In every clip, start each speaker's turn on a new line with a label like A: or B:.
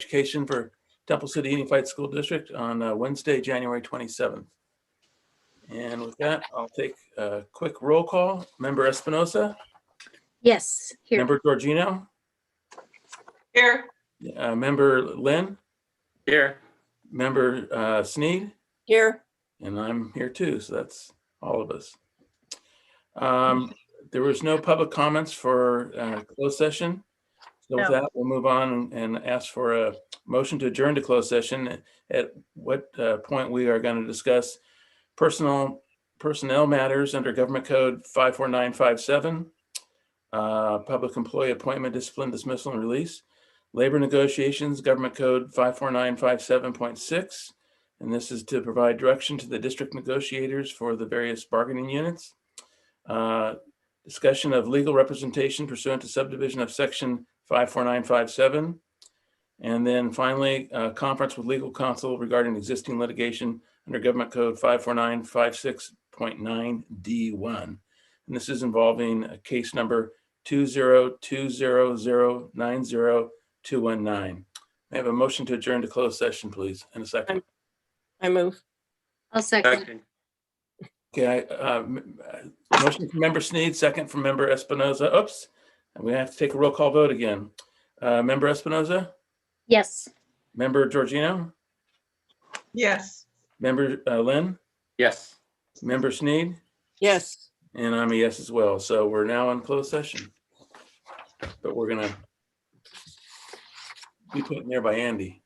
A: Education for Temple City Unified School District on Wednesday, January 27th. And with that, I'll take a quick roll call. Member Espinosa?
B: Yes, here.
A: Member Georgino?
C: Here.
A: Member Lynn?
D: Here.
A: Member Sneed?
C: Here.
A: And I'm here too, so that's all of us. There was no public comments for closed session. So with that, we'll move on and ask for a motion to adjourn to closed session, at what point we are going to discuss personnel matters under Government Code 54957, public employee appointment, discipline, dismissal, and release, labor negotiations, Government Code 54957.6, and this is to provide direction to the district negotiators for the various bargaining units. Discussion of legal representation pursuant to subdivision of section 54957. And then finally, conference with legal counsel regarding existing litigation under Government Code 54956.9D1. And this is involving a case number 20200902119. May I have a motion to adjourn to closed session, please, in a second?
C: I move.
B: I'll second.
A: Okay, motion from Member Sneed, second from Member Espinoza. Oops, and we have to take a roll call vote again. Member Espinoza?
B: Yes.
A: Member Georgino?
C: Yes.
A: Member Lynn?
D: Yes.
A: Member Sneed?
C: Yes.
A: And I'm a yes as well. So we're now in closed session. But we're gonna be put in there by Andy.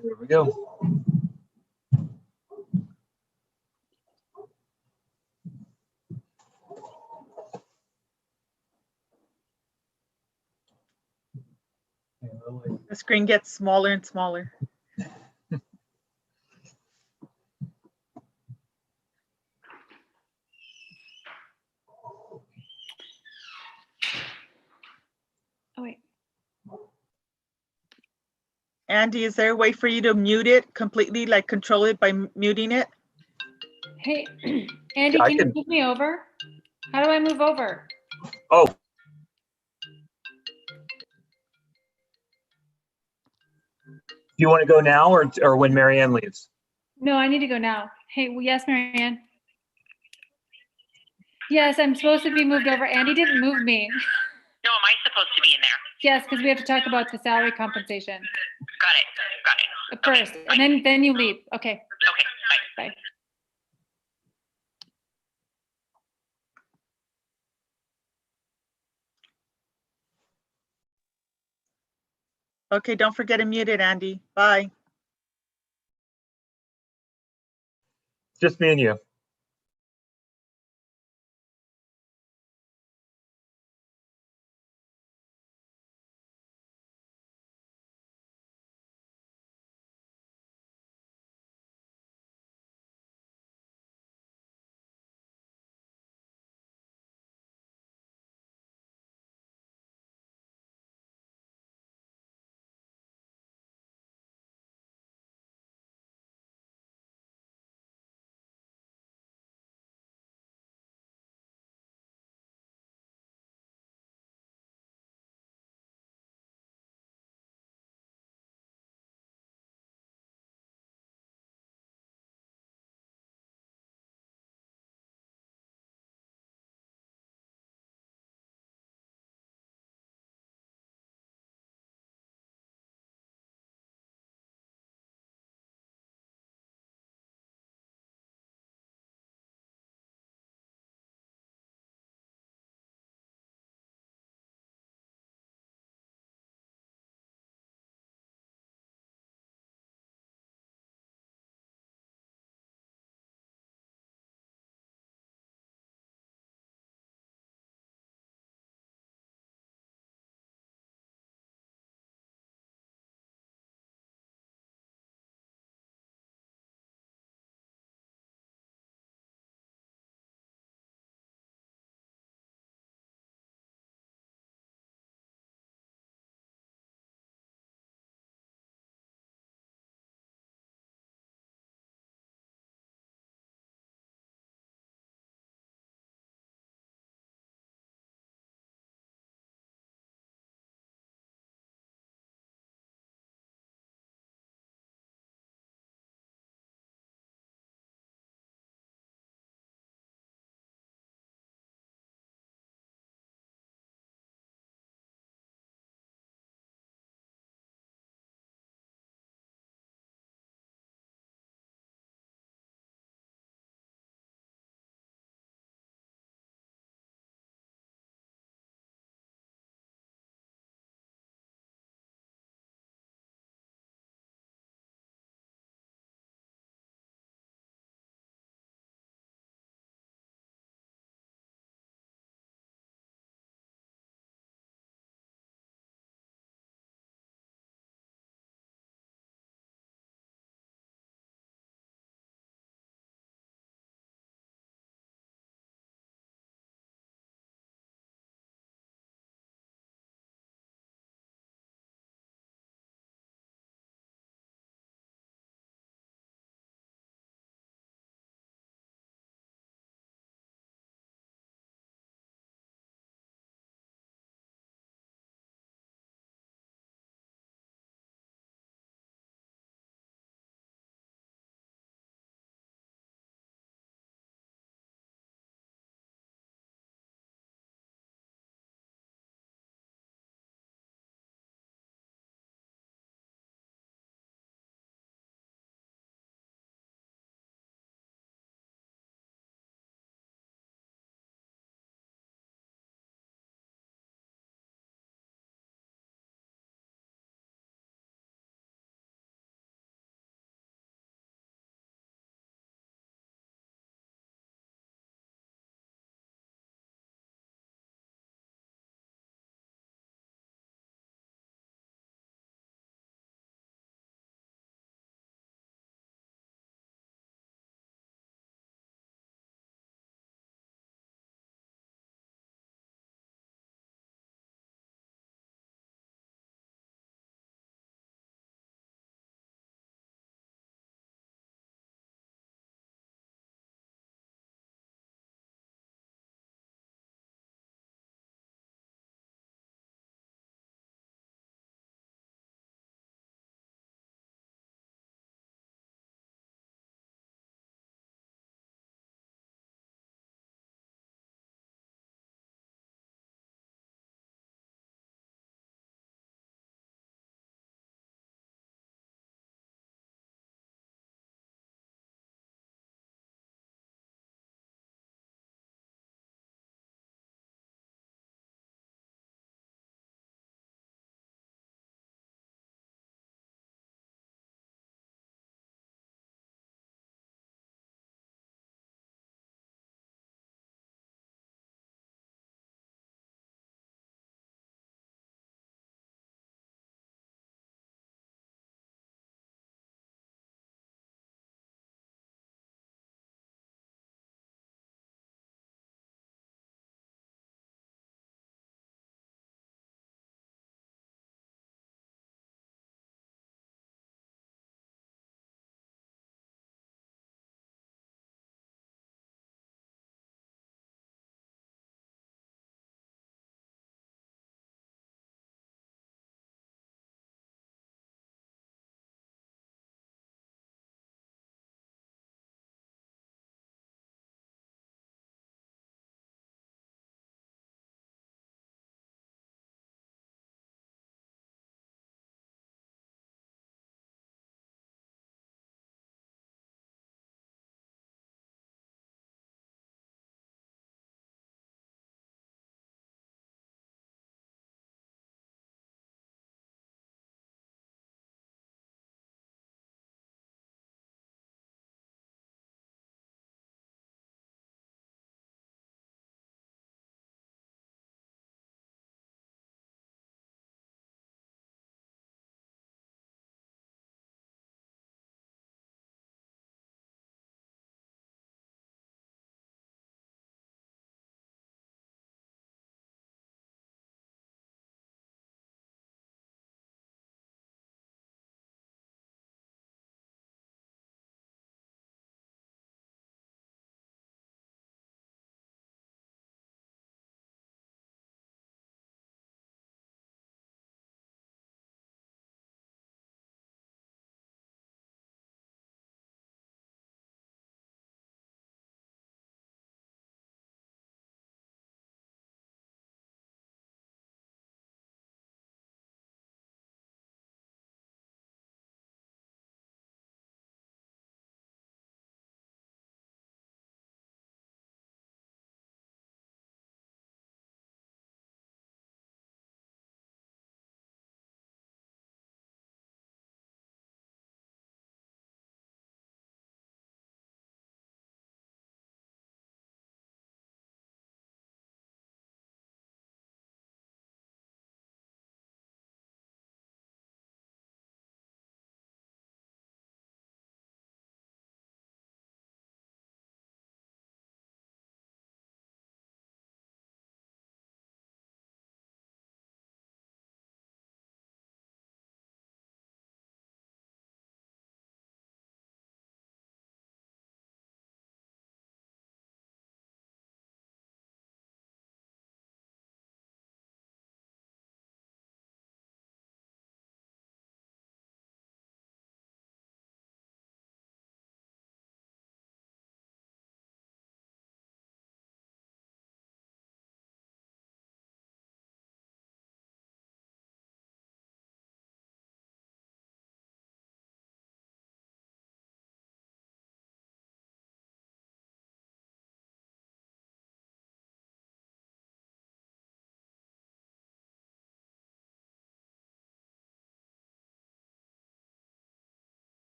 E: There we go.
C: The screen gets smaller and smaller.
F: Oh, wait.
C: Andy, is there a way for you to mute it completely, like control it by muting it?
F: Hey, Andy,
E: Yeah, I
F: can you
E: can-
F: move me over? How do I move over?
E: Oh. Do you want to go now or when Marianne leaves?
F: No, I need to go now. Hey, well, yes, Marianne. Yes, I'm supposed to be moved over. Andy didn't move me.
G: No, am I supposed to be in there?
F: Yes, because we have to talk about the salary compensation
G: Got it.
F: first,
G: Okay,
F: and then you leave. Okay,
G: Okay, bye.
F: bye.
C: Okay, don't forget to mute it, Andy. Bye.
E: Just me and you.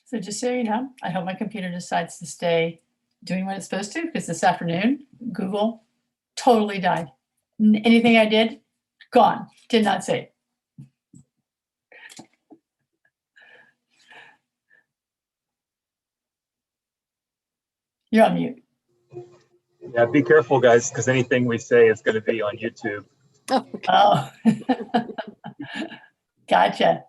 D: So just so you know, I hope my computer decides to stay doing what it's supposed to, because this afternoon, Google totally died. Anything I did, gone, did not save. You're on mute.
E: Yeah, be careful, guys, because anything we say is going to be on YouTube.
D: Oh, gotcha.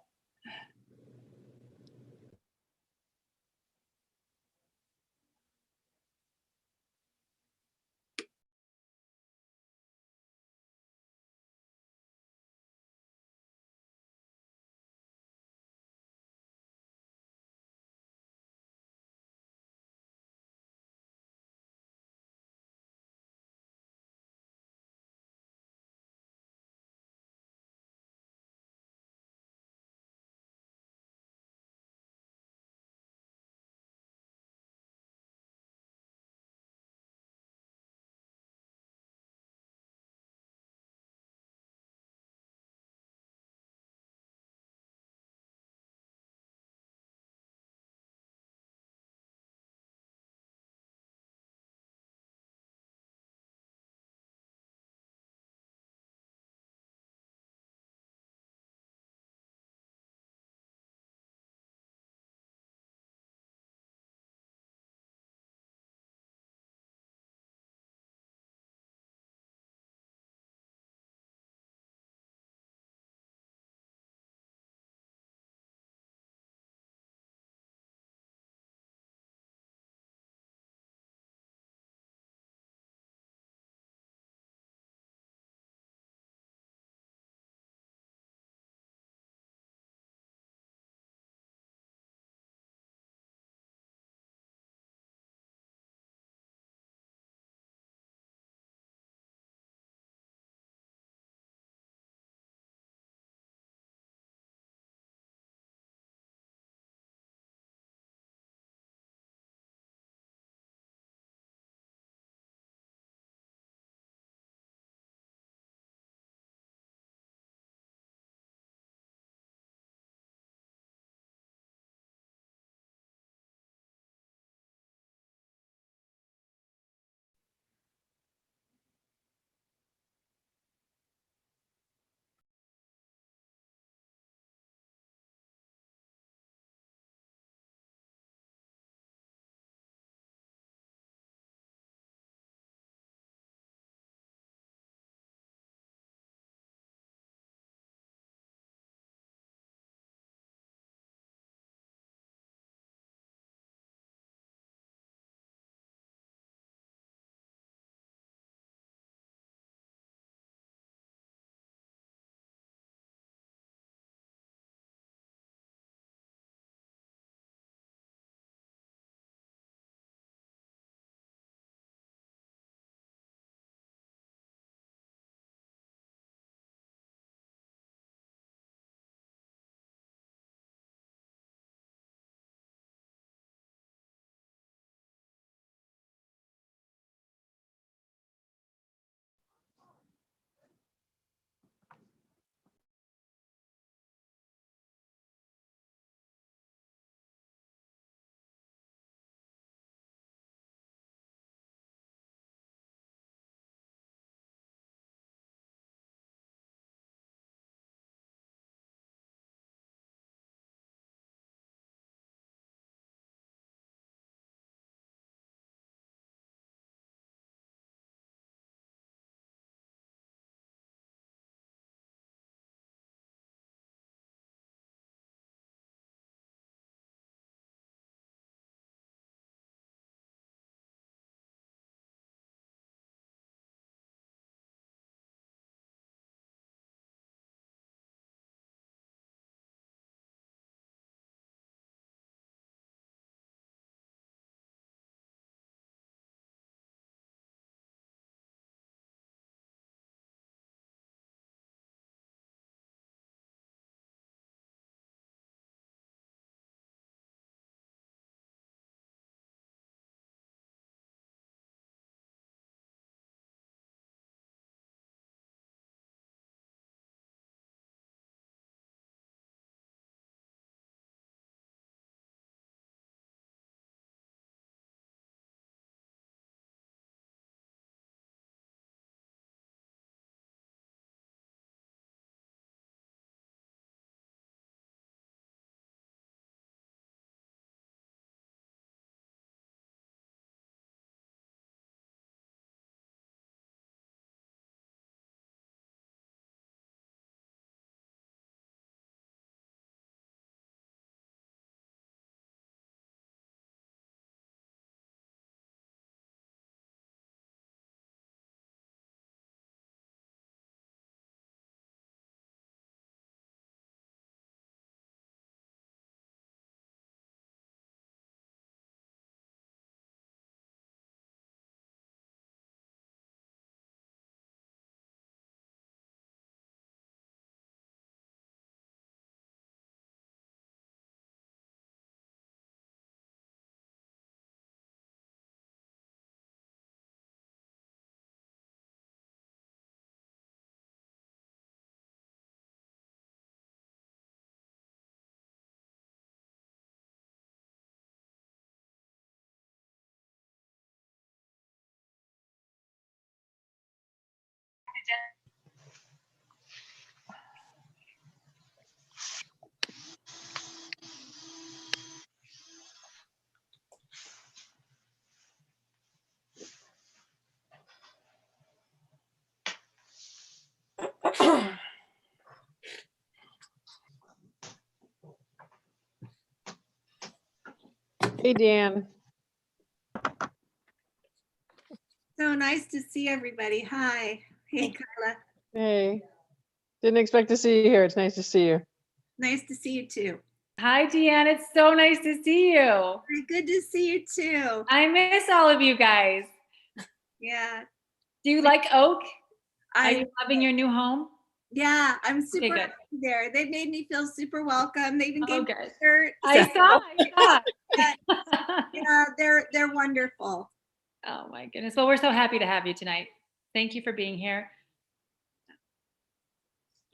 H: Hey, Dan.
I: So nice to see everybody. Hi. Hey, Carla.
H: Hey. Didn't expect to see you here. It's nice to see you.
I: Nice to see you too.
F: Hi, Deanne. It's so nice to see you.
I: Very good to see you too.
F: I miss all of you guys.
I: Yeah.
F: Do you like Oak? Are you
I: I
F: loving your new home?
I: yeah, I'm super
F: good.
I: happy there. They made me feel super welcome. They even
F: Oh,
I: gave me
F: good.
I: a shirt.
F: I saw.
I: Yeah, they're wonderful.
F: Oh my goodness. Well, we're so happy to have you tonight. Thank you for being here.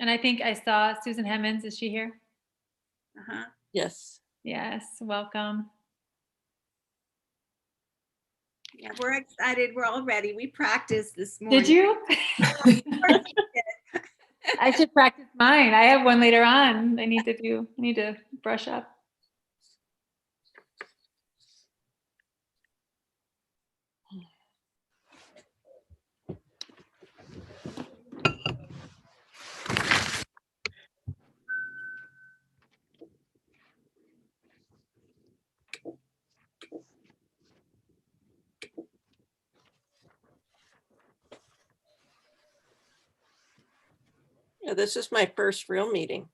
F: And I think I saw Susan Hemmons. Is she here?
I: Uh-huh.
H: Yes.
F: Yes. Welcome.
I: Yeah, we're excited. We're all ready. We practiced this morning.
F: Did you? I should practice mine. I have one later on. I need to brush up.
J: Yeah, this is my first real meeting.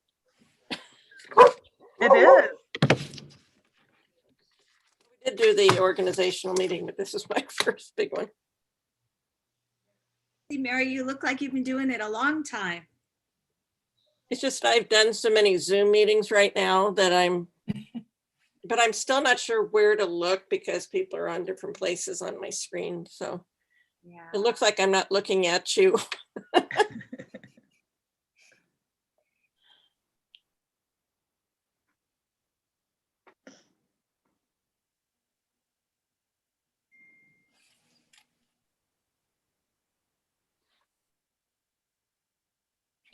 C: It is.
J: We did do the organizational meeting, but this is my first big one.
I: See, Mary, you look like you've been doing it a long time.
J: It's just I've done so many Zoom meetings right now that but I'm still not sure where to look because people are on different places on my screen. So
I: Yeah.
J: it looks like I'm not looking at you.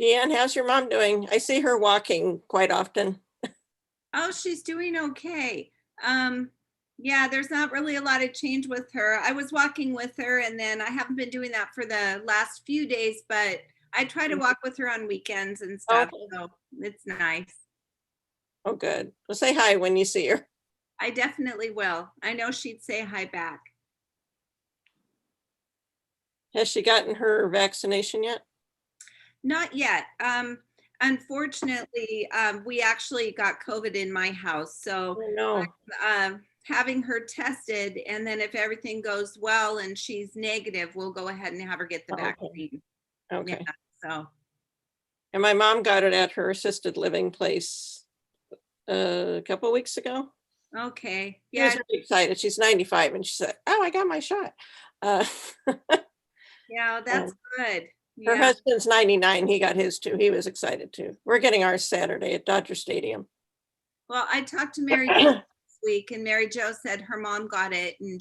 J: Deanne, how's your mom doing? I see her walking quite often.
I: Oh, she's doing okay. Yeah, there's not really a lot of change with her. I was walking with her and then I haven't been doing that for the last few days, but I try to walk with her on weekends and stuff.
J: Okay.
I: So it's nice.
J: Oh, good. Well, say hi when you see her.
I: I definitely will. I know she'd say hi back.
J: Has she gotten her vaccination yet?
I: Not yet. Unfortunately, we actually got COVID in my house. So
J: Oh, no.
I: having her tested, and then if everything goes well and she's negative, we'll go ahead and have her get the
J: Okay.
I: vaccine.
J: Okay.
I: Yeah, so
J: And my mom got it at her assisted living place a couple of weeks ago.
I: okay.
J: She was
I: Yeah,
J: really excited. She's 95 and she said, "Oh, I got my shot."
I: yeah, that's good.
J: Her
I: Yeah.
J: husband's 99. He got his too. He was excited too. We're getting ours Saturday at Dodger Stadium.
I: Well, I talked to Mary Jo this week, and Mary Jo said her mom got it, and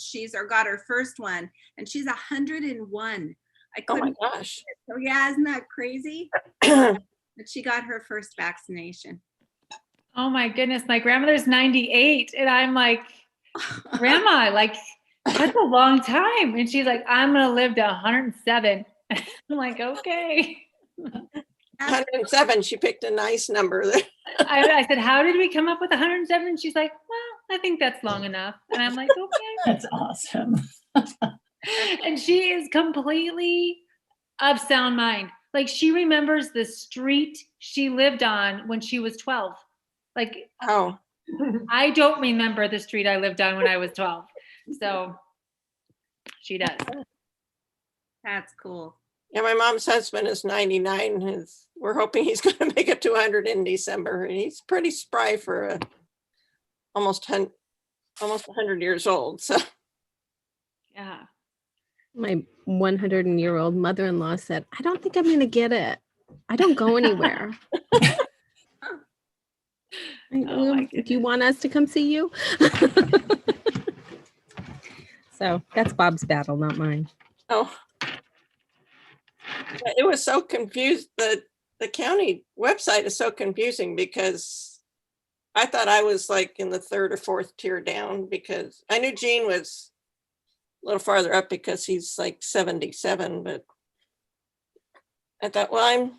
I: got her first one, and she's 101. I
J: Oh my
I: couldn't.
J: gosh.
I: So yeah, isn't that crazy? But she got her first vaccination.
F: Oh my goodness. My grandmother's 98. And I'm like, Grandma, like, that's a long time. And she's like, I'm going to live to 107. I'm like, okay.
J: 107. She picked a nice number.
F: I said, how did we come up with 107? And she's like, well, I think that's long enough. And I'm like, okay.
D: That's awesome.
F: And she is completely of sound mind. Like, she remembers the street she lived on when she was 12. Like,
J: Oh,
F: I don't remember the street I lived on when I was 12. So she does.
I: That's cool.
J: yeah. My mom's husband is 99. We're hoping he's going to make it to 100 in December. And he's pretty spry for almost 100 years old. So
F: Yeah.
H: My 100-year-old mother-in-law said, I don't think I'm going to get it. I don't go anywhere.
F: Oh my
H: Do you want us to come see you? So that's Bob's battle, not mine.
J: oh, It was so confused. The county website is so confusing because I thought I was like in the third or fourth tier down, because I knew Gene was a little farther up because he's like 77, but I thought, well, I'm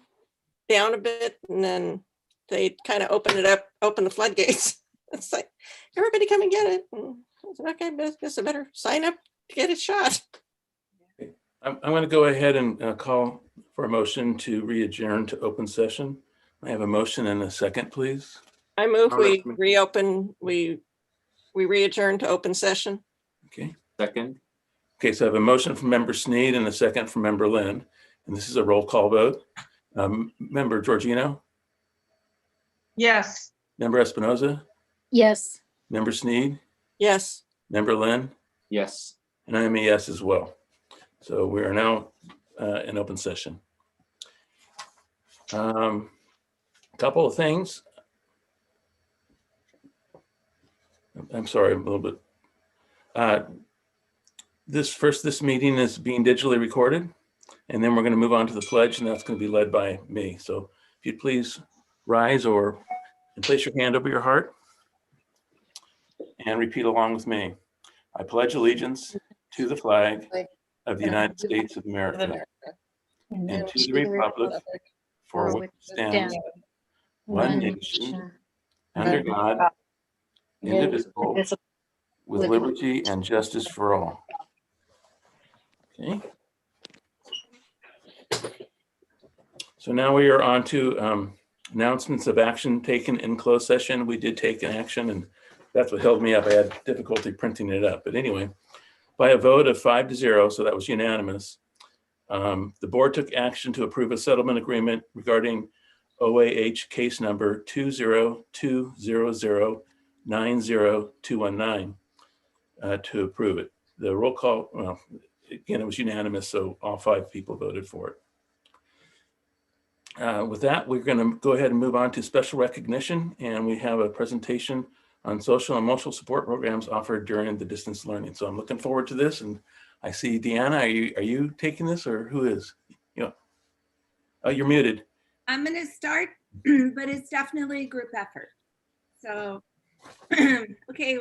J: down a bit, and then they kind of open the floodgates. It's like, everybody come and get it. And I said, okay, but I better sign up to get a shot.
A: I'm going to go ahead and call for a motion to re-adjourn to open session. I have a motion and a second, please.
J: I move
A: I'll
J: we
A: recommend-
J: reopen, we re-adjourn to open session.
A: Okay.
K: Second.
A: Okay, so I have a motion from Member Sneed and a second from Member Lynn, and this is a roll call vote. Member Georgino,
C: Yes.
A: Member Espinoza,
B: Yes.
A: Member Sneed,
J: Yes.
A: Member Lynn,
K: Yes.
A: and I am a yes as well. So we are now in open session. Couple of things. I'm sorry, a little bit. This meeting is being digitally recorded, and then we're going to move on to the pledge, and that's going to be led by me. So if you'd please rise and place your hand over your heart and repeat along with me. I pledge allegiance to the flag of the United States of America and to the republic for which it stands one nation under God, indivisible, with liberty and justice for all. Okay. So now we are on to announcements of action taken in closed session. We did take an action, and that's what held me up. I had difficulty printing it up. But anyway, by a vote of 5-0, so that was unanimous, the board took action to approve a settlement agreement regarding OAH case number 20200902219 to approve it. The roll call, well, again, it was unanimous, so all 5 people voted for it. With that, we're going to go ahead and move on to special recognition, and we have a presentation on social and emotional support programs offered during the distance learning. So I'm looking forward to this, and I see Deanna. Are you taking this, or who is? Oh, you're muted.
I: I'm going to start, but it's definitely a group effort. So, okay,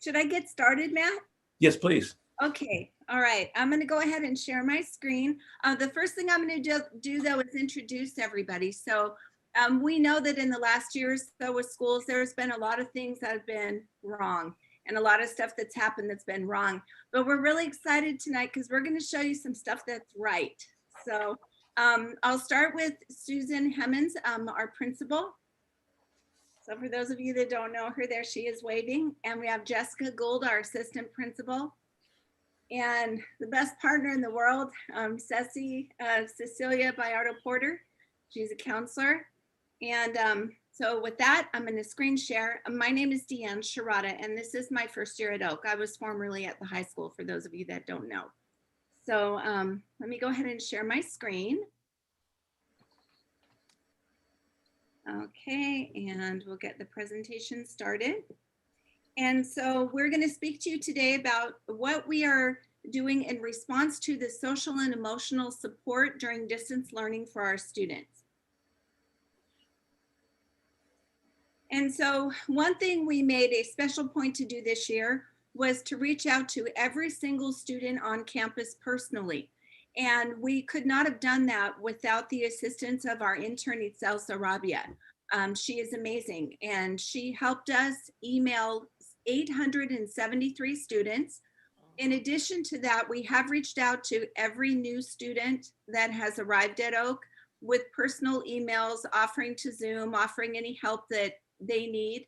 I: should I get started, Matt?
A: Yes, please.
I: Okay, all right. I'm going to go ahead and share my screen. The first thing I'm going to do though is introduce everybody. So we know that in the last year or so with schools, there's been a lot of things that have been wrong and a lot of stuff that's happened that's been wrong. But we're really excited tonight because we're going to show you some stuff that's right. So I'll start with Susan Hemmons, our principal. So for those of you that don't know her, there she is waving. And we have Jessica Gould, our assistant principal. And the best partner in the world, Cecilia Bayardo Porter. She's a counselor. And so with that, I'm going to screen share. My name is Deanne Sharada, and this is my first year at Oak. I was formerly at the high school, for those of you that don't know. So let me go ahead and share my screen. Okay, and we'll get the presentation started. And so we're going to speak to you today about what we are doing in response to the social and emotional support during distance learning for our students. And so one thing we made a special point to do this year was to reach out to every single student on campus personally. And we could not have done that without the assistance of our intern, Itzel Sarabia. She is amazing, and she helped us email 873 students. In addition to that, we have reached out to every new student that has arrived at Oak with personal emails offering to Zoom, offering any help that they need.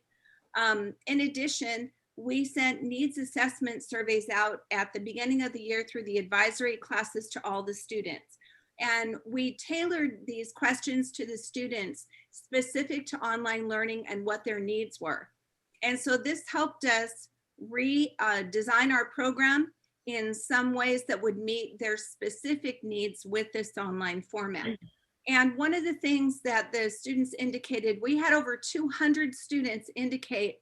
I: In addition, we sent needs assessment surveys out at the beginning of the year through the advisory classes to all the students. And we tailored these questions to the students specific to online learning and what their needs were. And so this helped us redesign our program in some ways that would meet their specific needs with this online format. And one of the things that the students indicated, we had over 200 students indicate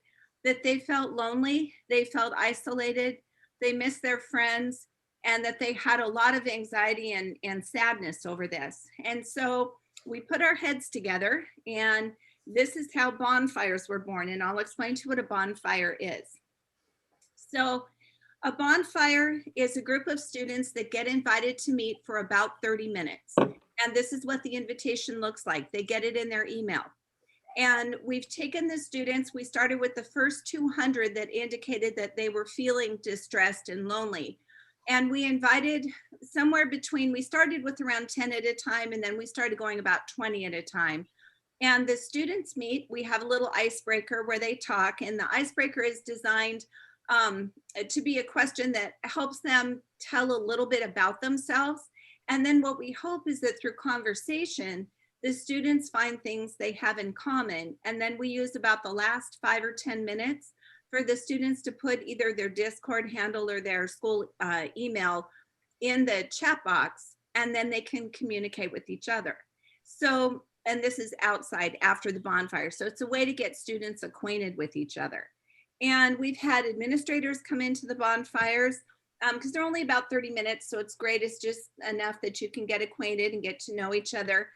I: that they felt lonely, they felt isolated, they missed their friends, and that they had a lot of anxiety and sadness over this. And so we put our heads together, and this is how bonfires were born. And I'll explain to you what a bonfire is. So a bonfire is a group of students that get invited to meet for about 30 minutes. And this is what the invitation looks like. They get it in their email. And we've taken the students, we started with the first 200 that indicated that they were feeling distressed and lonely. And we invited somewhere between, we started with around 10 at a time, and then we started going about 20 at a time. And the students meet, we have a little icebreaker where they talk, and the icebreaker is designed to be a question that helps them tell a little bit about themselves. And then what we hope is that through conversation, the students find things they have in common. And then we use about the last 5 or 10 minutes for the students to put either their Discord handle or their school email in the chat box, and then they can communicate with each other. So, and this is outside after the bonfire. So it's a way to get students acquainted with each other. And we've had administrators come into the bonfires because they're only about 30 minutes. So it's great. It's just enough that you can get acquainted and get to know each other.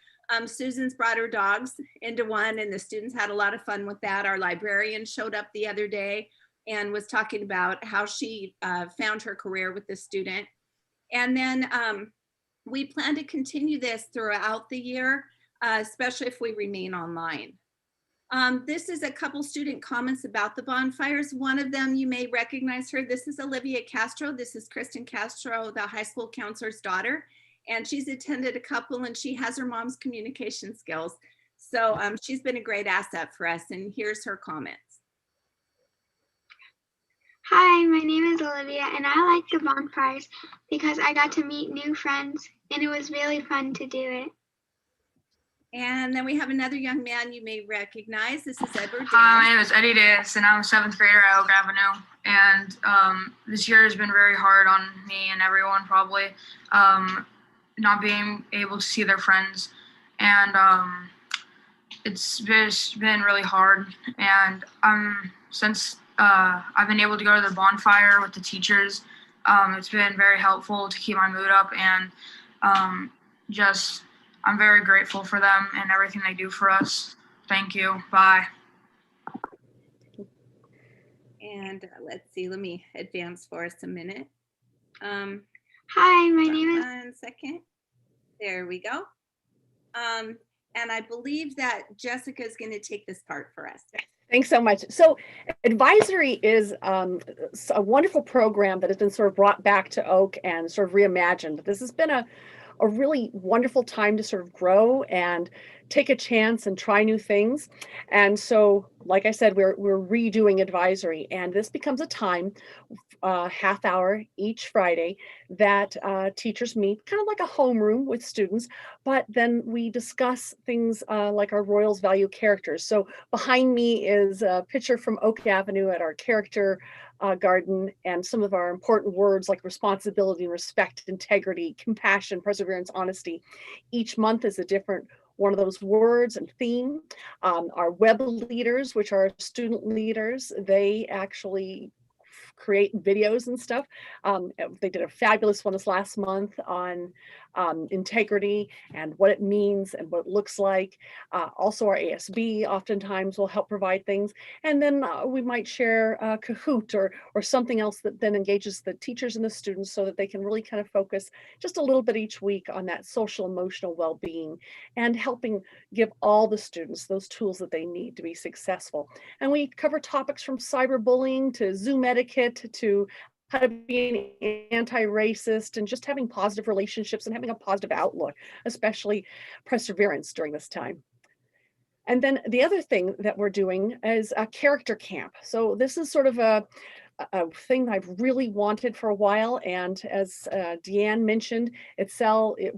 I: Susan's brought her dogs into one, and the students had a lot of fun with that. Our librarian showed up the other day and was talking about how she found her career with the student. And then we plan to continue this throughout the year, especially if we remain online. This is a couple student comments about the bonfires. One of them, you may recognize her. This is Olivia Castro. This is Kristen Castro, the high school counselor's daughter. And she's attended a couple, and she has her mom's communication skills. So she's been a great asset for us. And here's her comments.
K: Hi, my name is Olivia, and I like the bonfires because I got to meet new friends, and it was really fun to do it.
I: And then we have another young man you may recognize. This is Edward Davis.
L: Hi, my name is Eddie Davis, and I'm a 7th grader at Oak Avenue. And this year has been very hard on me and everyone probably, not being able to see their friends. And it's been really hard. And since I've been able to go to the bonfire with the teachers, it's been very helpful to keep my mood up, and I'm very grateful for them and everything they do for us. Thank you. Bye.
I: And let's see, let me advance for us a minute.
K: Hi, my name is...
I: 1 second. There we go. And I believe that Jessica is going to take this part for us.
M: Thanks so much. So advisory is a wonderful program that has been sort of brought back to Oak and sort of reimagined. This has been a really wonderful time to sort of grow and take a chance and try new things. And so, like I said, we're redoing advisory, and this becomes a time, half hour each Friday, that teachers meet, kind of like a homeroom with students, but then we discuss things like our Royals value characters. So behind me is a picture from Oak Avenue at our character garden, and some of our important words like responsibility, respect, integrity, compassion, perseverance, honesty. Each month is a different one of those words and theme. Our web leaders, which are student leaders, they actually create videos and stuff. They did a fabulous one this last month on integrity and what it means and what it looks like. Also, our ASB oftentimes will help provide things. And then we might share Kahoot or something else that then engages the teachers and the students so that they can really kind of focus just a little bit each week on that social emotional well-being and helping give all the students those tools that they need to be successful. And we cover topics from cyberbullying to Zoom etiquette to how to be an anti-racist and just having positive relationships and having a positive outlook, especially perseverance during this time. And then the other thing that we're doing is a character camp. So this is sort of a thing that I've really wanted for a while. And as Deanne mentioned, it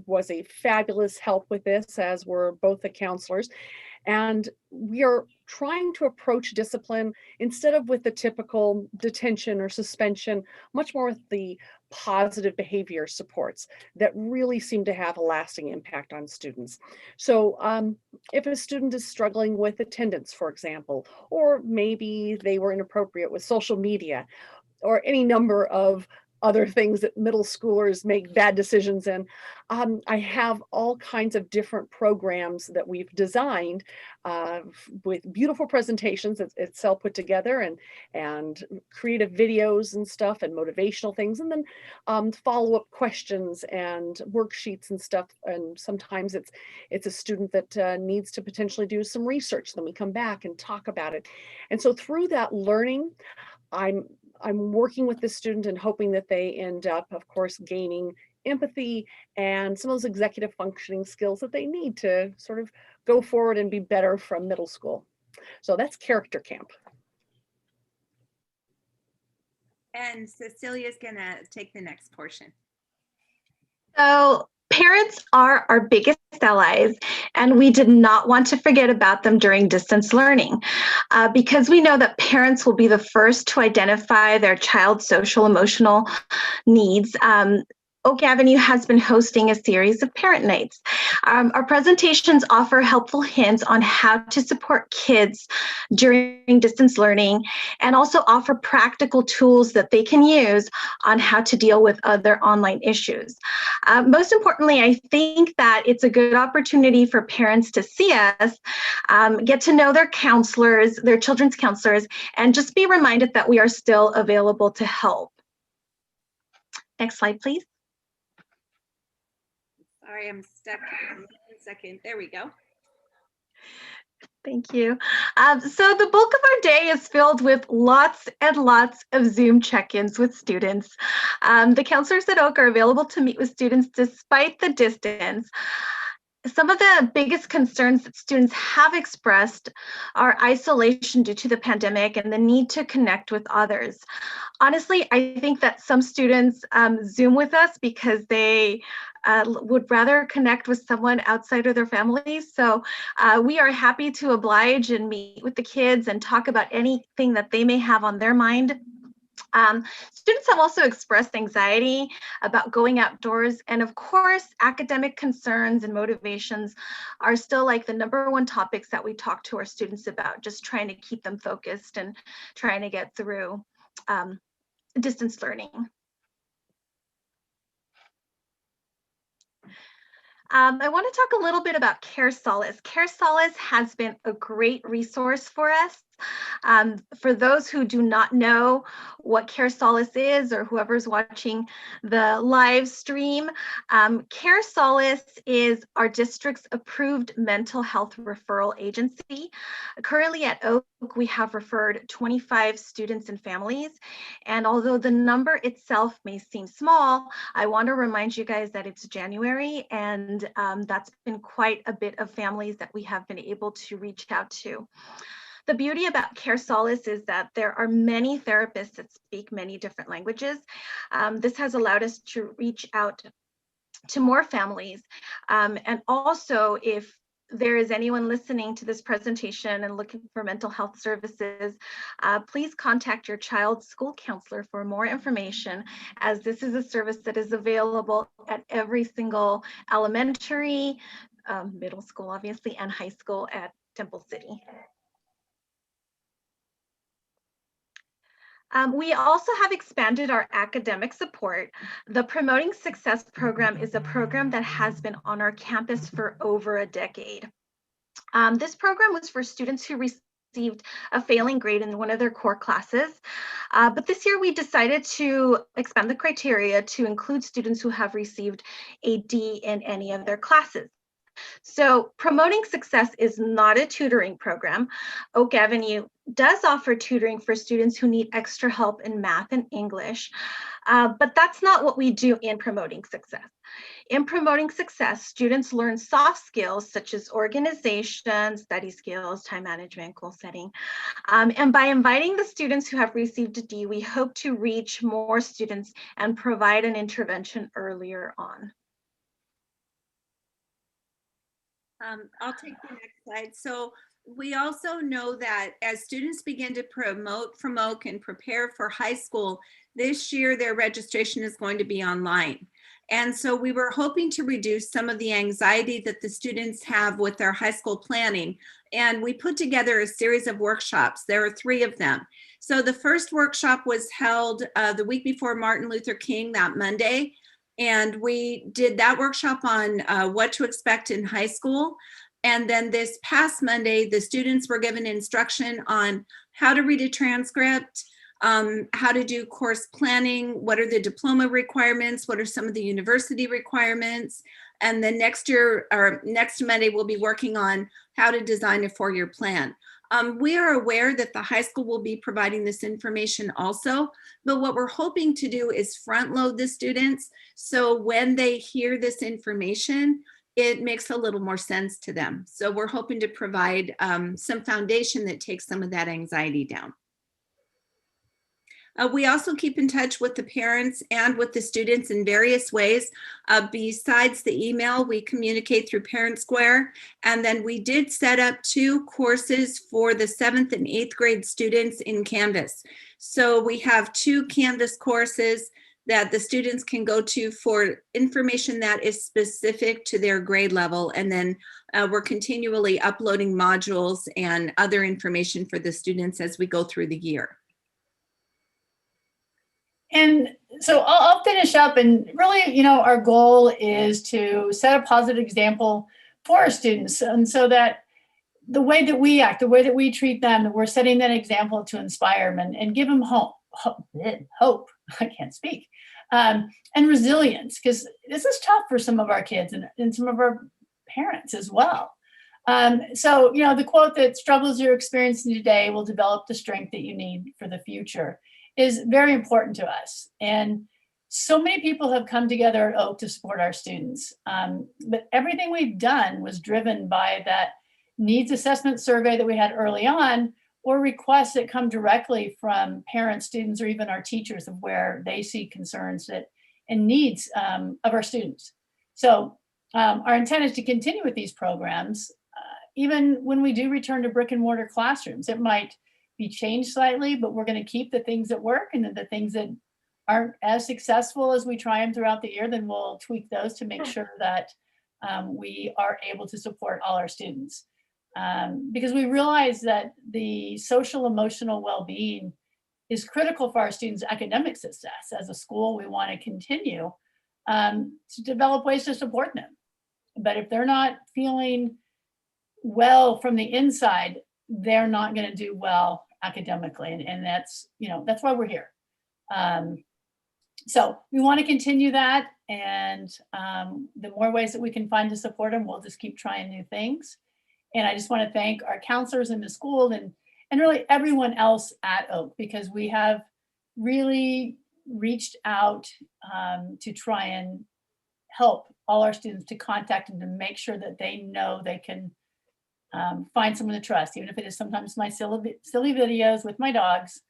M: was a fabulous help with this, as were both the counselors. And we are trying to approach discipline instead of with the typical detention or suspension, much more with the positive behavior supports that really seem to have a lasting impact on students. So if a student is struggling with attendance, for example, or maybe they were inappropriate with social media, or any number of other things that middle schoolers make bad decisions in. I have all kinds of different programs that we've designed with beautiful presentations. It's all put together, and creative videos and stuff, and motivational things, and then follow-up questions and worksheets and stuff. And sometimes it's a student that needs to potentially do some research. Then we come back and talk about it. And so through that learning, I'm working with the student and hoping that they end up, of course, gaining empathy and some of those executive functioning skills that they need to sort of go forward and be better from middle school. So that's Character Camp.
I: And Cecilia's gonna take the next portion.
N: So parents are our biggest allies, and we did not want to forget about them during distance learning because we know that parents will be the first to identify their child's social emotional needs. Oak Avenue has been hosting a series of parent nights. Our presentations offer helpful hints on how to support kids during distance learning, and also offer practical tools that they can use on how to deal with other online issues. Most importantly, I think that it's a good opportunity for parents to see us, get to know their counselors, their children's counselors, and just be reminded that we are still available to help. Next slide, please.
I: Sorry, I'm stuck. 1 second. There we go.
N: Thank you. So the bulk of our day is filled with lots and lots of Zoom check-ins with students. The counselors at Oak are available to meet with students despite the distance. Some of the biggest concerns that students have expressed are isolation due to the pandemic and the need to connect with others. Honestly, I think that some students Zoom with us because they would rather connect with someone outside of their families. So we are happy to oblige and meet with the kids and talk about anything that they may have on their mind. Students have also expressed anxiety about going outdoors, and of course, academic concerns and motivations are still like the #1 topics that we talk to our students about, just trying to keep them focused and trying to get through distance learning. I want to talk a little bit about Care Solace. Care Solace has been a great resource for us. For those who do not know what Care Solace is, or whoever's watching the live stream, Care Solace is our district's approved mental health referral agency. Currently at Oak, we have referred 25 students and families. And although the number itself may seem small, I want to remind you guys that it's January, and that's been quite a bit of families that we have been able to reach out to. The beauty about Care Solace is that there are many therapists that speak many different languages. This has allowed us to reach out to more families. And also, if there is anyone listening to this presentation and looking for mental health services, please contact your child's school counselor for more information, as this is a service that is available at every single elementary, middle school, obviously, and high school at Temple City. We also have expanded our academic support. The Promoting Success program is a program that has been on our campus for over a decade. This program was for students who received a failing grade in one of their core classes. But this year we decided to expand the criteria to include students who have received a D in any of their classes. So Promoting Success is not a tutoring program. Oak Avenue does offer tutoring for students who need extra help in math and English, but that's not what we do in Promoting Success. In Promoting Success, students learn soft skills such as organization, study skills, time management, goal setting. And by inviting the students who have received a D, we hope to reach more students and provide an intervention earlier on.
I: I'll take the next slide. So we also know that as students begin to promote from Oak and prepare for high school, this year their registration is going to be online. And so we were hoping to reduce some of the anxiety that the students have with their high school planning. And we put together a series of workshops. There are 3 of them. So the first workshop was held the week before Martin Luther King, that Monday. And we did that workshop on what to expect in high school. And then this past Monday, the students were given instruction on how to read a transcript, how to do course planning, what are the diploma requirements, what are some of the university requirements. And then next year, or next Monday, we'll be working on how to design a 4-year plan. We are aware that the high school will be providing this information also, but what we're hoping to do is front load the students. So when they hear this information, it makes a little more sense to them. So we're hoping to provide some foundation that takes some of that anxiety down. We also keep in touch with the parents and with the students in various ways. Besides the email, we communicate through Parent Square. And then we did set up 2 courses for the 7th and 8th grade students in Canvas. So we have 2 Canvas courses that the students can go to for information that is specific to their grade level. And then we're continually uploading modules and other information for the students as we go through the year.
D: And so I'll finish up, and really, our goal is to set a positive example for our students. And so that the way that we act, the way that we treat them, that we're setting that example to inspire them and give them hope, I can't speak, and resilience, because this is tough for some of our kids and some of our parents as well. So, the quote that struggles you're experiencing today will develop the strength that you need for the future is very important to us. And so many people have come together at Oak to support our students. But everything we've done was driven by that needs assessment survey that we had early on, or requests that come directly from parents, students, or even our teachers of where they see concerns and needs of our students. So our intent is to continue with these programs, even when we do return to brick and mortar classrooms. It might be changed slightly, but we're going to keep the things that work, and then the things that aren't as successful as we try them throughout the year, then we'll tweak those to make sure that we are able to support all our students. Because we realize that the social emotional well-being is critical for our students' academic success. As a school, we want to continue to develop ways to support them. But if they're not feeling well from the inside, they're not going to do well academically. And that's, that's why we're here. So we want to continue that. And the more ways that we can find to support them, we'll just keep trying new things. And I just want to thank our counselors in the school and really everyone else at Oak, because we have really reached out to try and help all our students to contact and to make sure that they know they can find someone to trust, even if it is sometimes my silly videos with my dogs.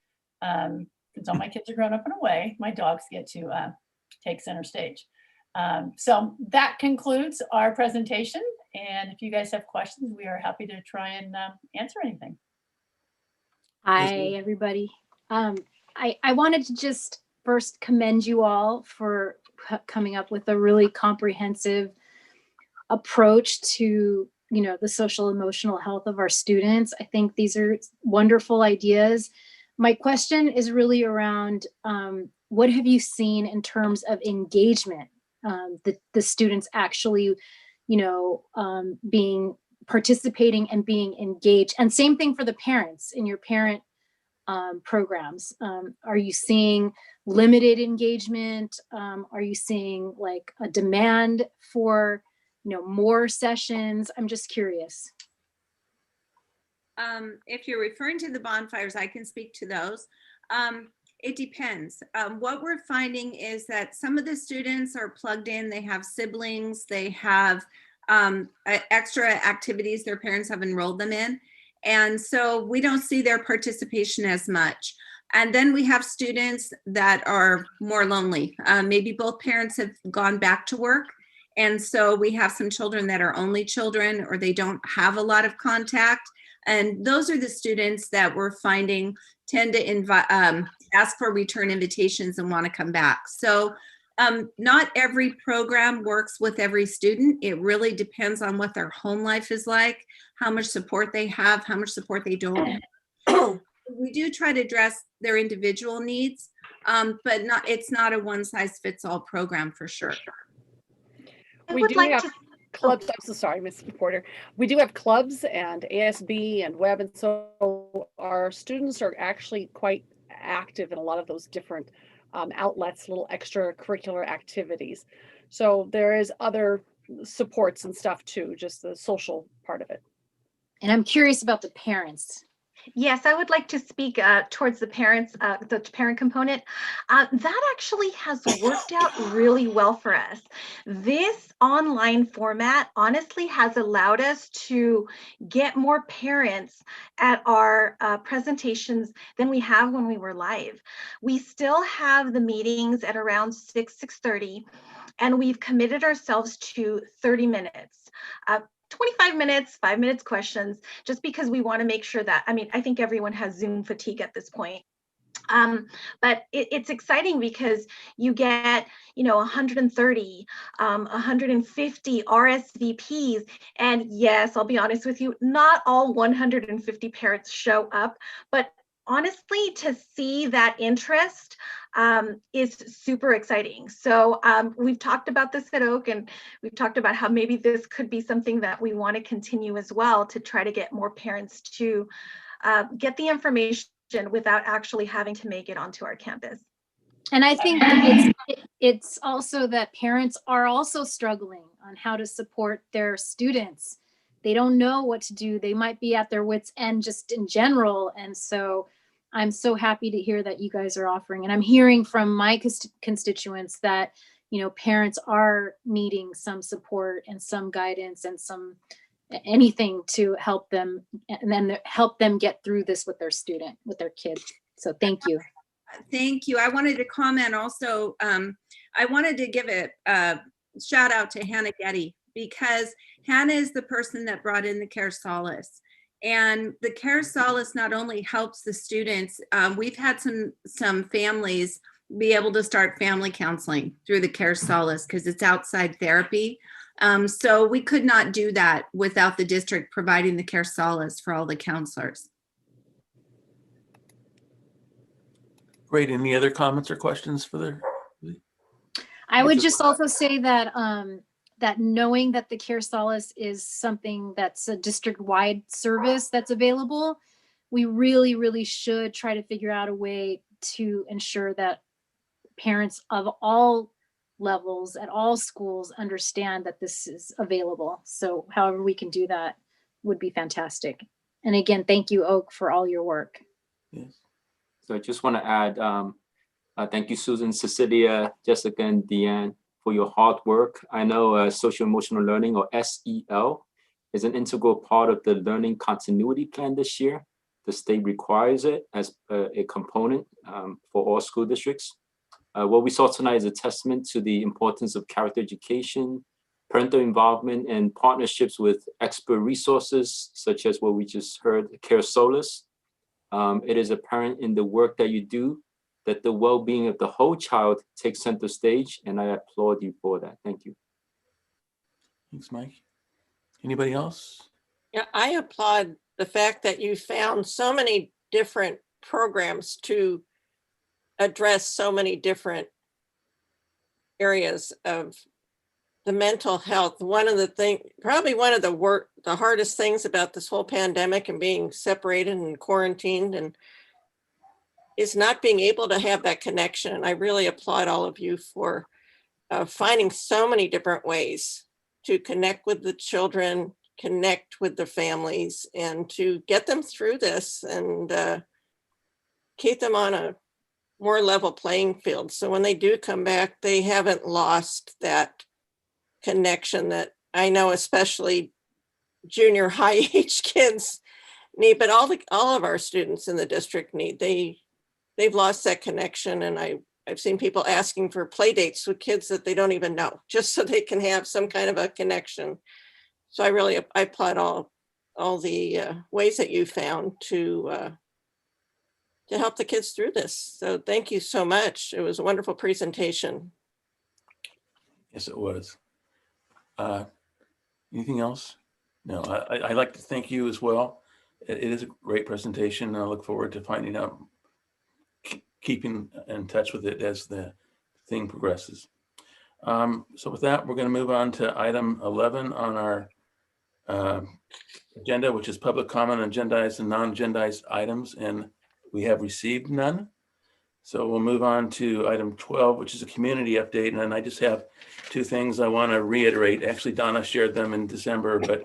D: Since all my kids are grown up and away, my dogs get to take center stage. So that concludes our presentation. And if you guys have questions, we are happy to try and answer anything.
B: Hi, everybody. I wanted to just first commend you all for coming up with a really comprehensive approach to the social emotional health of our students. I think these are wonderful ideas. My question is really around what have you seen in terms of engagement, the students actually, participating and being engaged, and same thing for the parents in your parent programs. Are you seeing limited engagement? Are you seeing like a demand for more sessions? I'm just curious.
I: If you're referring to the bonfires, I can speak to those. It depends. What we're finding is that some of the students are plugged in, they have siblings, they have extra activities their parents have enrolled them in. And so we don't see their participation as much. And then we have students that are more lonely. Maybe both parents have gone back to work. And so we have some children that are only children, or they don't have a lot of contact. And those are the students that we're finding tend to ask for return invitations and want to come back. So Not every program works with every student. It really depends on what their home life is like, how much support they have, how much support they don't have. We do try to address their individual needs, but it's not a one size fits all program for sure.
M: We do have clubs. I'm so sorry, Ms. Porter. We do have clubs and ASB and web, and so our students are actually quite active in a lot of those different outlets, little extracurricular activities. So there is other supports and stuff too, just the social part of it.
B: And I'm curious about the parents.
N: Yes, I would like to speak towards the parents, the parent component. That actually has worked out really well for us. This online format honestly has allowed us to get more parents at our presentations than we have when we were live. We still have the meetings at around 6:30, and we've committed ourselves to 30 minutes. 25 minutes, 5 minutes questions, just because we want to make sure that, I mean, I think everyone has Zoom fatigue at this point. But it's exciting because you get, 130, 150 RSVPs. And yes, I'll be honest with you, not all 150 parents show up, but honestly, to see that interest is super exciting. So we've talked about this at Oak, and we've talked about how maybe this could be something that we want to continue as well, to try to get more parents to get the information without actually having to make it onto our campus.
B: And I think it's also that parents are also struggling on how to support their students. They don't know what to do. They might be at their wits' end just in general. And so I'm so happy to hear that you guys are offering. And I'm hearing from my constituents that, parents are needing some support and some guidance and anything to help them, and then help them get through this with their kids. So thank you.
I: Thank you. I wanted to comment also. I wanted to give a shout out to Hannah Getty, because Hannah is the person that brought in the Care Solace. And the Care Solace not only helps the students, we've had some families be able to start family counseling through the Care Solace because it's outside therapy. So we could not do that without the district providing the Care Solace for all the counselors.
A: Great. Any other comments or questions for the?
B: I would just also say that that knowing that the Care Solace is something that's a district-wide service that's available, we really, really should try to figure out a way to ensure that parents of all levels at all schools understand that this is available. So however we can do that would be fantastic. And again, thank you, Oak, for all your work.
A: Yes.
O: So I just want to add, thank you, Susan, Cecilia, Jessica, and Deanne, for your hard work. I know social emotional learning, or SEL, is an integral part of the learning continuity plan this year. The state requires it as a component for all school districts. What we saw tonight is a testament to the importance of character education, parental involvement, and partnerships with expert resources, such as what we just heard, Care Solace. It is apparent in the work that you do that the well-being of the whole child takes center stage, and I applaud you for that. Thank you.
A: Thanks, Mike. Anybody else?
J: Yeah, I applaud the fact that you found so many different programs to address so many different areas of the mental health. One of the things, probably one of the hardest things about this whole pandemic and being separated and quarantined and is not being able to have that connection. And I really applaud all of you for finding so many different ways to connect with the children, connect with the families, and to get them through this and keep them on a more level playing field. So when they do come back, they haven't lost that connection that I know especially junior high age kids need, but all of our students in the district need. They've lost that connection, and I've seen people asking for play dates with kids that they don't even know, just so they can have some kind of a connection. So I applaud all the ways that you found to help the kids through this. So thank you so much. It was a wonderful presentation.
A: Yes, it was. Anything else? No, I'd like to thank you as well. It is a great presentation, and I look forward to finding out, keeping in touch with it as the thing progresses. So with that, we're going to move on to item 11 on our agenda, which is public comment on agendized and non-agendized items, and we have received none. So we'll move on to item 12, which is a community update. And then I just have two things I want to reiterate. Actually, Donna shared them in December, but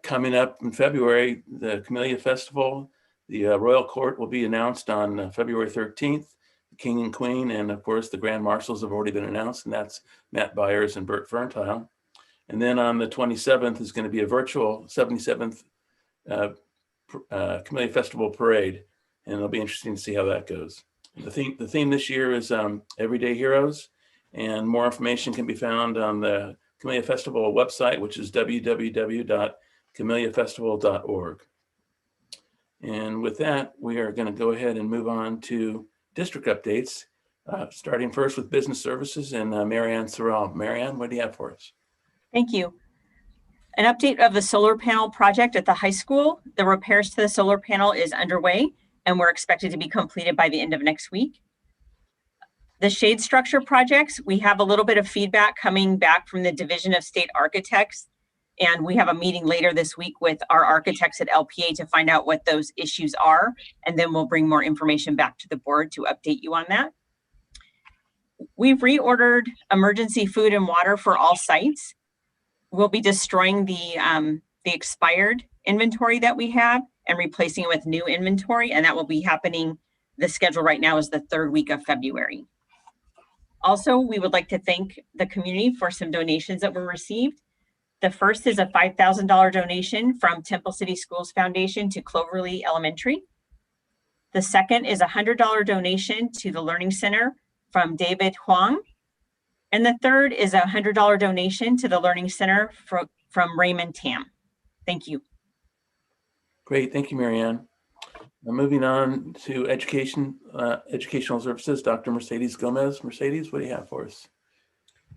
A: coming up in February, the Camellia Festival, the Royal Court will be announced on February 13th. The King and Queen, and of course, the Grand Marshals have already been announced, and that's Matt Byers and Bert Ferntile. And then on the 27th is going to be a virtual 77th Camellia Festival Parade, and it'll be interesting to see how that goes. The theme this year is Everyday Heroes, and more information can be found on the Camellia Festival website, which is www.camelliafestival.org. And with that, we are going to go ahead and move on to district updates, starting first with business services and Marianne Sorrell. Marianne, what do you have for us?
P: Thank you. An update of the solar panel project at the high school. The repairs to the solar panel is underway, and we're expected to be completed by the end of next week. The shade structure projects, we have a little bit of feedback coming back from the Division of State Architects, and we have a meeting later this week with our architects at LPA to find out what those issues are, and then we'll bring more information back to the board to update you on that. We've reordered emergency food and water for all sites. We'll be destroying the expired inventory that we have and replacing it with new inventory, and that will be happening. The schedule right now is the third week of February. Also, we would like to thank the community for some donations that were received. The first is a $5,000 donation from Temple City Schools Foundation to Cloverly Elementary. The second is a $100 donation to the Learning Center from David Huang. And the third is a $100 donation to the Learning Center from Raymond Tam. Thank you.
A: Great, thank you, Marianne. Now moving on to educational services, Dr. Mercedes Gomez. Mercedes, what do you have for us?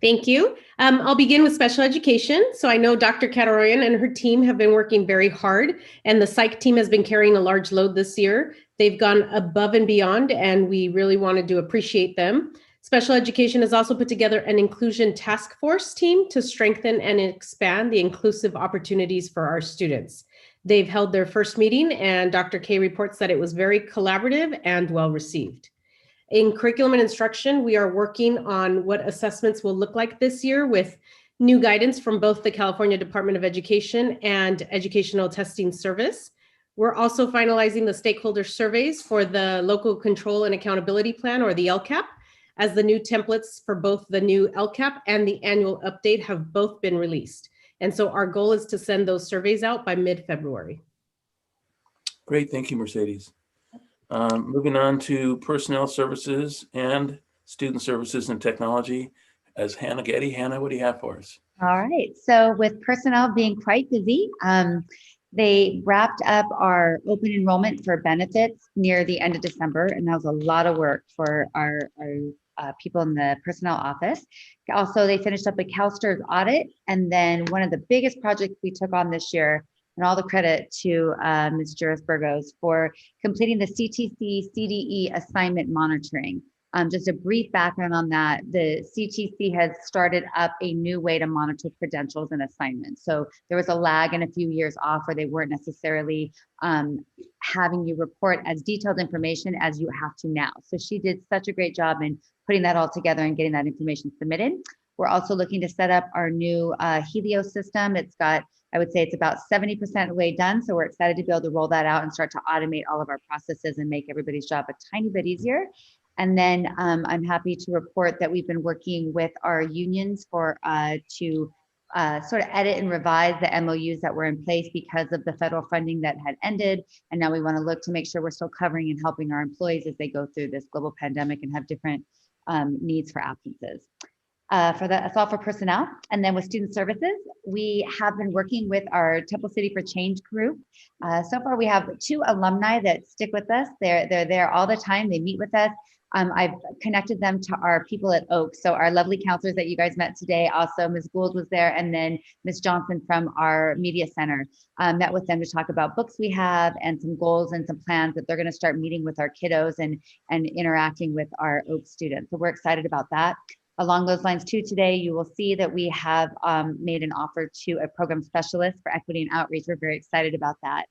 Q: Thank you. I'll begin with special education. So I know Dr. Catoroyan and her team have been working very hard, and the psych team has been carrying a large load this year. They've gone above and beyond, and we really wanted to appreciate them. Special education has also put together an inclusion task force team to strengthen and expand the inclusive opportunities for our students. They've held their first meeting, and Dr. K reports that it was very collaborative and well received. In curriculum and instruction, we are working on what assessments will look like this year with new guidance from both the California Department of Education and Educational Testing Service. We're also finalizing the stakeholder surveys for the Local Control and Accountability Plan, or the LCAP, as the new templates for both the new LCAP and the annual update have both been released. And so our goal is to send those surveys out by mid-February.
A: Great, thank you, Mercedes. Moving on to personnel services and student services and technology as Hannah Getty. Hannah, what do you have for us?
R: All right, so with personnel being quite busy, they wrapped up our open enrollment for benefits near the end of December, and that was a lot of work for our people in the personnel office. Also, they finished up a CalSTRS audit, and then one of the biggest projects we took on this year, and all the credit to Ms. Juris Burgos for completing the CTC CDE assignment monitoring. Just a brief background on that, the CTC has started up a new way to monitor credentials and assignments. So there was a lag and a few years off where they weren't necessarily having you report as detailed information as you have to now. So she did such a great job in putting that all together and getting that information submitted. We're also looking to set up our new Helios system. It's got, I would say it's about 70% of the way done. So we're excited to be able to roll that out and start to automate all of our processes and make everybody's job a tiny bit easier. And then I'm happy to report that we've been working with our unions for to sort of edit and revise the MOUs that were in place because of the federal funding that had ended. And now we want to look to make sure we're still covering and helping our employees as they go through this global pandemic and have different needs for absences. That's all for personnel. And then with student services, we have been working with our Temple City for Change group. So far we have 2 alumni that stick with us. They're there all the time. They meet with us. I've connected them to our people at Oak. So our lovely counselors that you guys met today, also Ms. Gould was there, and then Ms. Johnson from our media center, met with them to talk about books we have and some goals and some plans that they're going to start meeting with our kiddos and interacting with our Oak students. So we're excited about that. Along those lines too, today you will see that we have made an offer to a program specialist for equity and outreach. We're very excited about that.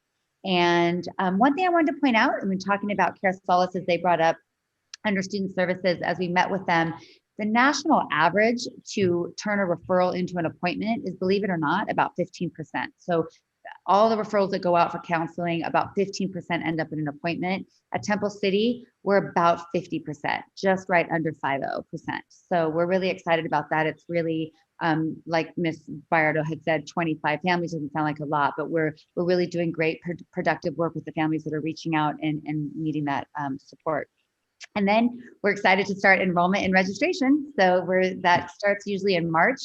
R: And one thing I wanted to point out, when talking about Care Solace, as they brought up under student services, as we met with them, the national average to turn a referral into an appointment is, believe it or not, about 15%. So all the referrals that go out for counseling, about 15% end up in an appointment. At Temple City, we're about 50%, just right under 50%. So we're really excited about that. It's really, like Ms. Bayardo had said, 25 families doesn't sound like a lot, but we're really doing great productive work with the families that are reaching out and needing that support. And then we're excited to start enrollment and registration. So that starts usually in March.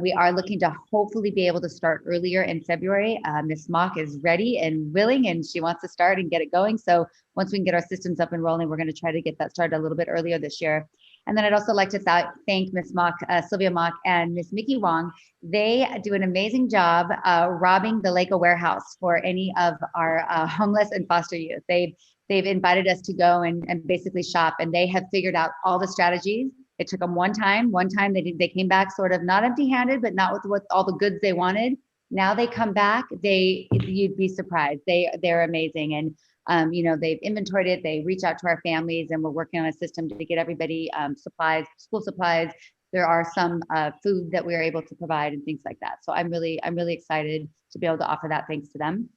R: We are looking to hopefully be able to start earlier in February. Ms. Mock is ready and willing, and she wants to start and get it going. So once we can get our systems up and rolling, we're going to try to get that started a little bit earlier this year. And then I'd also like to thank Ms. Mock, Sylvia Mock, and Ms. Mickey Wong. They do an amazing job robbing the Lake warehouse for any of our homeless and foster youth. They've invited us to go and basically shop, and they have figured out all the strategies. It took them one time they came back sort of not empty-handed, but not with all the goods they wanted. Now they come back, you'd be surprised. They're amazing. And you know, they've inventoried it, they reach out to our families, and we're working on a system to get everybody supplies, school supplies. There are some food that we're able to provide and things like that. So I'm really excited to be able to offer that thanks to them.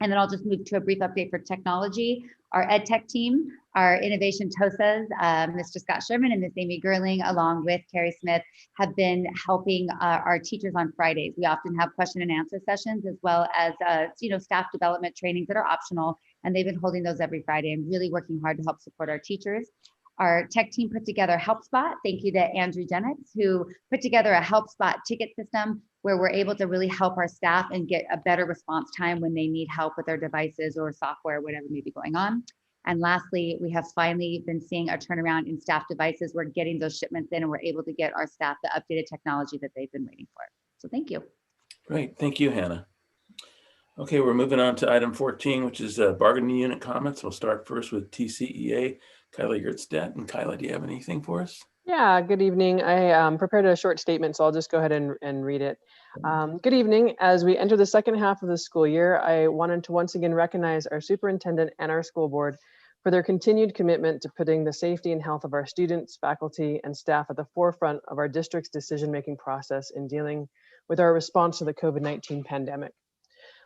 R: And then I'll just move to a brief update for technology. Our ed tech team, our innovation TOSAs, Mr. Scott Sherman and Ms. Amy Gerling, along with Carrie Smith, have been helping our teachers on Fridays. We often have question and answer sessions, as well as staff development trainings that are optional, and they've been holding those every Friday and really working hard to help support our teachers. Our tech team put together HelpSpot. Thank you to Andrew Jennings, who put together a HelpSpot ticket system where we're able to really help our staff and get a better response time when they need help with their devices or software, whatever may be going on. And lastly, we have finally been seeing a turnaround in staff devices. We're getting those shipments in, and we're able to get our staff the updated technology that they've been waiting for. So thank you.
A: Great, thank you, Hannah. Okay, we're moving on to item 14, which is bargaining unit comments. We'll start first with TCEA, Kyla Yurtstedt. And Kyla, do you have anything for us?
S: Yeah, good evening. I prepared a short statement, so I'll just go ahead and read it. Good evening. As we enter the second half of the school year, I wanted to once again recognize our superintendent and our school board for their continued commitment to putting the safety and health of our students, faculty, and staff at the forefront of our district's decision-making process in dealing with our response to the COVID-19 pandemic.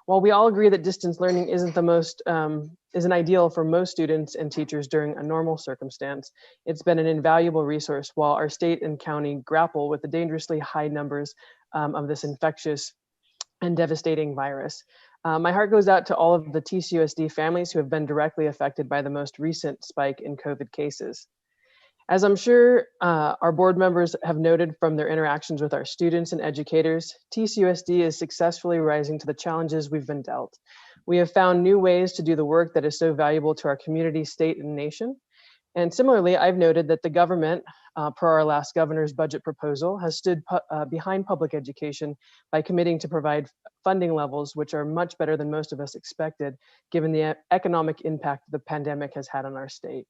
S: While we all agree that distance learning isn't ideal for most students and teachers during a normal circumstance, it's been an invaluable resource while our state and county grapple with the dangerously high numbers of this infectious and devastating virus. My heart goes out to all of the TCUSD families who have been directly affected by the most recent spike in COVID cases. As I'm sure our board members have noted from their interactions with our students and educators, TCUSD is successfully rising to the challenges we've been dealt. We have found new ways to do the work that is so valuable to our community, state, and nation. And similarly, I've noted that the government, per our last governor's budget proposal, has stood behind public education by committing to provide funding levels which are much better than most of us expected, given the economic impact the pandemic has had on our state.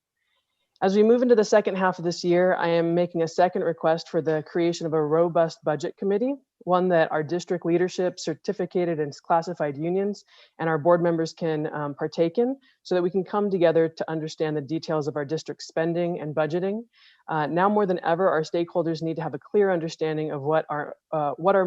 S: As we move into the second half of this year, I am making a second request for the creation of a robust budget committee, one that our district leadership, certificated and classified unions, and our board members can partake in, so that we can come together to understand the details of our district spending and budgeting. Now more than ever, our stakeholders need to have a clear understanding of what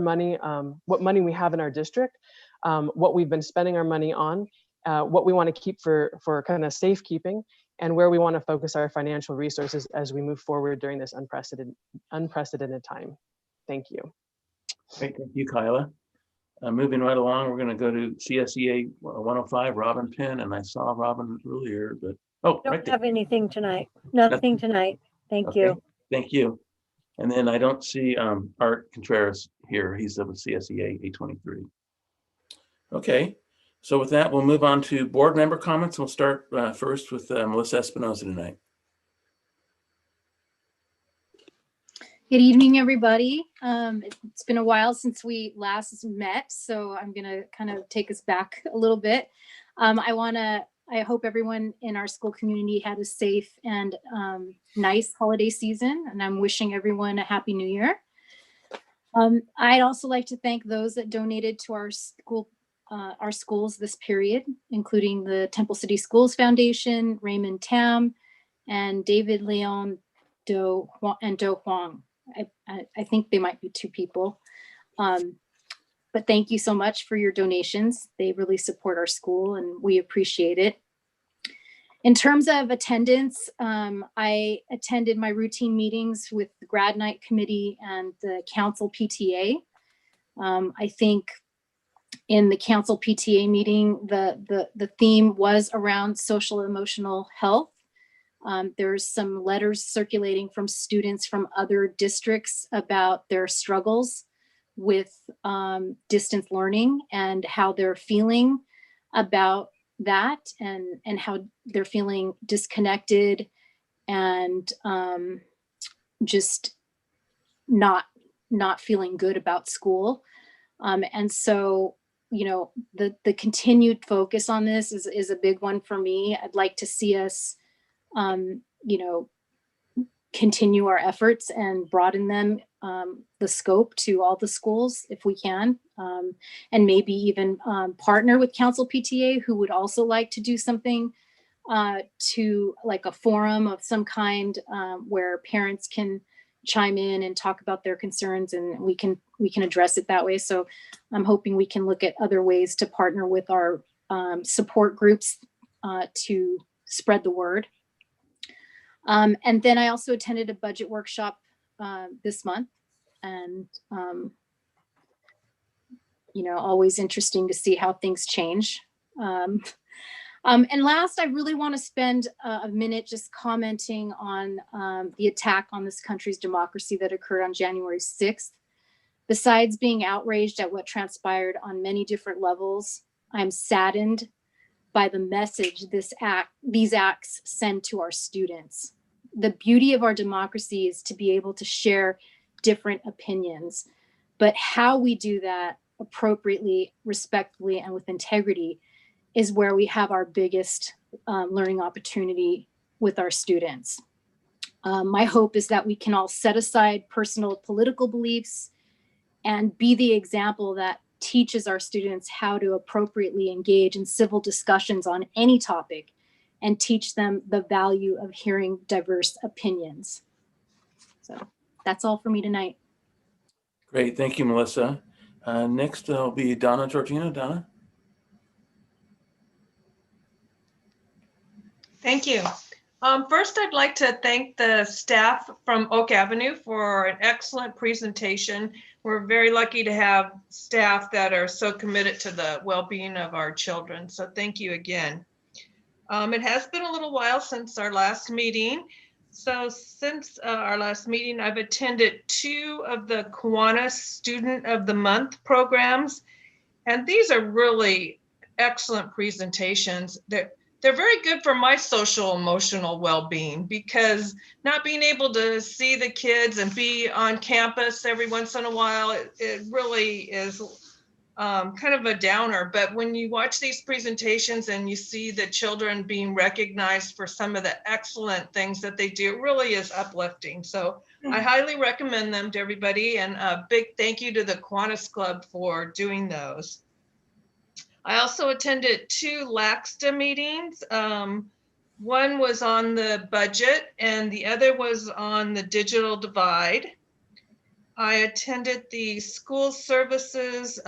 S: money we have in our district, what we've been spending our money on, what we want to keep for kind of safekeeping, and where we want to focus our financial resources as we move forward during this unprecedented time. Thank you.
A: Great, thank you, Kyla. Moving right along, we're going to go to CSEA 105, Robin Penn, and I saw Robin earlier, but
T: Don't
A: right there.
T: have anything tonight. Nothing tonight. Thank
A: Okay,
T: you.
A: Thank you. And then I don't see Art Contreras here. He's with CSEA 823. Okay. So with that, we'll move on to board member comments. We'll start first with Melissa Espinoza tonight.
B: Good evening, everybody. It's been a while since we last met, so I'm gonna kind of take us back a little bit. I hope everyone in our school community had a safe and nice holiday season, and I'm wishing everyone a happy new year. I'd also like to thank those that donated to our schools this period, including the Temple City Schools Foundation, Raymond Tam, and David Leon Do Huang. I think they might be two people. But thank you so much for your donations. They really support our school and we appreciate it. In terms of attendance, I attended my routine meetings with the grad night committee and the council PTA. I think in the council PTA meeting, the theme was around social emotional health. There's some letters circulating from students from other districts about their struggles with distance learning and how they're feeling about that and how they're feeling disconnected and just not feeling good about school. And so, you know, the continued focus on this is a big one for me. I'd like to see us you know, continue our efforts and broaden them, the scope to all the schools if we can, and maybe even partner with Council PTA who would also like to do something to like a forum of some kind where parents can chime in and talk about their concerns and we can address it that way. So I'm hoping we can look at other ways to partner with our support groups to spread the word. And then I also attended a budget workshop this month, and you know, always interesting to see how things change. And last, I really want to spend a minute just commenting on the attack on this country's democracy that occurred on January 6th. Besides being outraged at what transpired on many different levels, I'm saddened by the message these acts send to our students. The beauty of our democracy is to be able to share different opinions, but how we do that appropriately, respectfully, and with integrity is where we have our biggest learning opportunity with our students. My hope is that we can all set aside personal political beliefs and be the example that teaches our students how to appropriately engage in civil discussions on any topic and teach them the value of hearing diverse opinions. So that's all for me tonight.
A: Great, thank you, Melissa. Next will be Donna Georgina. Donna?
U: Thank you. First, I'd like to thank the staff from Oak Avenue for an excellent presentation. We're very lucky to have staff that are so committed to the well-being of our children. So thank you again. It has been a little while since our last meeting. So since our last meeting, I've attended 2 of the Kiwanis Student of the Month programs. And these are really excellent presentations. They're very good for my social emotional well-being, because not being able to see the kids and be on campus every once in a while, it really is kind of a downer. But when you watch these presentations and you see the children being recognized for some of the excellent things that they do, it really is uplifting. So I highly recommend them to everybody, and a big thank you to the Kiwanis Club for doing those. I also attended 2 LAXTA meetings. One was on the budget and the other was on the digital divide. I attended the school services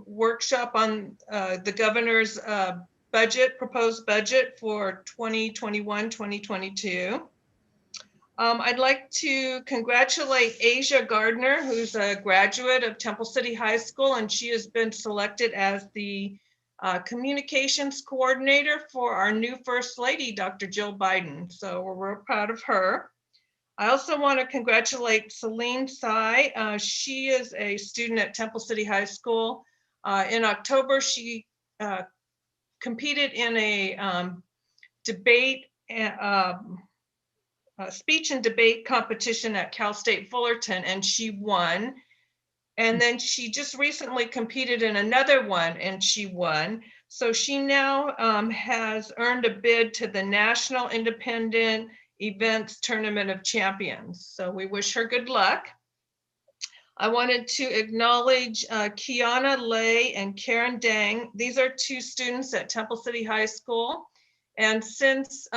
U: workshop on the governor's proposed budget for 2021-2022. I'd like to congratulate Asia Gardner, who's a graduate of Temple City High School, and she has been selected as the communications coordinator for our new First Lady, Dr. Jill Biden. So we're real proud of her. I also want to congratulate Celine Tsai. She is a student at Temple City High School. In October, she competed in a debate speech and debate competition at Cal State Fullerton, and she won. And then she just recently competed in another one and she won. So she now has earned a bid to the National Independent Events Tournament of Champions. So we wish her good luck. I wanted to acknowledge Kiana Lay and Karen Dang. These are two students at Temple City High School. And since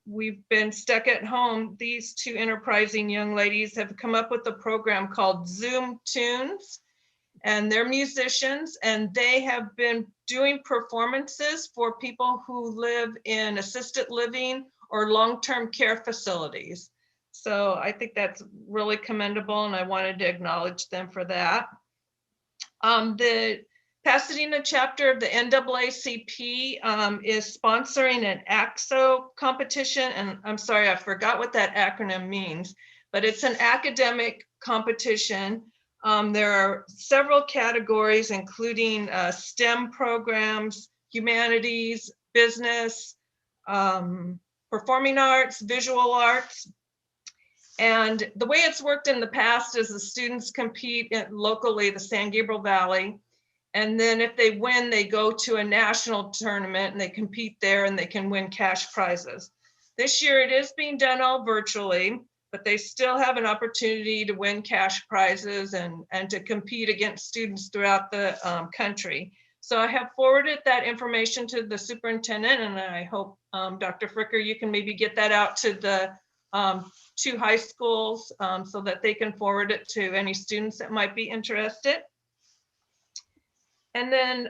U: we've been stuck at home, these two enterprising young ladies have come up with a program called Zoom Tunes. And they're musicians, and they have been doing performances for people who live in assisted living or long-term care facilities. So I think that's really commendable, and I wanted to acknowledge them for that. The Pasadena chapter of the NAACP is sponsoring an AXO competition, and I'm sorry, I forgot what that acronym means, but it's an academic competition. There are several categories, including STEM programs, humanities, business, performing arts, visual arts. And the way it's worked in the past is the students compete locally, the San Gabriel Valley. And then if they win, they go to a national tournament and they compete there and they can win cash prizes. This year it is being done all virtually, but they still have an opportunity to win cash prizes and to compete against students throughout the country. So I have forwarded that information to the superintendent, and I hope Dr. Fricker, you can maybe get that out to the two high schools so that they can forward it to any students that might be interested. And then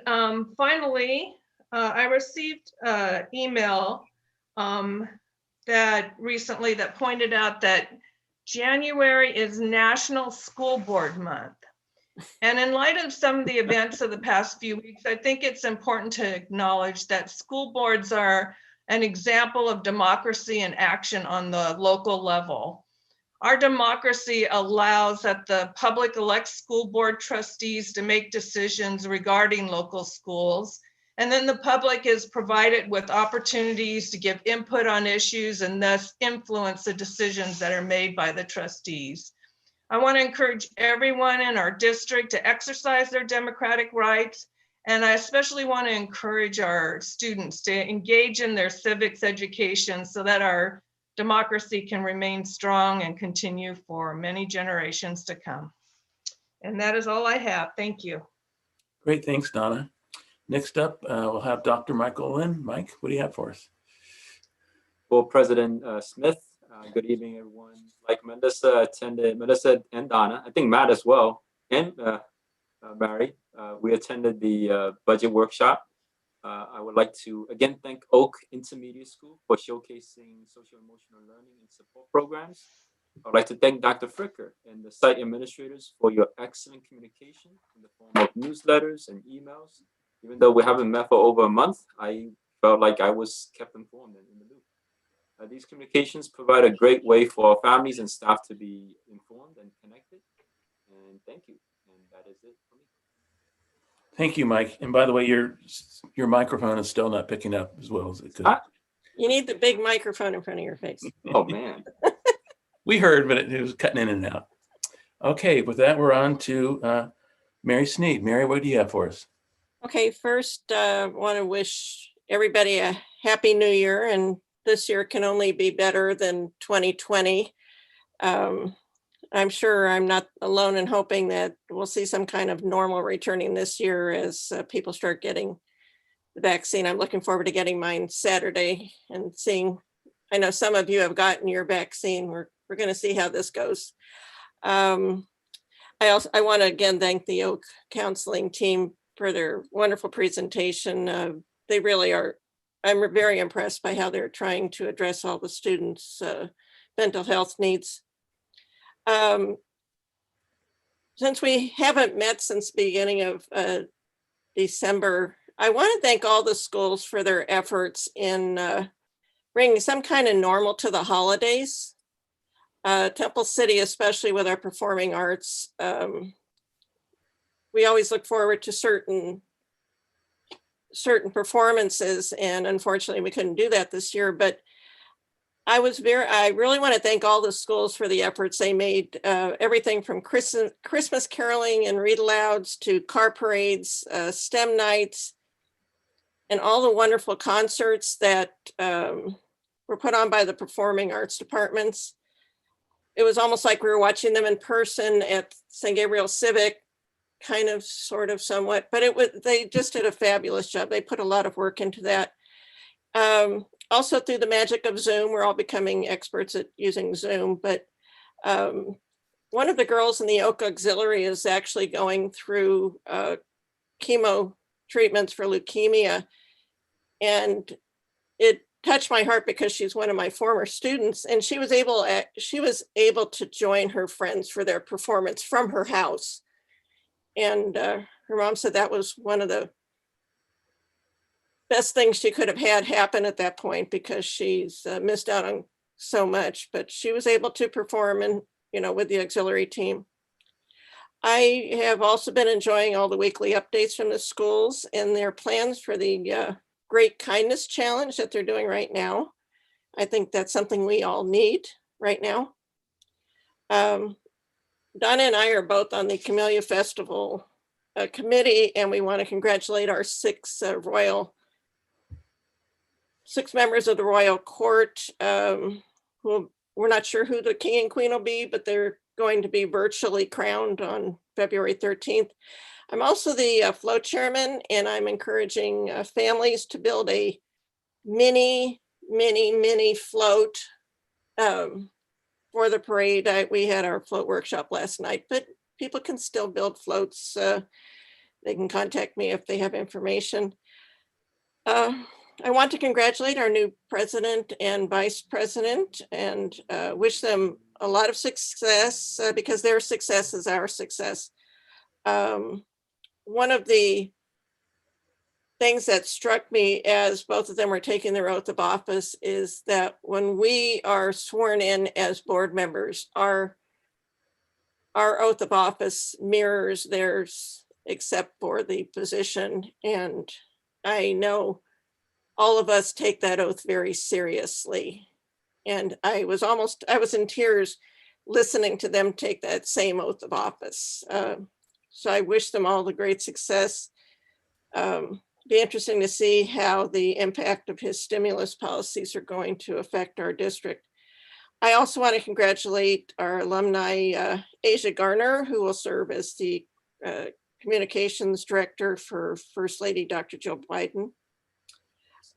U: finally, I received an email that recently that pointed out that January is National School Board Month. And in light of some of the events of the past few weeks, I think it's important to acknowledge that school boards are an example of democracy in action on the local level. Our democracy allows that the public elects school board trustees to make decisions regarding local schools. And then the public is provided with opportunities to give input on issues and thus influence the decisions that are made by the trustees. I want to encourage everyone in our district to exercise their democratic rights. And I especially want to encourage our students to engage in their civics education so that our democracy can remain strong and continue for many generations to come. And that is all I have. Thank you.
A: Great, thanks, Donna. Next up, we'll have Dr. Michael Lynn. Mike, what do you have for us?
O: Well, President Smith, good evening, everyone. Like Melissa and Donna, I think Matt as well, and Mary, we attended the budget workshop. I would like to again thank Oak Intermediate School for showcasing social emotional learning and support programs. I'd like to thank Dr. Fricker and the site administrators for your excellent communication in the form of newsletters and emails. Even though we haven't met for over a month, I felt like I was kept informed and in the loop. These communications provide a great way for our families and staff to be informed and connected. And thank you. And that is it for me.
A: Thank you, Mike. And by the way, your microphone is still not picking up as well as it could.
J: You need the big microphone in front of your face.
O: Oh, man.
A: We heard, but it was cutting in and out. Okay, with that, we're on to Mary Sneed. Mary, what do you have for us?
J: Okay, first, want to wish everybody a happy new year, and this year can only be better than 2020. I'm sure I'm not alone in hoping that we'll see some kind of normal returning this year as people start getting the vaccine. I'm looking forward to getting mine Saturday and seeing, I know some of you have gotten your vaccine. We're going to see how this goes. I want to again thank the Oak counseling team for their wonderful presentation. They really are, I'm very impressed by how they're trying to address all the students' mental health needs. Since we haven't met since the beginning of December, I want to thank all the schools for their efforts in bringing some kind of normal to the holidays. Temple City, especially with our performing arts, we always look forward to certain performances, and unfortunately we couldn't do that this year, but I really want to thank all the schools for the efforts they made. Everything from Christmas caroling and read alouds to car parades, STEM nights, and all the wonderful concerts that were put on by the performing arts departments. It was almost like we were watching them in person at St. Gabriel Civic, kind of, sort of, somewhat, but they just did a fabulous job. They put a lot of work into that. Also through the magic of Zoom, we're all becoming experts at using Zoom, but one of the girls in the Oak Auxiliary is actually going through chemo treatments for leukemia. And it touched my heart because she's one of my former students, and she was able to join her friends for their performance from her house. And her mom said that was one of the best things she could have had happen at that point, because she's missed out on so much, but she was able to perform and, with the auxiliary team. I have also been enjoying all the weekly updates from the schools and their plans for the Great Kindness Challenge that they're doing right now. I think that's something we all need right now. Donna and I are both on the Camellia Festival committee, and we want to congratulate our six members of the royal court, who we're not sure who the king and queen will be, but they're going to be virtually crowned on February 13th. I'm also the float chairman, and I'm encouraging families to build a mini float for the parade. We had our float workshop last night, but people can still build floats. They can contact me if they have information. I want to congratulate our new president and vice president and wish them a lot of success because their success is our success. One of the things that struck me as both of them were taking their oath of office is that when we are sworn in as board members, our oath of office mirrors theirs except for the position. And I know all of us take that oath very seriously. And I was in tears listening to them take that same oath of office. So I wish them all the great success. Be interesting to see how the impact of his stimulus policies are going to affect our district. I also want to congratulate our alumni, Asia Garner, who will serve as the communications director for First Lady Dr. Jill Biden.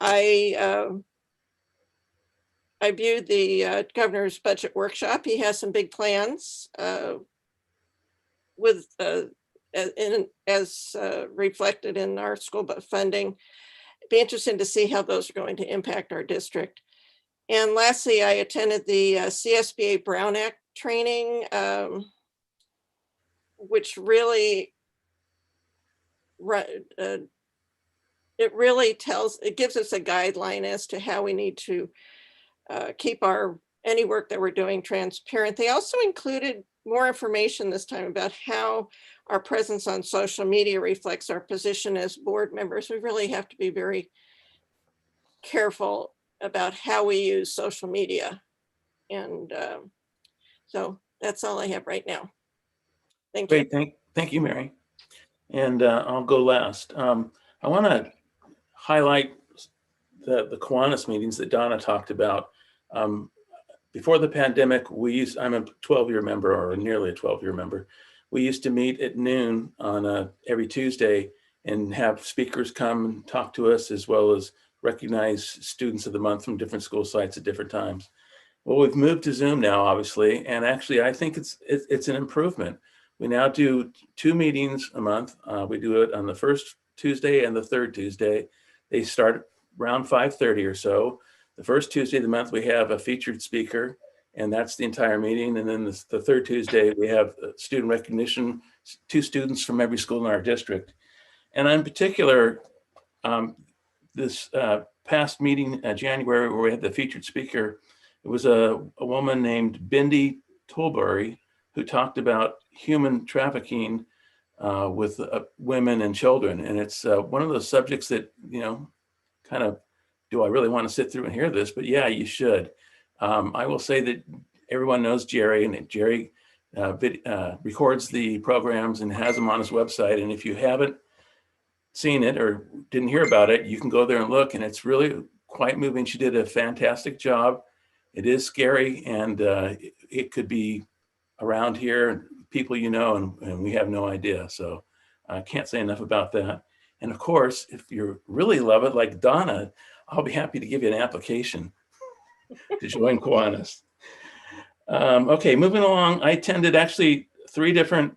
J: I viewed the governor's budget workshop. He has some big plans as reflected in our school funding. It'd be interesting to see how those are going to impact our district. And lastly, I attended the CSBA Brown Act training, which really it gives us a guideline as to how we need to keep any work that we're doing transparent. They also included more information this time about how our presence on social media reflects our position as board members. We really have to be very careful about how we use social media. And so that's all I have right now. Thank you.
A: Great, thank you, Mary. And I'll go last. I want to highlight the Kiwanis meetings that Donna talked about. Before the pandemic, I'm a 12-year member, or nearly a 12-year member. We used to meet at noon on every Tuesday and have speakers come and talk to us, as well as recognize students of the month from different school sites at different times. Well, we've moved to Zoom now, obviously, and actually I think it's an improvement. We now do 2 meetings a month. We do it on the first Tuesday and the third Tuesday. They start around 5:30 or so. The first Tuesday of the month, we have a featured speaker, and that's the entire meeting. And then the third Tuesday, we have student recognition, 2 students from every school in our district. And in particular, this past meeting, January, where we had the featured speaker, it was a woman named Bindi Tolbury, who talked about human trafficking with women and children. And it's one of those subjects that, kind of, do I really want to sit through and hear this? But yeah, you should. I will say that everyone knows Jerry, and that Jerry records the programs and has them on his website. And if you haven't seen it or didn't hear about it, you can go there and look, and it's really quite moving. She did a fantastic job. It is scary, and it could be around here, people you know, and we have no idea. So I can't say enough about that. And of course, if you really love it, like Donna, I'll be happy to give you an application to join Kiwanis. Okay, moving along, I attended actually 3 different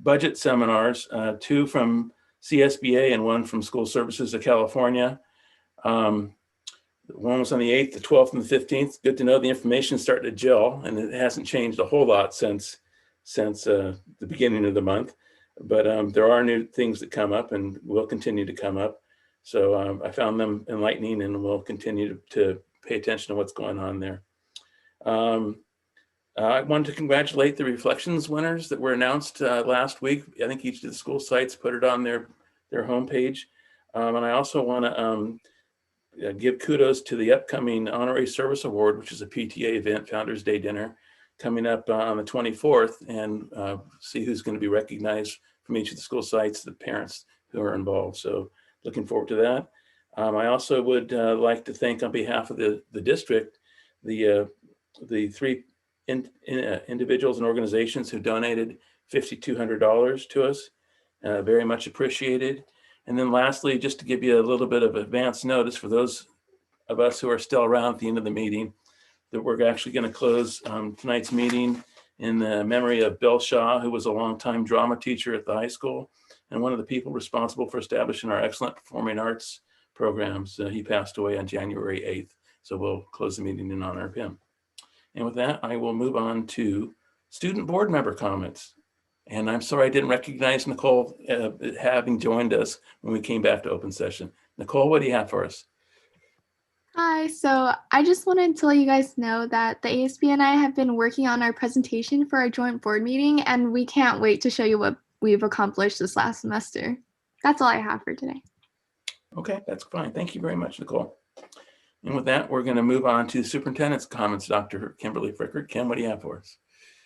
A: budget seminars, 2 from CSBA and 1 from School Services of California. One was on the 8th, the 12th, and the 15th. Good to know the information is starting to gel, and it hasn't changed a whole lot since the beginning of the month. But there are new things that come up and will continue to come up. So I found them enlightening, and we'll continue to pay attention to what's going on there. I wanted to congratulate the Reflections winners that were announced last week. I think each of the school sites put it on their homepage. And I also want to give kudos to the upcoming Honorary Service Award, which is a PTA event, Founders Day dinner, coming up on the 24th, and see who's going to be recognized from each of the school sites, the parents who are involved. So looking forward to that. I also would like to thank on behalf of the district, the 3 individuals and organizations who donated $5,200 to us. Very much appreciated. And then lastly, just to give you a little bit of advance notice for those of us who are still around at the end of the meeting, that we're actually going to close tonight's meeting in the memory of Bill Shaw, who was a longtime drama teacher at the high school and one of the people responsible for establishing our excellent performing arts programs. He passed away on January 8th. So we'll close the meeting in honor of him. And with that, I will move on to student board member comments. And I'm sorry I didn't recognize Nicole having joined us when we came back to open session. Nicole, what do you have for us?
G: Hi, so I just wanted to let you guys know that the ASB and I have been working on our presentation for our joint board meeting, and we can't wait to show you what we've accomplished this last semester. That's all I have for today.
A: Okay, that's fine. Thank you very much, Nicole. And with that, we're going to move on to superintendent's comments. Dr. Kimberly Frickert. Kim, what do you have for us?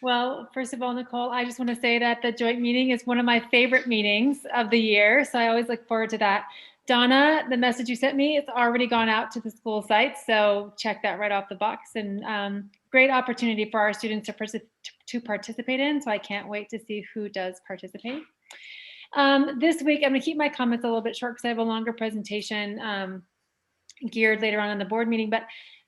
F: Well, first of all, Nicole, I just want to say that the joint meeting is one of my favorite meetings of the year. So I always look forward to that. Donna, the message you sent me, it's already gone out to the school sites. So check that right off the box, and great opportunity for our students to participate in. So I can't wait to see who does participate. This week, I'm going to keep my comments a little bit short because I have a longer presentation geared later on in the board meeting. But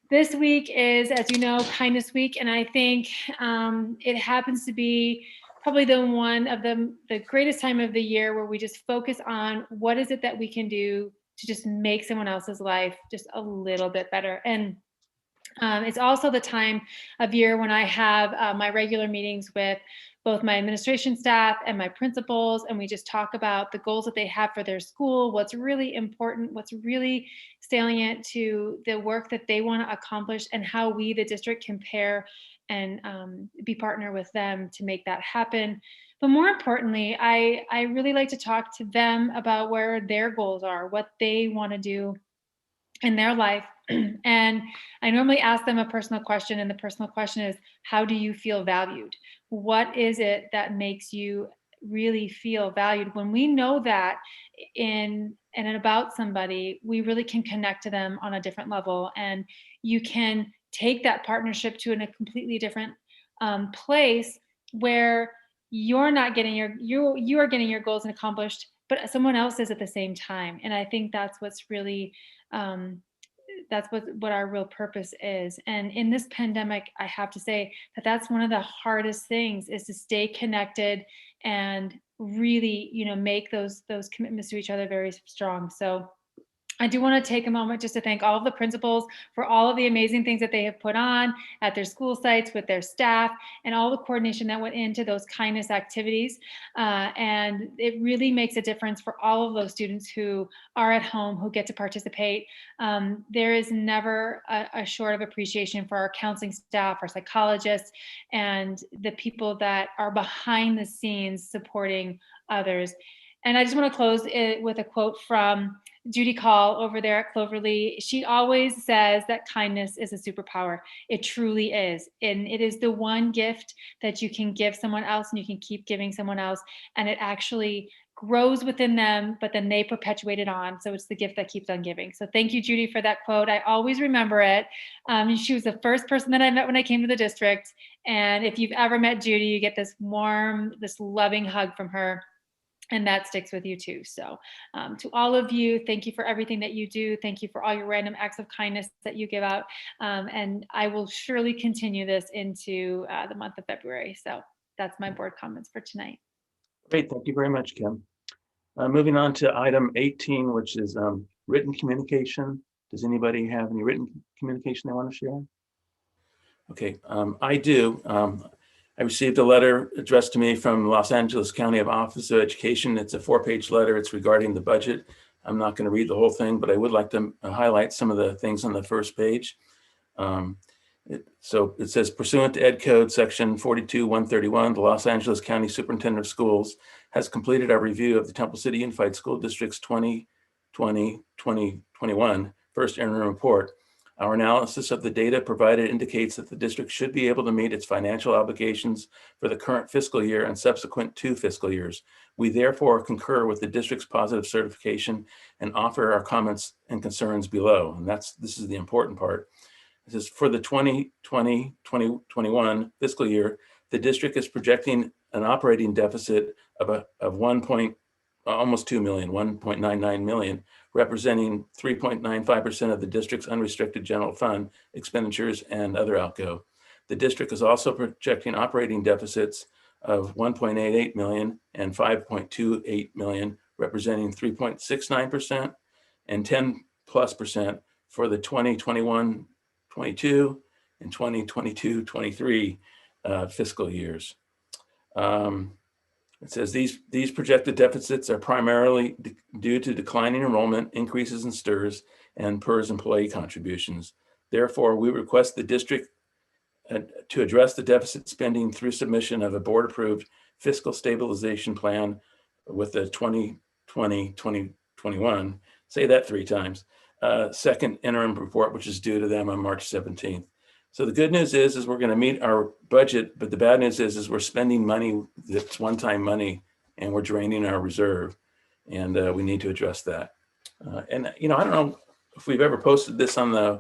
F: this week is, as you know, Kindness Week, and I think it happens to be probably the one of the greatest time of the year where we just focus on what is it that we can do to just make someone else's life just a little bit better. And it's also the time of year when I have my regular meetings with both my administration staff and my principals, and we just talk about the goals that they have for their school, what's really important, what's really salient to the work that they want to accomplish, and how we, the district, can pair and be partner with them to make that happen. But more importantly, I really like to talk to them about where their goals are, what they want to do in their life. And I normally ask them a personal question, and the personal question is, how do you feel valued? What is it that makes you really feel valued? When we know that in and about somebody, we really can connect to them on a different level, and you can take that partnership to a completely different place where you're not getting you are getting your goals accomplished, but someone else is at the same time. And I think that's what's really that's what our real purpose is. And in this pandemic, I have to say that that's one of the hardest things, is to stay connected and really, make those commitments to each other very strong. So I do want to take a moment just to thank all of the principals for all of the amazing things that they have put on at their school sites with their staff, and all the coordination that went into those kindness activities. And it really makes a difference for all of those students who are at home, who get to participate. There is never a short of appreciation for our counseling staff, our psychologists, and the people that are behind the scenes supporting others. And I just want to close it with a quote from Judy Call over there at Cloverly. She always says that kindness is a superpower. It truly is. And it is the one gift that you can give someone else and you can keep giving someone else. And it actually grows within them, but then they perpetuate it on. So it's the gift that keeps on giving. So thank you, Judy, for that quote. I always remember it. She was the first person that I met when I came to the district. And if you've ever met Judy, you get this warm, this loving hug from her. And that sticks with you too. So to all of you, thank you for everything that you do. Thank you for all your random acts of kindness that you give out. And I will surely continue this into the month of February. So that's my board comments for tonight.
A: Great, thank you very much, Kim. Moving on to item 18, which is written communication. Does anybody have any written communication they want to share? Okay, I do. I received a letter addressed to me from Los Angeles County Office of Education. It's a 4-page letter. It's regarding the budget. I'm not going to read the whole thing, but I would like to highlight some of the things on the first page. So it says, pursuant to Ed Code Section 42-131, the Los Angeles County Superintendent of Schools has completed our review of the Temple City Unified School District's 2020-2021 first interim report. Our analysis of the data provided indicates that the district should be able to meet its financial obligations for the current fiscal year and subsequent 2 fiscal years. We therefore concur with the district's positive certification and offer our comments and concerns below. And this is the important part. It says, for the 2020-2021 fiscal year, the district is projecting an operating deficit of almost 2 million, 1.99 million, representing 3.95% of the district's unrestricted general fund expenditures and other outgo. The district is also projecting operating deficits of 1.88 million and 5.28 million, representing 3.69% and 10+% for the 2021-22 and 2022-23 fiscal years. It says these projected deficits are primarily due to declining enrollment, increases in STIRS, and PERS employee contributions. Therefore, we request the district to address the deficit spending through submission of a board-approved fiscal stabilization plan with the 2020-2021, say that 3 times, second interim report, which is due to them on March 17th. So the good news is we're going to meet our budget, but the bad news is we're spending money that's one-time money and we're draining our reserve, and we need to address that. And I don't know if we've ever posted this on the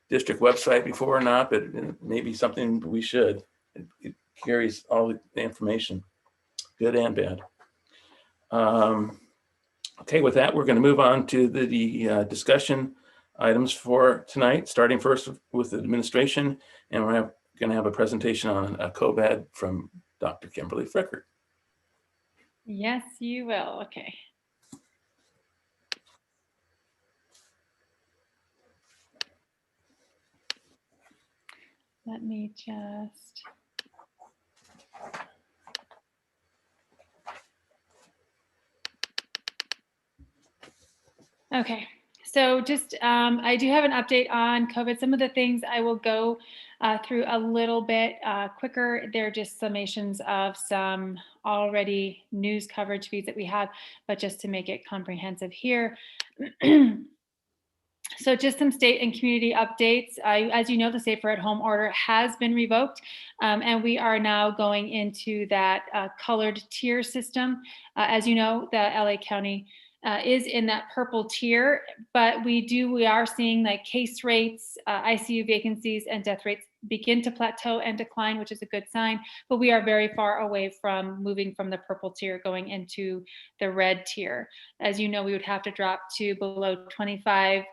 A: district website before or not, but it may be something we should. It carries all the information, good and bad. Okay, with that, we're going to move on to the discussion items for tonight, starting first with the administration, and we're going to have a presentation on COVID from Dr. Kimberly Frickert.
F: Yes, you will. Okay. Let me just. Okay, so just I do have an update on COVID. Some of the things I will go through a little bit quicker. They're just summations of some already news coverage feeds that we have, but just to make it comprehensive here. So just some state and community updates. As you know, the Safer at Home order has been revoked, and we are now going into that colored tier system. As you know, the LA County is in that purple tier, but we are seeing like case rates, ICU vacancies, and death rates begin to plateau and decline, which is a good sign, but we are very far away from moving from the purple tier going into the red tier. As you know, we would have to drop to below 25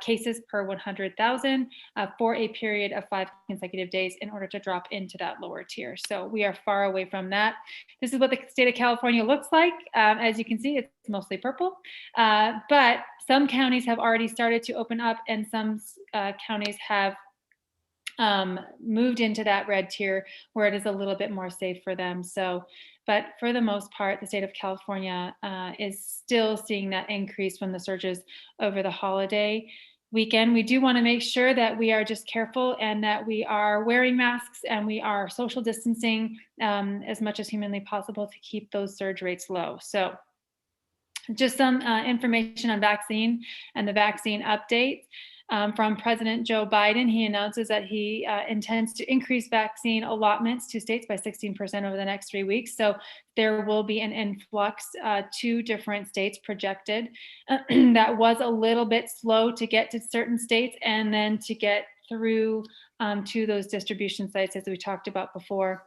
F: cases per 100,000 for a period of 5 consecutive days in order to drop into that lower tier. So we are far away from that. This is what the state of California looks like. As you can see, it's mostly purple, but some counties have already started to open up, and some counties have moved into that red tier where it is a little bit more safe for them. So, but for the most part, the state of California is still seeing that increase from the surges over the holiday weekend. We do want to make sure that we are just careful and that we are wearing masks and we are social distancing as much as humanly possible to keep those surge rates low. So Just some information on vaccine and the vaccine update from President Joe Biden. He announces that he intends to increase vaccine allotments to states by 16% over the next 3 weeks. So there will be an influx to different states projected. That was a little bit slow to get to certain states and then to get through to those distribution sites, as we talked about before.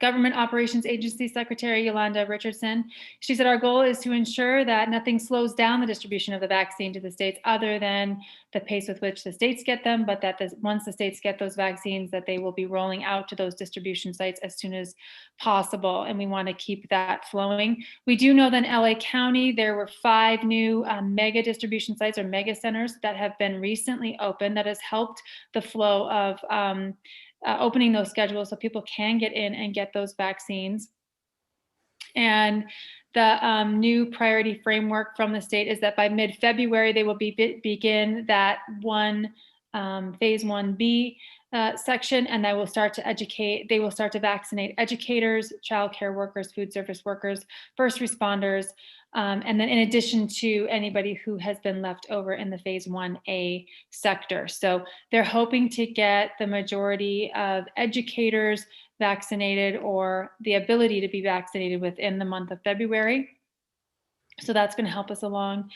F: Government Operations Agency Secretary Yolanda Richardson. She said, our goal is to ensure that nothing slows down the distribution of the vaccine to the states other than the pace with which the states get them, but that once the states get those vaccines, that they will be rolling out to those distribution sites as soon as possible. And we want to keep that flowing. We do know that in LA County, there were 5 new mega distribution sites or mega centers that have been recently opened that has helped the flow of opening those schedules so people can get in and get those vaccines. And the new priority framework from the state is that by mid-February, they will begin that phase 1B section, and they will start to vaccinate educators, childcare workers, food service workers, first responders, and then in addition to anybody who has been left over in the phase 1A sector. So they're hoping to get the majority of educators vaccinated or the ability to be vaccinated within the month of February. So that's going to help us along.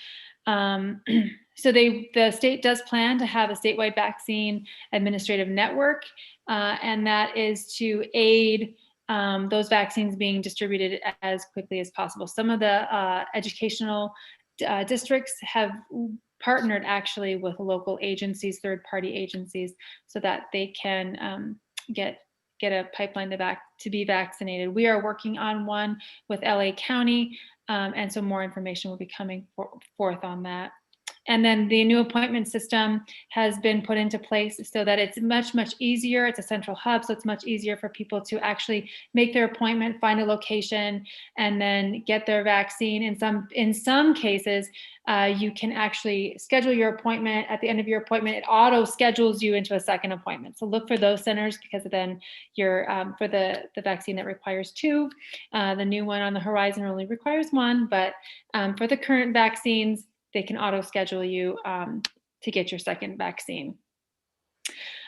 F: So the state does plan to have a statewide vaccine administrative network, and that is to aid those vaccines being distributed as quickly as possible. Some of the educational districts have partnered actually with local agencies, third-party agencies, so that they can get a pipeline to be vaccinated. We are working on one with LA County, and so more information will be coming forth on that. And then the new appointment system has been put into place so that it's much, much easier. It's a central hub, so it's much easier for people to actually make their appointment, find a location, and then get their vaccine. In some cases, you can actually schedule your appointment. At the end of your appointment, it auto schedules you into a second appointment. So look for those centers, because then you're for the vaccine that requires 2. The new one on the horizon only requires 1, but for the current vaccines, they can auto schedule you to get your second vaccine.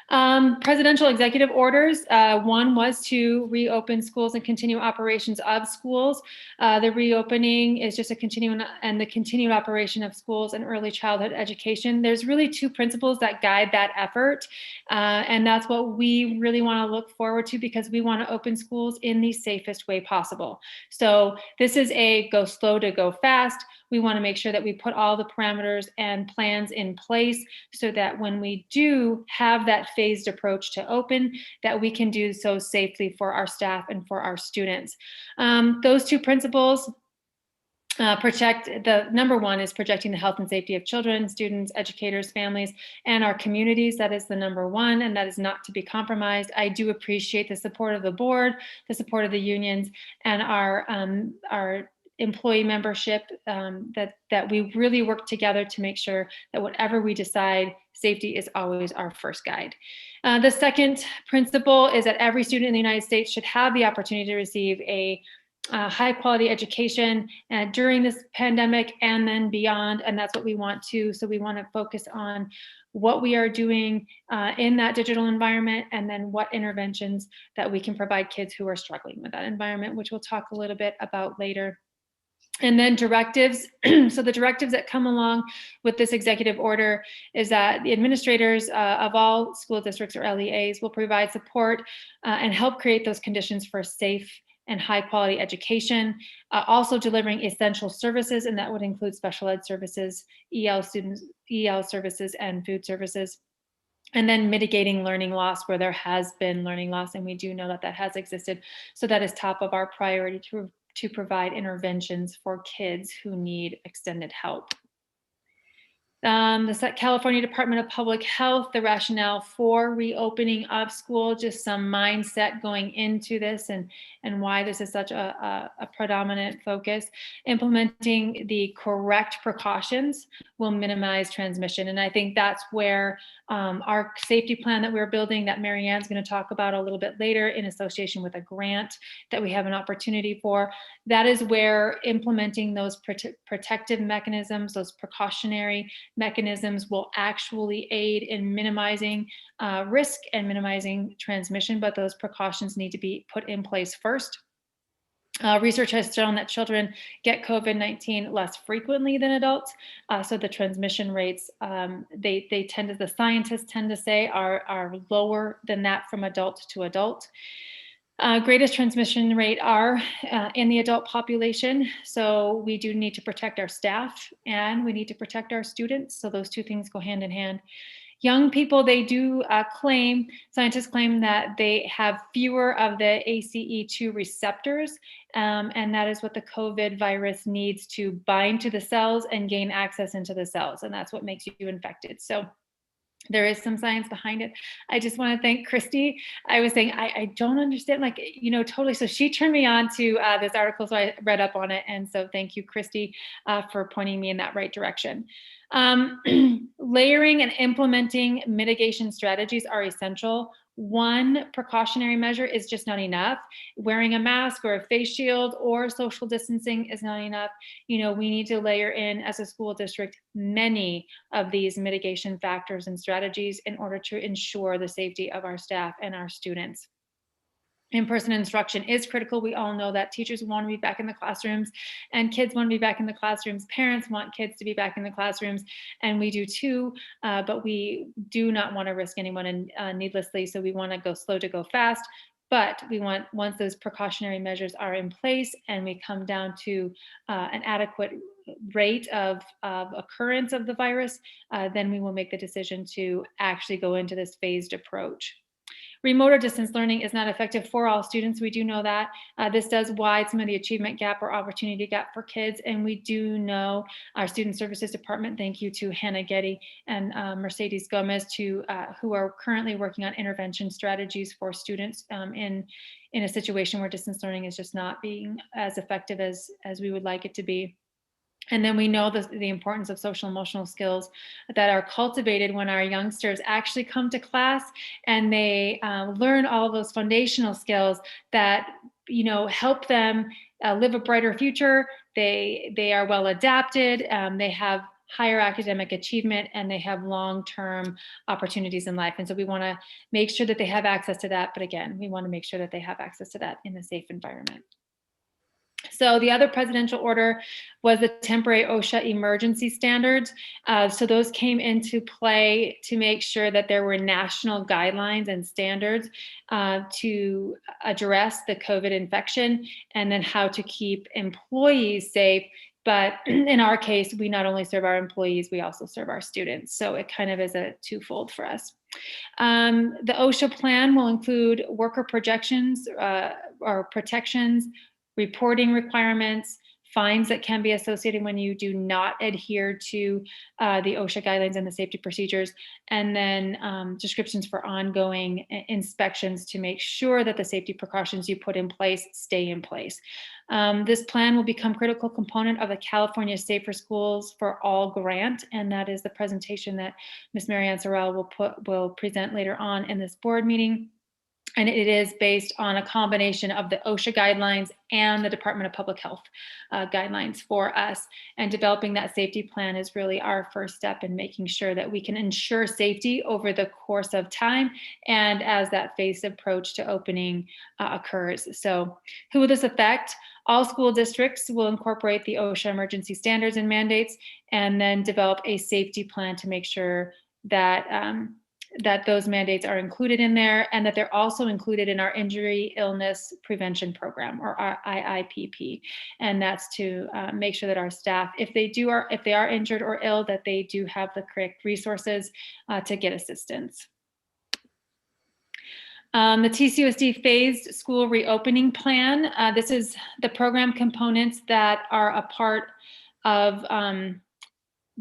F: Presidential executive orders. One was to reopen schools and continue operations of schools. The reopening is just a continuing and the continued operation of schools and early childhood education. There's really 2 principles that guide that effort. And that's what we really want to look forward to, because we want to open schools in the safest way possible. So this is a go slow to go fast. We want to make sure that we put all the parameters and plans in place so that when we do have that phased approach to open, that we can do so safely for our staff and for our students. Those 2 principles number 1 is protecting the health and safety of children, students, educators, families, and our communities. That is the number 1, and that is not to be compromised. I do appreciate the support of the board, the support of the unions, and our employee membership, that we really work together to make sure that whatever we decide, safety is always our first guide. The second principle is that every student in the United States should have the opportunity to receive a high quality education during this pandemic and then beyond, and that's what we want to. So we want to focus on what we are doing in that digital environment, and then what interventions that we can provide kids who are struggling with that environment, which we'll talk a little bit about later. And then directives. So the directives that come along with this executive order is that the administrators of all school districts or LEAs will provide support and help create those conditions for safe and high quality education, also delivering essential services, and that would include special ed services, EL services, and food services. And then mitigating learning loss where there has been learning loss, and we do know that that has existed. So that is top of our priority to provide interventions for kids who need extended help. The California Department of Public Health, the rationale for reopening of school, just some mindset going into this and why this is such a predominant focus. Implementing the correct precautions will minimize transmission. And I think that's where our safety plan that we're building, that Mary Ann's going to talk about a little bit later in association with a grant that we have an opportunity for, that is where implementing those protective mechanisms, those precautionary mechanisms will actually aid in minimizing risk and minimizing transmission, but those precautions need to be put in place first. Research has shown that children get COVID-19 less frequently than adults, so the transmission rates, they tend to, the scientists tend to say, are lower than that from adult to adult. Greatest transmission rate are in the adult population, so we do need to protect our staff and we need to protect our students, so those two things go hand in hand. Young people, they do claim, scientists claim that they have fewer of the ACE2 receptors, and that is what the COVID virus needs to bind to the cells and gain access into the cells, and that's what makes you infected. So there is some science behind it. I just want to thank Christy. I was saying, I don't understand, like, you know, totally. So she turned me on to this article, so I read up on it. And so thank you, Christy, for pointing me in that right direction. Layering and implementing mitigation strategies are essential. One precautionary measure is just not enough. Wearing a mask or a face shield or social distancing is not enough. You know, we need to layer in, as a school district, many of these mitigation factors and strategies in order to ensure the safety of our staff and our students. In-person instruction is critical. We all know that teachers want to be back in the classrooms and kids want to be back in the classrooms. Parents want kids to be back in the classrooms, and we do too, but we do not want to risk anyone needlessly. So we want to go slow to go fast, but we want, once those precautionary measures are in place and we come down to an adequate rate of occurrence of the virus, then we will make the decision to actually go into this phased approach. Remote or distance learning is not effective for all students. We do know that. This does widen some of the achievement gap or opportunity gap for kids. And we do know our Student Services Department, thank you to Hannah Getty and Mercedes Gomez, who are currently working on intervention strategies for students in a situation where distance learning is just not being as effective as we would like it to be. And then we know the importance of social emotional skills that are cultivated when our youngsters actually come to class and they learn all of those foundational skills that, you know, help them live a brighter future. They are well adapted. They have higher academic achievement, and they have long-term opportunities in life. And so we want to make sure that they have access to that. But again, we want to make sure that they have access to that in a safe environment. So the other presidential order was the temporary OSHA emergency standards. So those came into play to make sure that there were national guidelines and standards to address the COVID infection, and then how to keep employees safe. But in our case, we not only serve our employees, we also serve our students. So it kind of is a twofold for us. The OSHA plan will include worker projections or protections, reporting requirements, fines that can be associated when you do not adhere to the OSHA guidelines and the safety procedures, and then descriptions for ongoing inspections to make sure that the safety precautions you put in place stay in place. This plan will become a critical component of the California Safer Schools for All grant, and that is the presentation that Ms. Marianne Sorrell will present later on in this board meeting. And it is based on a combination of the OSHA guidelines and the Department of Public Health guidelines for us. And developing that safety plan is really our first step in making sure that we can ensure safety over the course of time and as that phased approach to opening occurs. So who will this affect? All school districts will incorporate the OSHA emergency standards and mandates, and then develop a safety plan to make sure that that those mandates are included in there, and that they're also included in our injury illness prevention program, or our IIPP. And that's to make sure that our staff, if they are injured or ill, that they do have the correct resources to get assistance. The TCUSD phased school reopening plan. This is the program components that are a part of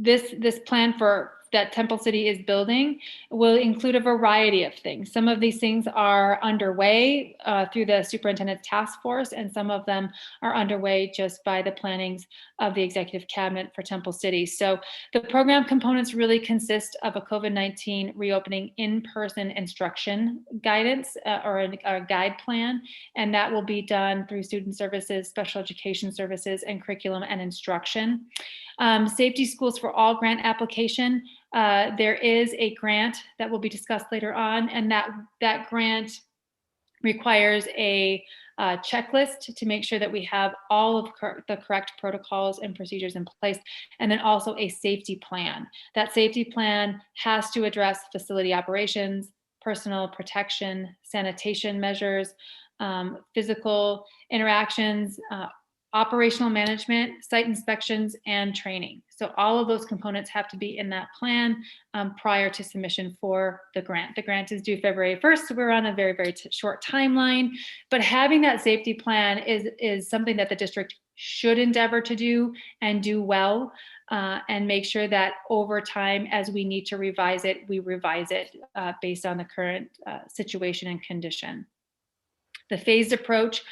F: this plan for that Temple City is building will include a variety of things. Some of these things are underway through the superintendent's task force, and some of them are underway just by the plannings of the executive cabinet for Temple City. So the program components really consist of a COVID-19 reopening in-person instruction guidance or a guide plan, and that will be done through student services, special education services, and curriculum and instruction. Safety Schools for All grant application. There is a grant that will be discussed later on, and that grant requires a checklist to make sure that we have all of the correct protocols and procedures in place, and then also a safety plan. That safety plan has to address facility operations, personal protection, sanitation measures, physical interactions, operational management, site inspections, and training. So all of those components have to be in that plan prior to submission for the grant. The grant is due February 1st, so we're on a very, very short timeline. But having that safety plan is something that the district should endeavor to do and do well, and make sure that over time, as we need to revise it, we revise it based on the current situation and condition. The phased approach.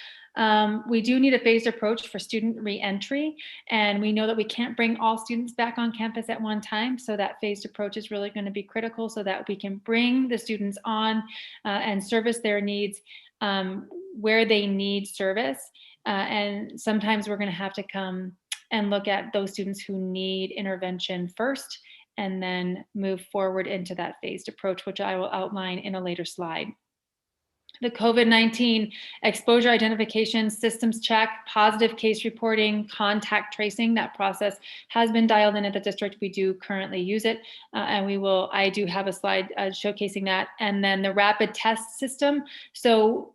F: We do need a phased approach for student reentry, and we know that we can't bring all students back on campus at one time, so that phased approach is really going to be critical so that we can bring the students on and service their needs where they need service. And sometimes we're going to have to come and look at those students who need intervention first, and then move forward into that phased approach, which I will outline in a later slide. The COVID-19 exposure identification, systems check, positive case reporting, contact tracing, that process has been dialed in at the district. We do currently use it, and I do have a slide showcasing that. And then the rapid test system. So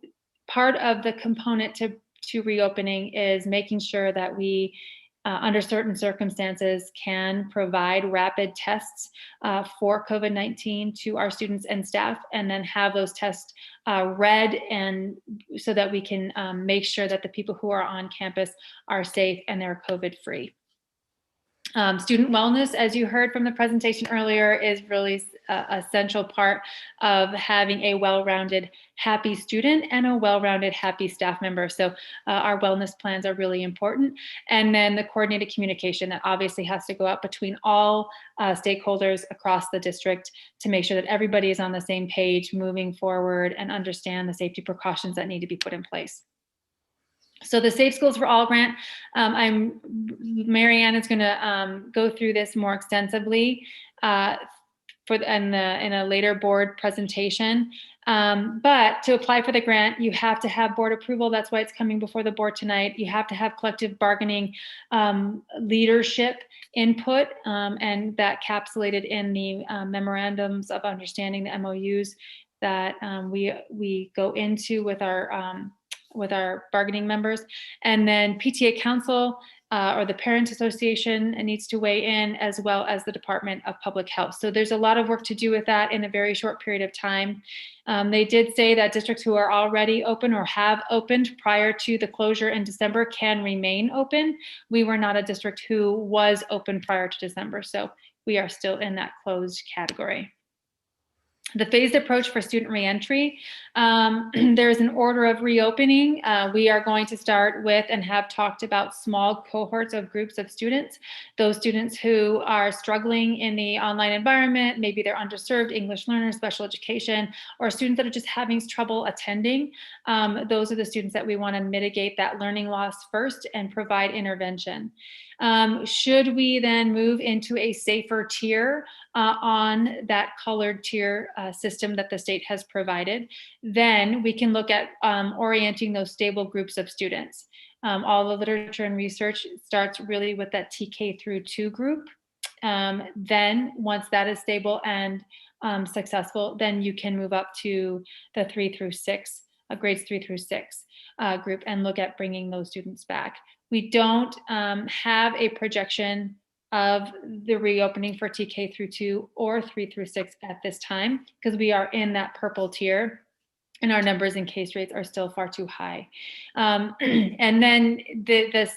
F: part of the component to reopening is making sure that we under certain circumstances can provide rapid tests for COVID-19 to our students and staff, and then have those tests read, and so that we can make sure that the people who are on campus are safe and they're COVID free. Student wellness, as you heard from the presentation earlier, is really a central part of having a well-rounded, happy student and a well-rounded, happy staff member. So our wellness plans are really important. And then the coordinated communication that obviously has to go out between all stakeholders across the district to make sure that everybody is on the same page moving forward and understand the safety precautions that need to be put in place. So the Safe Schools for All grant, Marianne is going to go through this more extensively in a later board presentation. But to apply for the grant, you have to have board approval. That's why it's coming before the board tonight. You have to have collective bargaining leadership input, and that capsulated in the memorandums of understanding, the MOUs that we go into with our bargaining members. And then PTA Council or the Parent Association needs to weigh in, as well as the Department of Public Health. So there's a lot of work to do with that in a very short period of time. They did say that districts who are already open or have opened prior to the closure in December can remain open. We were not a district who was open prior to December, so we are still in that closed category. The phased approach for student reentry, there's an order of reopening. We are going to start with and have talked about small cohorts of groups of students. Those students who are struggling in the online environment, maybe they're underserved, English learners, special education, or students that are just having trouble attending. Those are the students that we want to mitigate that learning loss first and provide intervention. Should we then move into a safer tier on that colored tier system that the state has provided, then we can look at orienting those stable groups of students. All the literature and research starts really with that TK through 2 group. Then once that is stable and successful, then you can move up to the 3 through 6, grades 3 through 6 group, and look at bringing those students back. We don't have a projection of the reopening for TK through 2 or 3 through 6 at this time, because we are in that purple tier. and our numbers and case rates are still far too high. And then the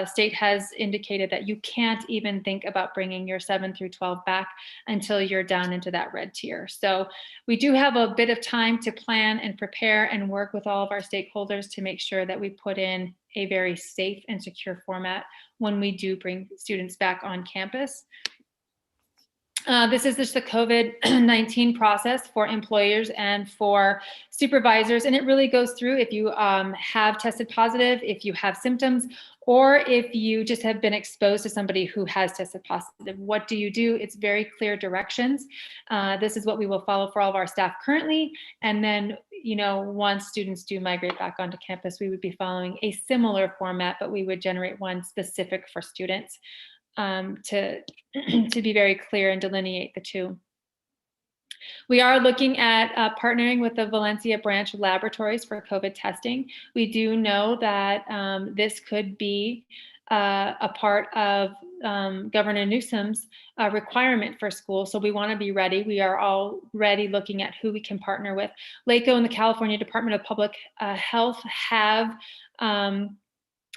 F: state has indicated that you can't even think about bringing your 7 through 12 back until you're down into that red tier. So we do have a bit of time to plan and prepare and work with all of our stakeholders to make sure that we put in a very safe and secure format when we do bring students back on campus. This is just the COVID-19 process for employers and for supervisors, and it really goes through if you have tested positive, if you have symptoms, or if you just have been exposed to somebody who has tested positive. What do you do? It's very clear directions. This is what we will follow for all of our staff currently, and then once students do migrate back onto campus, we would be following a similar format, but we would generate one specific for students. To be very clear and delineate the two. We are looking at partnering with the Valencia branch laboratories for COVID testing. We do know that this could be a part of Governor Newsom's requirement for schools. So we want to be ready. We are already looking at who we can partner with. LACO and the California Department of Public Health have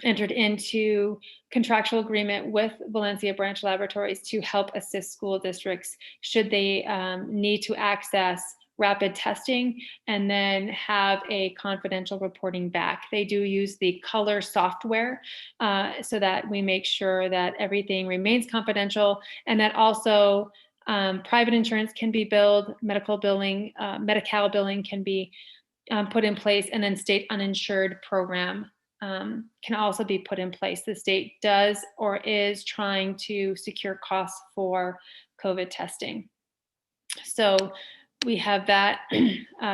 F: entered into contractual agreement with Valencia branch laboratories to help assist school districts should they need to access rapid testing and then have a confidential reporting back. They do use the color software so that we make sure that everything remains confidential, and that also private insurance can be billed, medical billing, Medi-Cal billing can be put in place, and then state uninsured program can also be put in place. The state does or is trying to secure costs for COVID testing. So we have that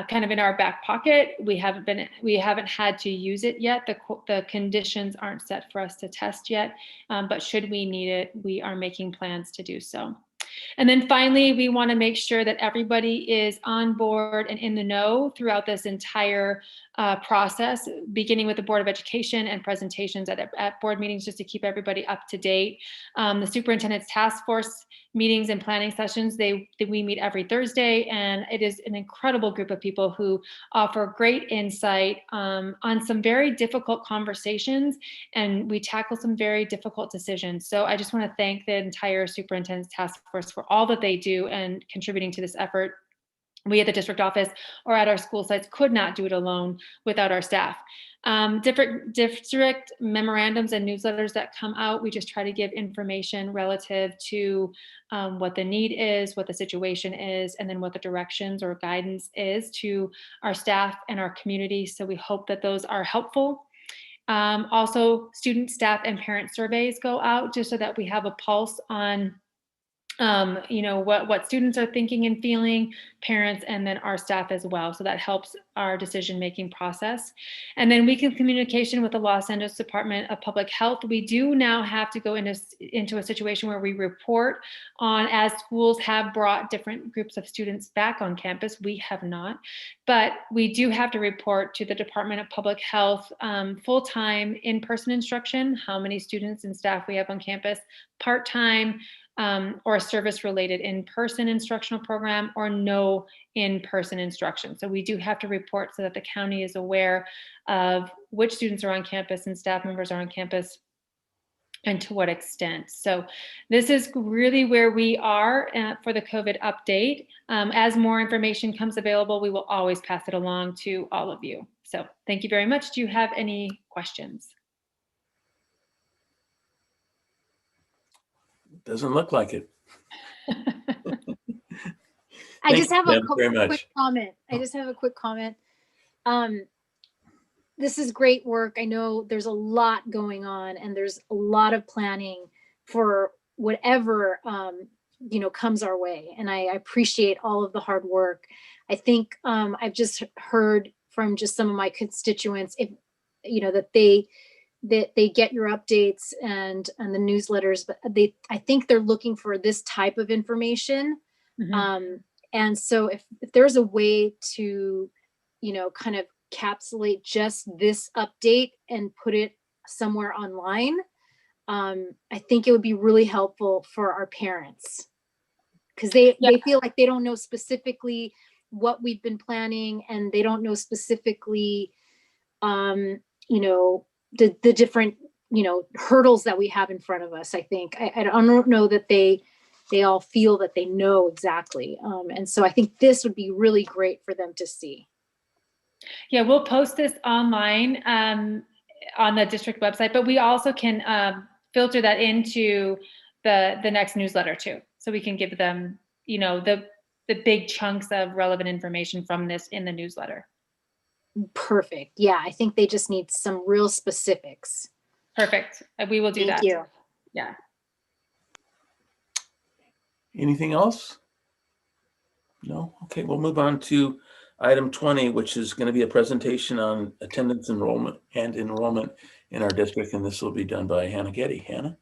F: kind of in our back pocket. We haven't had to use it yet. The conditions aren't set for us to test yet, but should we need it, we are making plans to do so. And then finally, we want to make sure that everybody is on board and in the know throughout this entire process, beginning with the Board of Education and presentations at board meetings, just to keep everybody up to date. The superintendent's task force meetings and planning sessions, we meet every Thursday, and it is an incredible group of people who offer great insight on some very difficult conversations, and we tackle some very difficult decisions. So I just want to thank the entire superintendent's task force for all that they do and contributing to this effort. We at the district office or at our school sites could not do it alone without our staff. Different district memorandums and newsletters that come out, we just try to give information relative to what the need is, what the situation is, and then what the directions or guidance is to our staff and our community. So we hope that those are helpful. Also, student, staff, and parent surveys go out just so that we have a pulse on what students are thinking and feeling, parents, and then our staff as well. So that helps our decision-making process. And then weekly communication with the Los Angeles Department of Public Health. We do now have to go into a situation where we report on, as schools have brought different groups of students back on campus. We have not, but we do have to report to the Department of Public Health full-time in-person instruction, how many students and staff we have on campus, part-time, or a service-related in-person instructional program, or no in-person instruction. So we do have to report so that the county is aware of which students are on campus and staff members are on campus and to what extent. So this is really where we are for the COVID update. As more information comes available, we will always pass it along to all of you. So thank you very much. Do you have any questions?
A: Doesn't look like it.
B: I just have a
A: very much.
B: quick comment. This is great work. I know there's a lot going on, and there's a lot of planning for whatever comes our way. And I appreciate all of the hard work. I think I've just heard from just some of my constituents, that they get your updates and the newsletters, but I think they're looking for this type of information. Mm-hmm. And so if there's a way to, kind of encapsulate just this update and put it somewhere online, I think it would be really helpful for our parents, because they feel like they don't know specifically what we've been planning, and they don't know specifically, you know, the different, you know, hurdles that we have in front of us. I think I don't know that they all feel that they know exactly. And so I think this would be really great for them to see.
F: Yeah, we'll post this online on the district website, but we also can filter that into the next newsletter too. So we can give them, you know, the big chunks of relevant information from this in the newsletter.
B: Perfect. Yeah, I think they just need some real specifics.
F: Perfect. We will do that.
B: Thank you.
F: Yeah.
A: Anything else? No? Okay, we'll move on to item 20, which is going to be a presentation on attendance enrollment in our district, and this will be done by Hannah Getty. Hannah?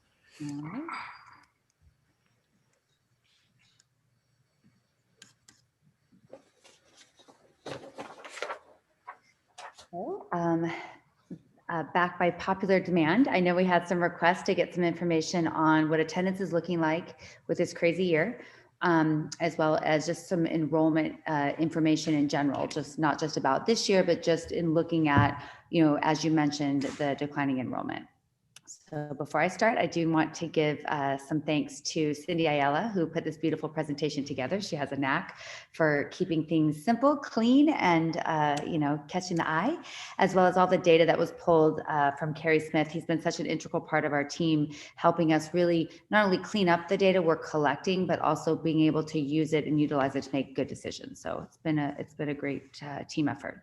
R: Back by popular demand, I know we had some requests to get some information on what attendance is looking like with this crazy year, as well as just some enrollment information in general, just not just about this year, but just in looking at, you know, as you mentioned, the declining enrollment. So before I start, I do want to give some thanks to Cindy Ayala, who put this beautiful presentation together. She has a knack for keeping things simple, clean, and you know, catching the eye, as well as all the data that was pulled from Kerry Smith. He's been such an integral part of our team, helping us really not only clean up the data we're collecting, but also being able to use it and utilize it to make good decisions. So it's been a great team effort.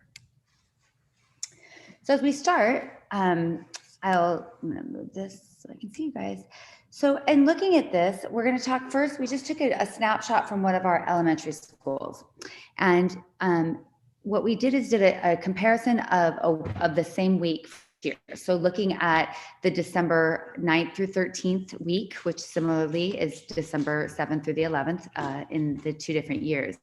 R: So as we start, I'm gonna move this so I can see you guys. So in looking at this, we're gonna talk first, we just took a snapshot from one of our elementary schools. And what we did is a comparison of the same week here. So looking at the December 9th through 13th week, which similarly is December 7th through the 11th in the two different years.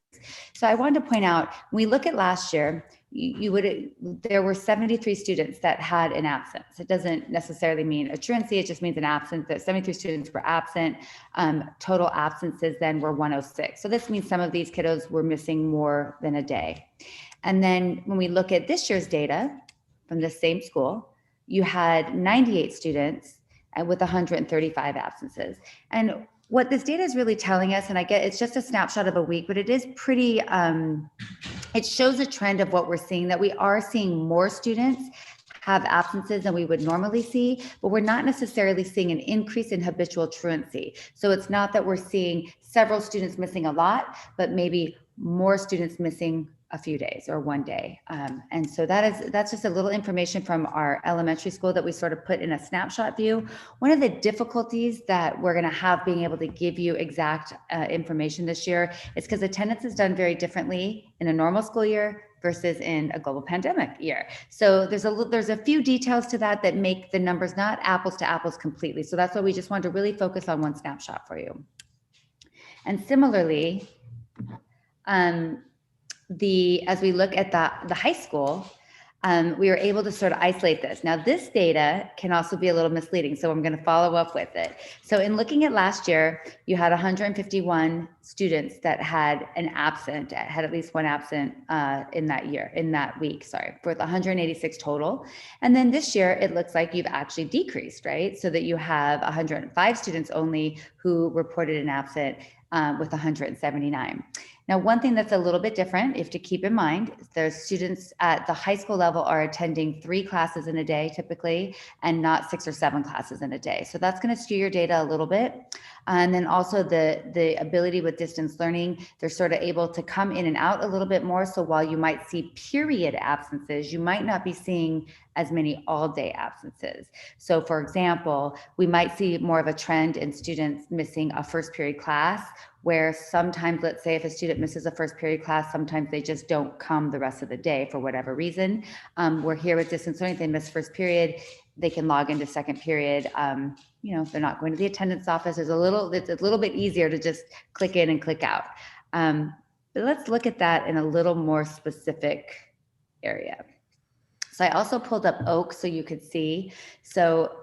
R: So I wanted to point out, when we look at last year, there were 73 students that had an absence. It doesn't necessarily mean a truancy, it just means an absence. That 73 students were absent. Total absences then were 106. So this means some of these kiddos were missing more than a day. And then when we look at this year's data from the same school, you had 98 students with 135 absences. And what this data is really telling us, and I get it's just a snapshot of a week, but it is pretty, it shows a trend of what we're seeing, that we are seeing more students have absences than we would normally see, but we're not necessarily seeing an increase in habitual truancy. So it's not that we're seeing several students missing a lot, but maybe more students missing a few days or one day. And so that's just a little information from our elementary school that we sort of put in a snapshot view. One of the difficulties that we're gonna have being able to give you exact information this year is because attendance is done very differently in a normal school year versus in a global pandemic year. So there's a few details to that that make the numbers not apples to apples completely. So that's why we just wanted to really focus on one snapshot for you. And similarly, as we look at the high school, we were able to sort of isolate this. Now, this data can also be a little misleading, so I'm going to follow up with it. So in looking at last year, you had 151 students that had at least one absent in that week, for the 186 total. And then this year, it looks like you've actually decreased, right? So that you have 105 students only who reported an absent with 179. Now, one thing that's a little bit different, if to keep in mind, there's students at the high school level are attending 3 classes in a day typically, and not 6 or 7 classes in a day. So that's going to skew your data a little bit. And then also the ability with distance learning, they're sort of able to come in and out a little bit more. So while you might see period absences, you might not be seeing as many all-day absences. So for example, we might see more of a trend in students missing a first period class, where sometimes, let's say if a student misses a first period class, sometimes they just don't come the rest of the day for whatever reason. We're here with distance learning, they miss first period, they can log into second period. You know, if they're not going to the attendance office, it's a little bit easier to just click in and click out. But let's look at that in a little more specific area. So I also pulled up Oak so you could see. So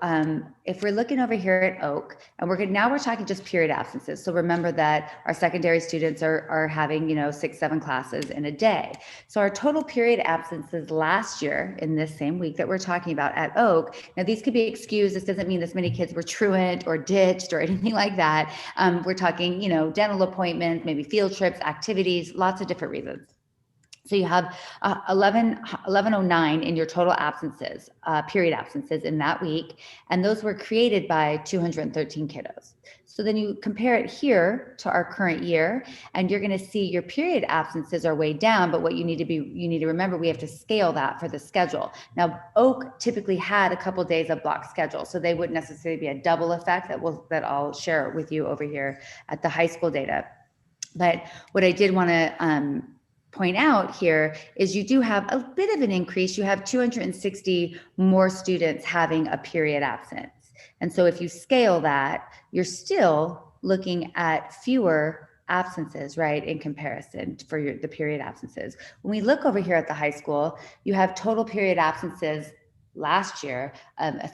R: if we're looking over here at Oak, and now we're talking just period absences. So remember that our secondary students are having, 6-7 classes in a day. So our total period absences last year in this same week that we're talking about at Oak, now these could be excused. This doesn't mean this many kids were truant or ditched or anything like that. We're talking, dental appointments, maybe field trips, activities, lots of different reasons. So you have 1109 in your total absences, period absences in that week. And those were created by 213 kiddos. So then you compare it here to our current year, and you're going to see your period absences are way down. But what you need to remember, we have to scale that for the schedule. Now, Oak typically had a couple of days of block schedule, so they wouldn't necessarily be a double effect that I'll share with you over here at the high school data. But what I did want to point out here is you do have a bit of an increase. You have 260 more students having a period absence. And so if you scale that, you're still looking at fewer absences, right, in comparison for the period absences. When we look over here at the high school, you have total period absences last year,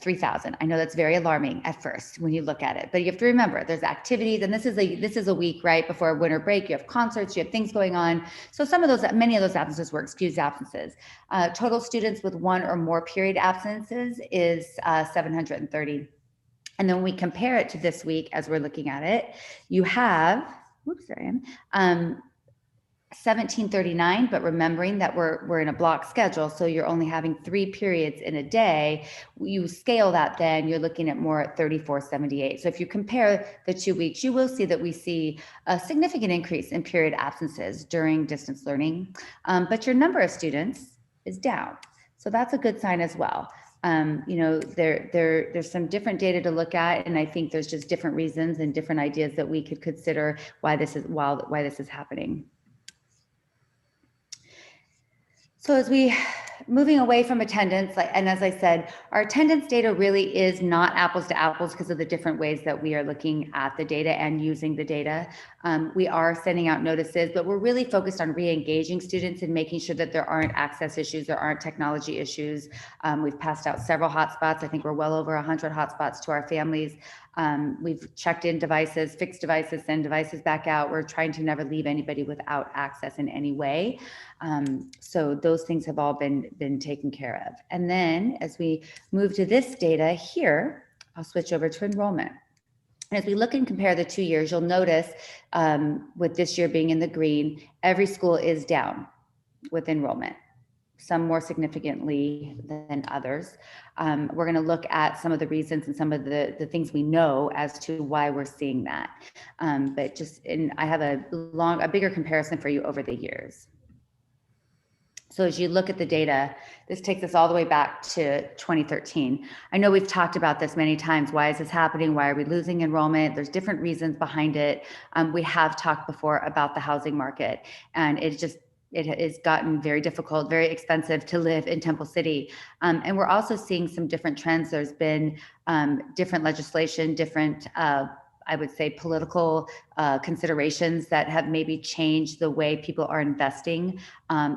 R: 3,000. I know that's very alarming at first when you look at it, but you have to remember there's activities, and this is a week right before winter break. You have concerts, you have things going on. So many of those absences were excused absences. Total students with 1 or more period absences is 730. And then when we compare it to this week, as we're looking at it, you have, 1739, but remembering that we're in a block schedule, so you're only having 3 periods in a day. You scale that, then you're looking at more at 3478. So if you compare the 2 weeks, you will see that we see a significant increase in period absences during distance learning, but your number of students is down. So that's a good sign as well. There's some different data to look at, and I think there's just different reasons and different ideas that we could consider why this is happening. So as we moving away from attendance, and as I said, our attendance data really is not apples to apples because of the different ways that we are looking at the data and using the data. We are sending out notices, but we're really focused on re-engaging students and making sure that there aren't access issues, there aren't technology issues. We've passed out several hotspots. I think we're well over 100 hotspots to our families. We've checked in devices, fixed devices, send devices back out. We're trying to never leave anybody without access in any way. So those things have all been taken care of. And then as we move to this data here, I'll switch over to enrollment. And as we look and compare the 2 years, you'll notice with this year being in the green, every school is down with enrollment, some more significantly than others. We're going to look at some of the reasons and some of the things we know as to why we're seeing that. But I have a bigger comparison for you over the years. So as you look at the data, this takes us all the way back to 2013. I know we've talked about this many times. Why is this happening? Why are we losing enrollment? There's different reasons behind it. We have talked before about the housing market, and it has gotten very difficult, very expensive to live in Temple City. And we're also seeing some different trends. There's been different legislation, different I would say political considerations that have maybe changed the way people are investing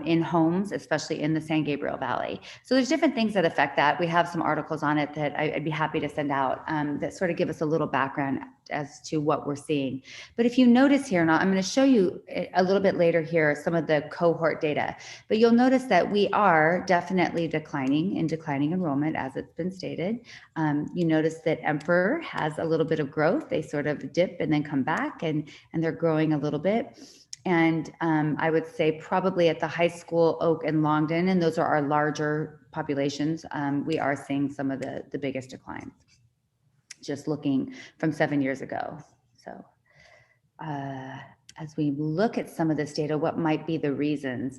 R: in homes, especially in the San Gabriel Valley. So there's different things that affect that. We have some articles on it that I'd be happy to send out that sort of give us a little background as to what we're seeing. But if you notice here, and I'm going to show you a little bit later here some of the cohort data, but you'll notice that we are definitely declining enrollment, as it's been stated. You notice that Emperor has a little bit of growth. They sort of dip and then come back, and they're growing a little bit. And I would say probably at the high school, Oak and Longden, and those are our larger populations, we are seeing some of the biggest declines, just looking from 7 years ago. So as we look at some of this data, what might be the reasons?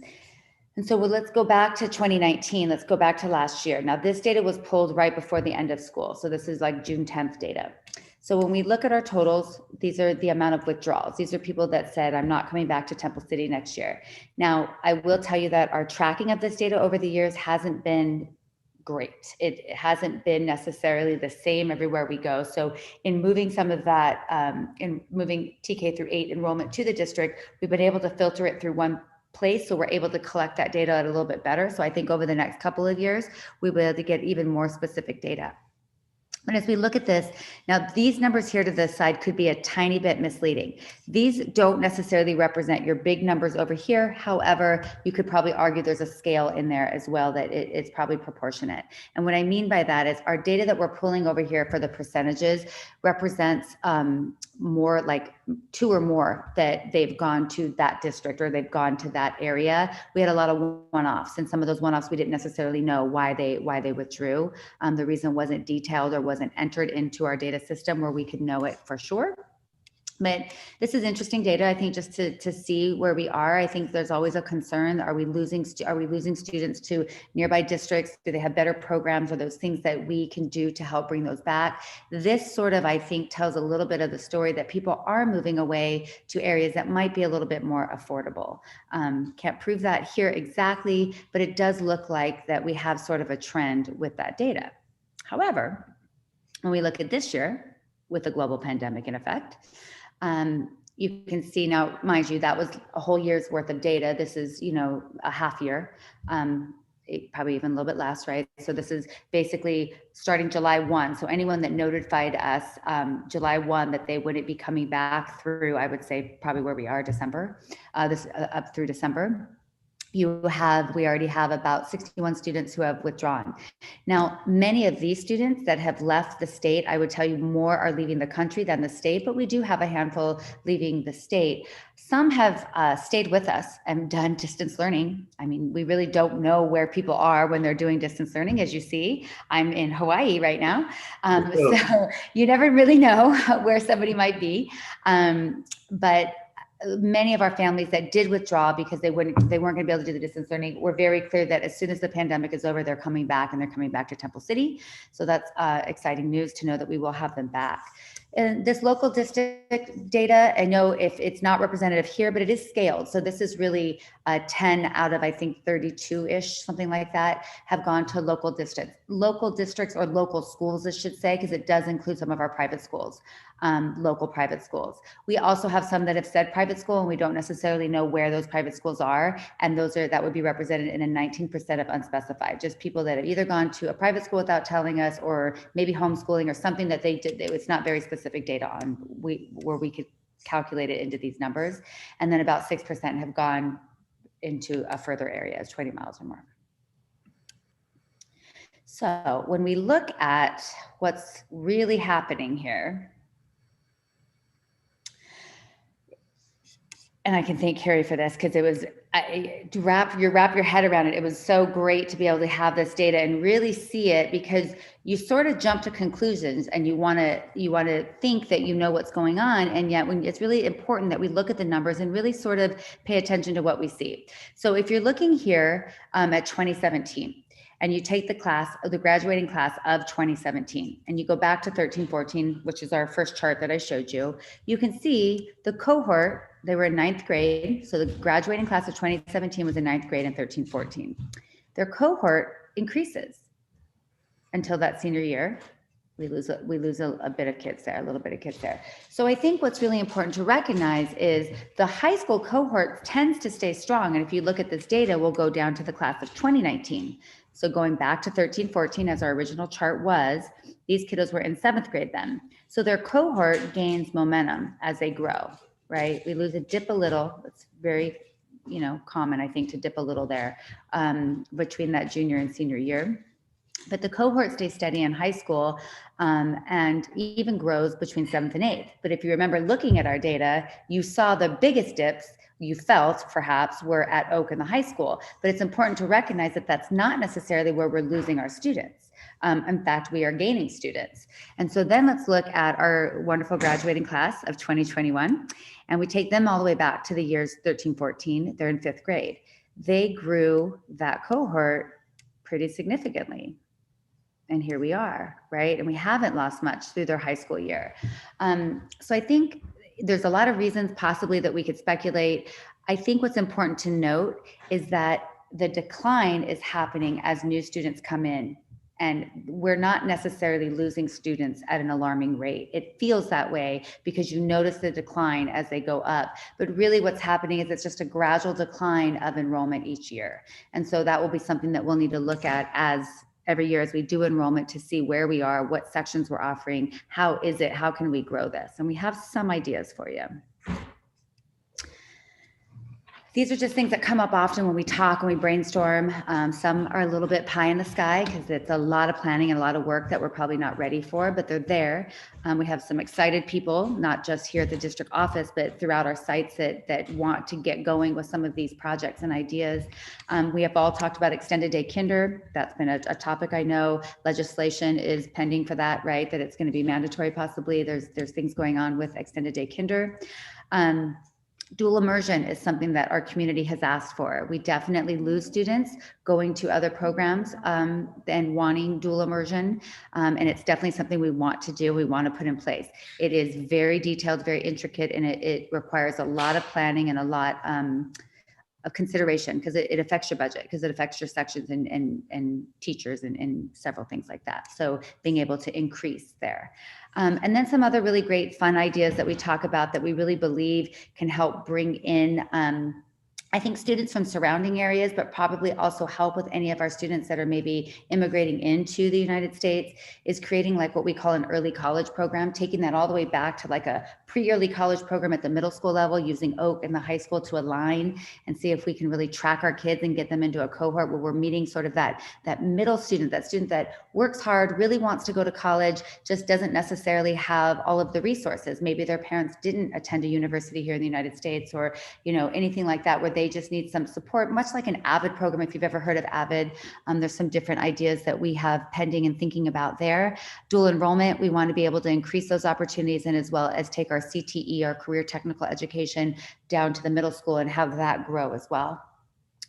R: And so let's go back to 2019. Let's go back to last year. Now, this data was pulled right before the end of school. So this is like June 10th data. So when we look at our totals, these are the amount of withdrawals. These are people that said, I'm not coming back to Temple City next year. Now, I will tell you that our tracking of this data over the years hasn't been great. It hasn't been necessarily the same everywhere we go. So in moving some of that, in moving TK through 8 enrollment to the district, we've been able to filter it through one place. So we're able to collect that data a little bit better. So I think over the next couple of years, we'll be able to get even more specific data. And as we look at this, now these numbers here to this side could be a tiny bit misleading. These don't necessarily represent your big numbers over here. However, you could probably argue there's a scale in there as well that it's probably proportionate. And what I mean by that is our data that we're pulling over here for the percentages represents more like 2 or more that they've gone to that district or they've gone to that area. We had a lot of one-offs, and some of those one-offs we didn't necessarily know why they withdrew. The reason wasn't detailed or wasn't entered into our data system where we could know it for sure. But this is interesting data, I think, just to see where we are. I think there's always a concern. Are we losing students to nearby districts? Do they have better programs or those things that we can do to help bring those back? This sort of, I think, tells a little bit of the story that people are moving away to areas that might be a little bit more affordable. Can't prove that here exactly, but it does look like that we have sort of a trend with that data. However, when we look at this year with the global pandemic in effect, you can see now, mind you, that was a whole year's worth of data. This is, a half year, probably even a little bit less, right? So this is basically starting July 1. So anyone that notified us July 1 that they wouldn't be coming back through, I would say probably where we are, December, up through December. We already have about 61 students who have withdrawn. Now, many of these students that have left the state, I would tell you more are leaving the country than the state, but we do have a handful leaving the state. Some have stayed with us and done distance learning. I mean, we really don't know where people are when they're doing distance learning. As you see, I'm in Hawaii right now. So you never really know where somebody might be. But many of our families that did withdraw because they weren't going to be able to do the distance learning were very clear that as soon as the pandemic is over, they're coming back, and they're coming back to Temple City. So that's exciting news to know that we will have them back. And this local district data, I know if it's not representative here, but it is scaled. So this is really 10 out of, I think, 32-ish, something like that, have gone to local districts or local schools, I should say, because it does include some of our private schools, local private schools. We also have some that have said private school, and we don't necessarily know where those private schools are. And that would be represented in a 19% of unspecified, just people that have either gone to a private school without telling us, or maybe homeschooling or something that they did. It's not very specific data on where we could calculate it into these numbers. And then about 6% have gone into a further area, 20 miles or more. So when we look at what's really happening here, and I can thank Carrie for this, because it was to wrap your head around it. It was so great to be able to have this data and really see it, because you sort of jump to conclusions and you want to think that you know what's going on, and yet it's really important that we look at the numbers and really sort of pay attention to what we see. So if you're looking here at 2017, and you take the graduating class of 2017, and you go back to 13-14, which is our first chart that I showed you, you can see the cohort. They were in 9th grade. So the graduating class of 2017 was in 9th grade in 13-14. Their cohort increases until that senior year. We lose a bit of kids there, a little bit of kids there. So I think what's really important to recognize is the high school cohort tends to stay strong. And if you look at this data, we'll go down to the class of 2019. So going back to 13-14, as our original chart was, these kiddos were in 7th grade then. So their cohort gains momentum as they grow, right? We dip a little. It's very, common, I think, to dip a little there between that junior and senior year. But the cohort stays steady in high school and even grows between 7th and 8th. But if you remember looking at our data, you saw the biggest dips you felt perhaps were at Oak in the high school. But it's important to recognize that that's not necessarily where we're losing our students. In fact, we are gaining students. And so then let's look at our wonderful graduating class of 2021. And we take them all the way back to the years 13-14. They're in 5th grade. They grew that cohort pretty significantly. And here we are, right? And we haven't lost much through their high school year. So I think there's a lot of reasons possibly that we could speculate. I think what's important to note is that the decline is happening as new students come in And we're not necessarily losing students at an alarming rate. It feels that way because you notice the decline as they go up. But really what's happening is it's just a gradual decline of enrollment each year. And so that will be something that we'll need to look at as every year as we do enrollment to see where we are, what sections we're offering, how is it, how can we grow this? And we have some ideas for you. These are just things that come up often when we talk, when we brainstorm. Some are a little bit pie in the sky because it's a lot of planning and a lot of work that we're probably not ready for, but they're there. We have some excited people, not just here at the district office, but throughout our sites that want to get going with some of these projects and ideas. We have all talked about extended day kinder. That's been a topic I know. Legislation is pending for that, right? That it's going to be mandatory possibly. There's things going on with extended day kinder. Dual immersion is something that our community has asked for. We definitely lose students going to other programs and wanting dual immersion. And it's definitely something we want to do, we want to put in place. It is very detailed, very intricate, and it requires a lot of planning and a lot of consideration because it affects your budget, because it affects your sections and teachers and several things like that. So being able to increase there. And then some other really great fun ideas that we talk about that we really believe can help bring in I think students from surrounding areas, but probably also help with any of our students that are maybe immigrating into the United States, is creating like what we call an early college program, taking that all the way back to like a pre-early college program at the middle school level, using Oak and the high school to align and see if we can really track our kids and get them into a cohort where we're meeting sort of that middle student, that student that works hard, really wants to go to college, just doesn't necessarily have all of the resources. Maybe their parents didn't attend a university here in the United States, or, you know, anything like that, where they just need some support, much like an AVID program. If you've ever heard of AVID, there's some different ideas that we have pending and thinking about there. Dual enrollment, we want to be able to increase those opportunities, and as well as take our CTE, our career technical education, down to the middle school and have that grow as well.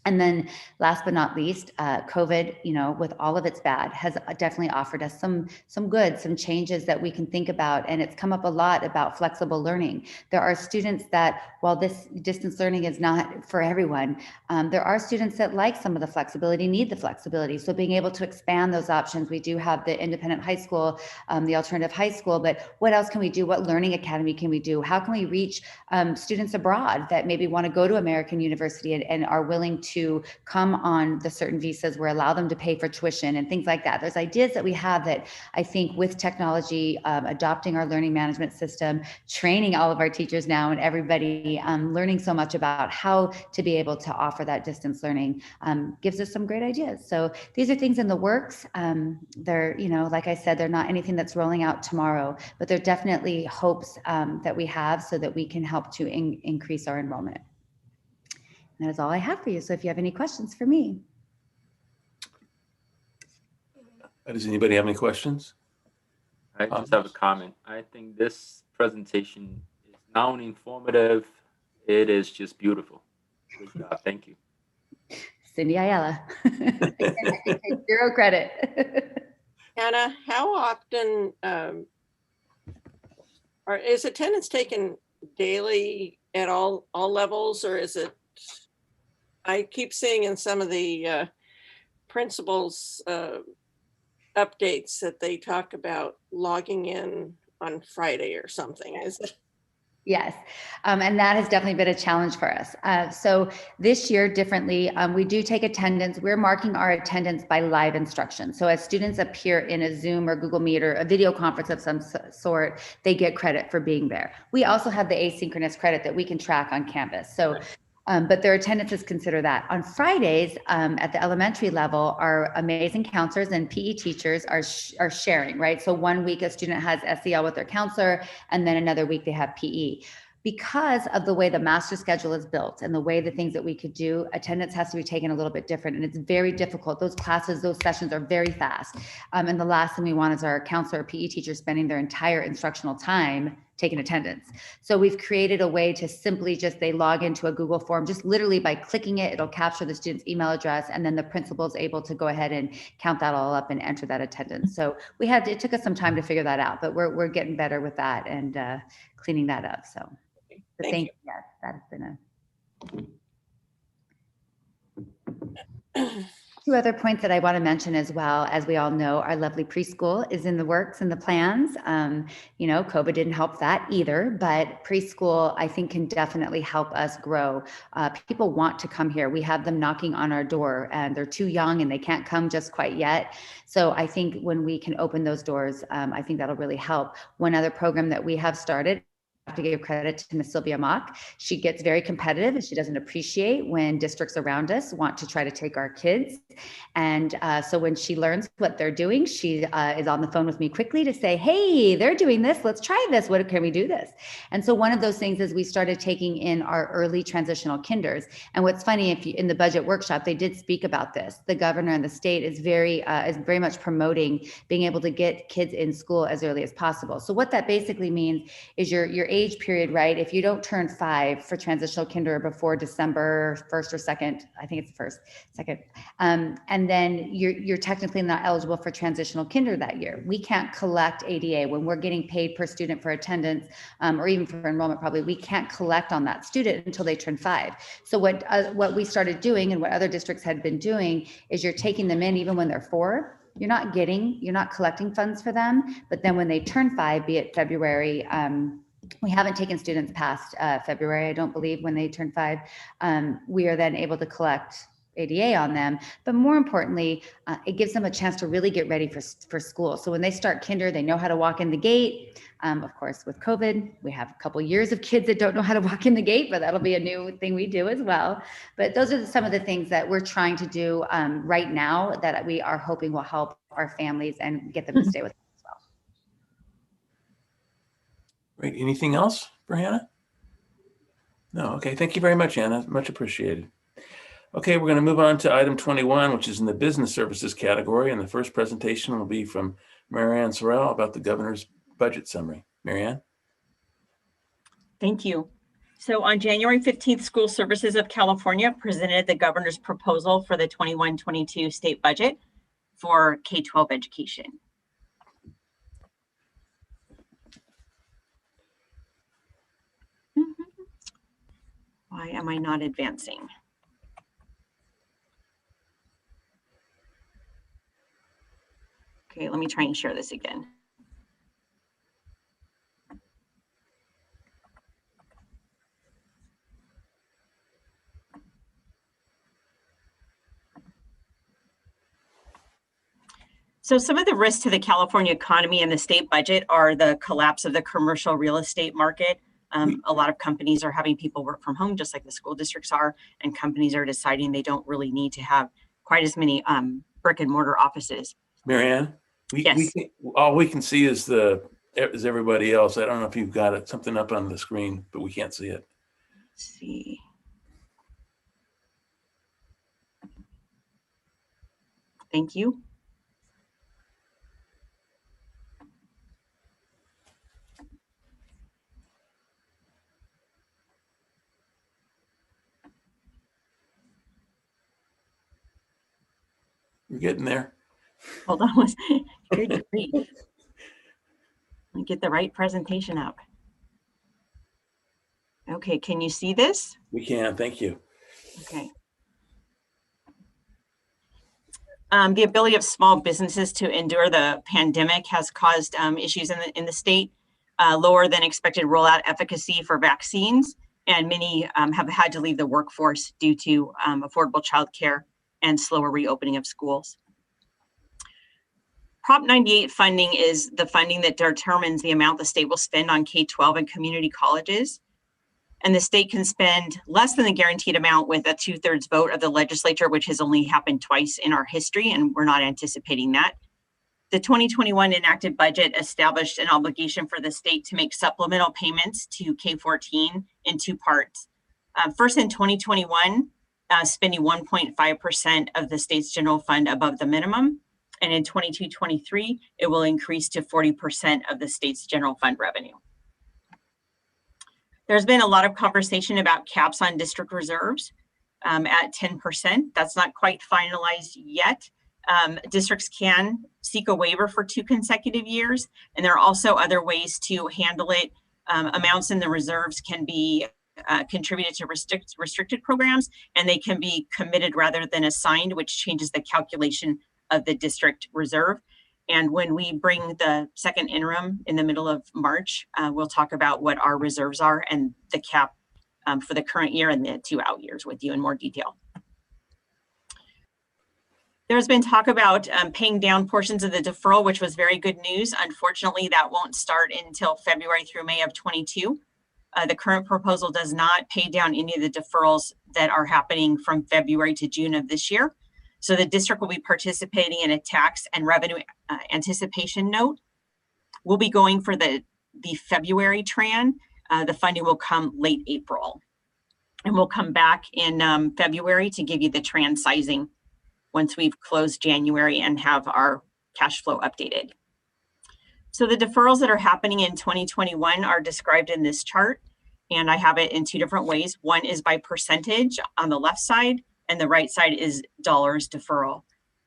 R: And then last but not least, COVID, you know, with all of its bad, has definitely offered us some good, some changes that we can think about. And it's come up a lot about flexible learning. There are students that, while this distance learning is not for everyone, there are students that like some of the flexibility, need the flexibility. So being able to expand those options. We do have the independent high school, the alternative high school, but what else can we do? What learning academy can we do? How can we reach students abroad that maybe want to go to American University and are willing to come on the certain visas where allow them to pay for tuition and things like that. There's ideas that we have that I think with technology, adopting our learning management system, training all of our teachers now and everybody, learning so much about how to be able to offer that distance learning, gives us some great ideas. So these are things in the works. They're, you know, like I said, they're not anything that's rolling out tomorrow, but they're definitely hopes that we have so that we can help to increase our enrollment. And that is all I have for you. So if you have any questions for me.
A: Does anybody have any questions?
O: I just have a comment. I think this presentation is not only informative, it is just beautiful. Good job. Thank you.
R: Cindy Ayala. I can take zero credit.
J: Anna, how often is attendance taken daily at all levels, or is it? I keep seeing in some of the principals updates that they talk about logging in on Friday or something. Is it?
R: Yes, and that has definitely been a challenge for us. So this year, differently, we do take attendance. We're marking our attendance by live instruction. So as students appear in a Zoom or Google Meet or a video conference of some sort, they get credit for being there. We also have the asynchronous credit that we can track on Canvas. So. But their attendance is considered that. On Fridays, at the elementary level, our amazing counselors and PE teachers are sharing, right? So 1 week a student has SEL with their counselor, and then another week they have PE. Because of the way the master schedule is built and the way the things that we could do, attendance has to be taken a little bit different, and it's very difficult. Those classes, those sessions are very fast. And the last thing we want is our counselor or PE teacher spending their entire instructional time taking attendance. So we've created a way to simply they log into a Google form, just literally by clicking it, it'll capture the student's email address, and then the principal is able to go ahead and count that all up and enter that attendance. So it took us some time to figure that out, but we're getting better with that and cleaning that up. So. But thank you. Yes, that has been Two other points that I want to mention as well. As we all know, our lovely preschool is in the works and the plans. You know, COVID didn't help that either, but preschool, I think, can definitely help us grow. People want to come here. We have them knocking on our door and they're too young and they can't come just quite yet. So I think when we can open those doors, I think that'll really help. One other program that we have started, to give credit to Miss Sylvia Mock. She gets very competitive and she doesn't appreciate when districts around us want to try to take our kids. And so when she learns what they're doing, she is on the phone with me quickly to say, hey, they're doing this. Let's try this. What can we do this? And so one of those things is we started taking in our early transitional kinders. And what's funny, if you, in the budget workshop, they did speak about this. The governor and the state is very much promoting being able to get kids in school as early as possible. So what that basically means is your age period, right? If you don't turn 5 for transitional kinder before December 1st or 2nd, I think it's the 1st, 2nd, and then you're technically not eligible for transitional kinder that year. We can't collect ADA when we're getting paid per student for attendance, or even for enrollment, probably we can't collect on that student until they turn 5. So what we started doing and what other districts had been doing is you're taking them in even when they're 4. You're not collecting funds for them, but then when they turn 5, be it February, we haven't taken students past February, I don't believe, when they turn 5. We are then able to collect ADA on them. But more importantly, it gives them a chance to really get ready for school. So when they start kinder, they know how to walk in the gate. Of course, with COVID, we have a couple years of kids that don't know how to walk in the gate, but that'll be a new thing we do as well. But those are some of the things that we're trying to do right now that we are hoping will help our families and get them to stay with us.
A: Great. Anything else for Hannah? No. Okay. Thank you very much, Hannah. Much appreciated. Okay, we're going to move on to item 21, which is in the business services category. And the first presentation will be from Marianne Sorrell about the governor's budget summary. Marianne?
P: Thank you. So on January 15th, School Services of California presented the governor's proposal for the 21-22 state budget for K-12 education. Why am I not advancing? Okay, let me try and share this again. So some of the risks to the California economy and the state budget are the collapse of the commercial real estate market. A lot of companies are having people work from home, just like the school districts are, and companies are deciding they don't really need to have quite as many brick and mortar offices.
A: Marianne,
P: Yes.
A: all we can see is everybody else. I don't know if you've got something up on the screen, but we can't see it.
P: Let's see. Thank you.
A: We're getting there.
P: Hold on. Good grief. Let me get the right presentation up. Okay, can you see this?
A: We can, thank you.
P: Okay. The ability of small businesses to endure the pandemic has caused issues in the state, lower than expected rollout efficacy for vaccines, and many have had to leave the workforce due to affordable childcare and slower reopening of schools. Prop 98 funding is the funding that determines the amount the state will spend on K-12 and community colleges. And the state can spend less than the guaranteed amount with a 2/3 vote of the legislature, which has only happened twice in our history, and we're not anticipating that. The 2021 enacted budget established an obligation for the state to make supplemental payments to K-14 in 2 parts. First, in 2021, spending 1.5% of the state's general fund above the minimum. And in 22-23, it will increase to 40% of the state's general fund revenue. There's been a lot of conversation about caps on district reserves at 10%. That's not quite finalized yet. Districts can seek a waiver for 2 consecutive years, and there are also other ways to handle it. Amounts in the reserves can be contributed to restricted programs, and they can be committed rather than assigned, which changes the calculation of the district reserve. And when we bring the second interim in the middle of March, we'll talk about what our reserves are and the cap for the current year and the 2 out years with you in more detail. There's been talk about paying down portions of the deferral, which was very good news. Unfortunately, that won't start until February through May of 22. The current proposal does not pay down any of the deferrals that are happening from February to June of this year. So the district will be participating in a tax and revenue anticipation note. We'll be going for the February TRAN. The funding will come late April. And we'll come back in February to give you the TRAN sizing once we've closed January and have our cash flow updated. So the deferrals that are happening in 2021 are described in this chart, and I have it in 2 different ways. One is by percentage on the left side, and the right side is dollars deferral.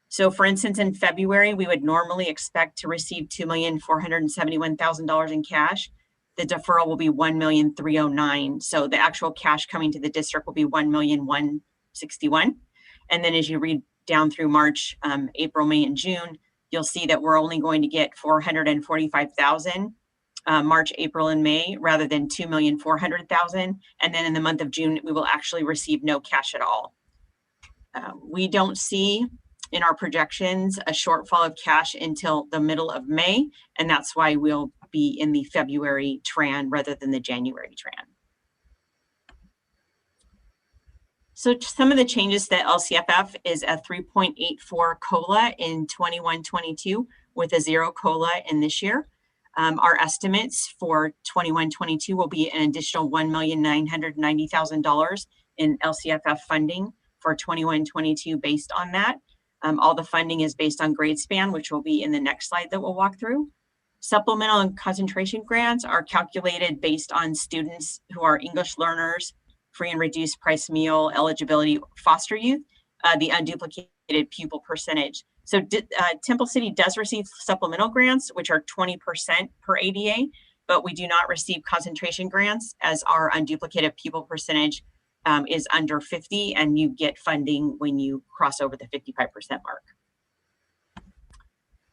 P: So for instance, in February, we would normally expect to receive $2,471,000 in cash. The deferral will be $1,309,000. So the actual cash coming to the district will be $1,161,000. And then as you read down through March, April, May, and June, you'll see that we're only going to get $445,000 March, April, and May, rather than $2,400,000. And then in the month of June, we will actually receive no cash at all. We don't see in our projections a shortfall of cash until the middle of May, and that's why we'll be in the February TRAN rather than the January TRAN. So some of the changes to LCFF is a 3.84 COLA in 21-22 with a 0 COLA in this year. Our estimates for 21-22 will be an additional $1,990,000 in LCFF funding for 21-22 based on that. All the funding is based on grade span, which will be in the next slide that we'll walk through. Supplemental and concentration grants are calculated based on students who are English learners, free and reduced price meal eligibility, foster youth, the unduplicated pupil percentage. So Temple City does receive supplemental grants, which are 20% per ADA, but we do not receive concentration grants as our unduplicated pupil percentage is under 50, and you get funding when you cross over the 55% mark.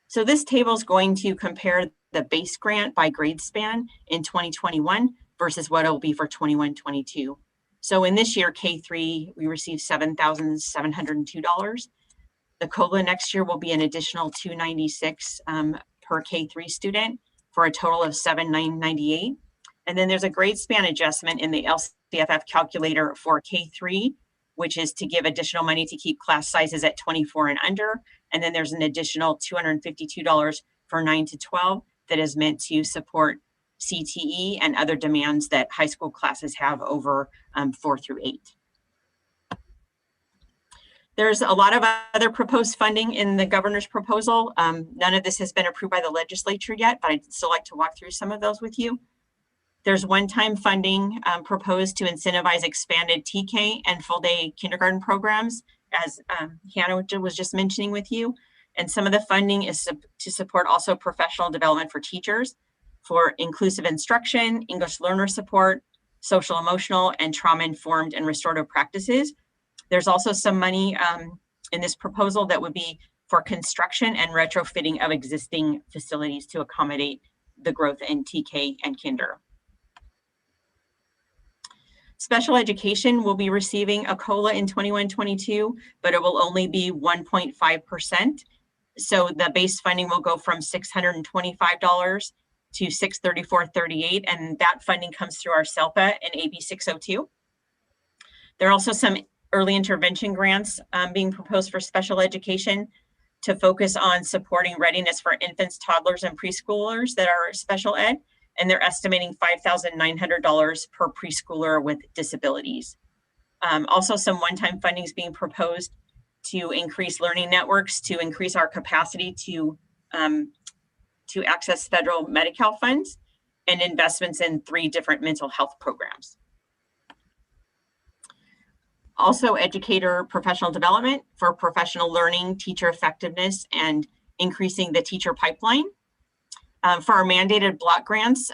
P: So this table is going to compare the base grant by grade span in 2021 versus what it will be for 21-22. So in this year, K3, we received $7,702. The COLA next year will be an additional $296 per K3 student for a total of $7,998. And then there's a grade span adjustment in the LCFF calculator for K3, which is to give additional money to keep class sizes at 24 and under. And then there's an additional $252 for 9 to 12 that is meant to support CTE and other demands that high school classes have over 4 through 8. There's a lot of other proposed funding in the governor's proposal. None of this has been approved by the legislature yet, but I'd still like to walk through some of those with you. There's one-time funding proposed to incentivize expanded TK and full-day kindergarten programs, as Hannah was just mentioning with you. And some of the funding is to support also professional development for teachers, for inclusive instruction, English learner support, social emotional, and trauma-informed and restorative practices. There's also some money in this proposal that would be for construction and retrofitting of existing facilities to accommodate the growth in TK and kinder. Special education will be receiving a COLA in 21-22, but it will only be 1.5%. So the base funding will go from $625 to $634.38, and that funding comes through our SELPA and AB 602. There are also some early intervention grants being proposed for special education to focus on supporting readiness for infants, toddlers, and preschoolers that are special ed, and they're estimating $5,900 per preschooler with disabilities. Also, some one-time funding is being proposed to increase learning networks, to increase our capacity to access federal Medi-Cal funds, and investments in 3 different mental health programs. Also, educator professional development for professional learning, teacher effectiveness, and increasing the teacher pipeline. For our mandated block grants,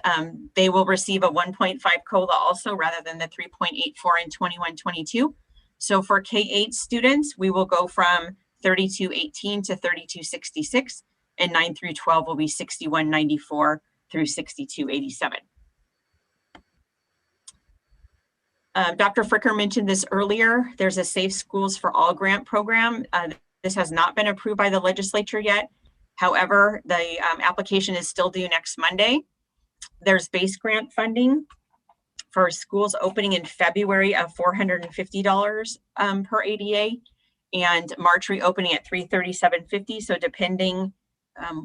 P: they will receive a 1.5 COLA also rather than the 3.84 in 21-22. So for K-8 students, we will go from 3218 to 3266, and 9 through 12 will be 6194 through 6287. Dr. Fricker mentioned this earlier. There's a Safe Schools for All grant program. This has not been approved by the legislature yet. However, the application is still due next Monday. There's base grant funding for schools opening in February of $450 per ADA, and March reopening at $337.50. So depending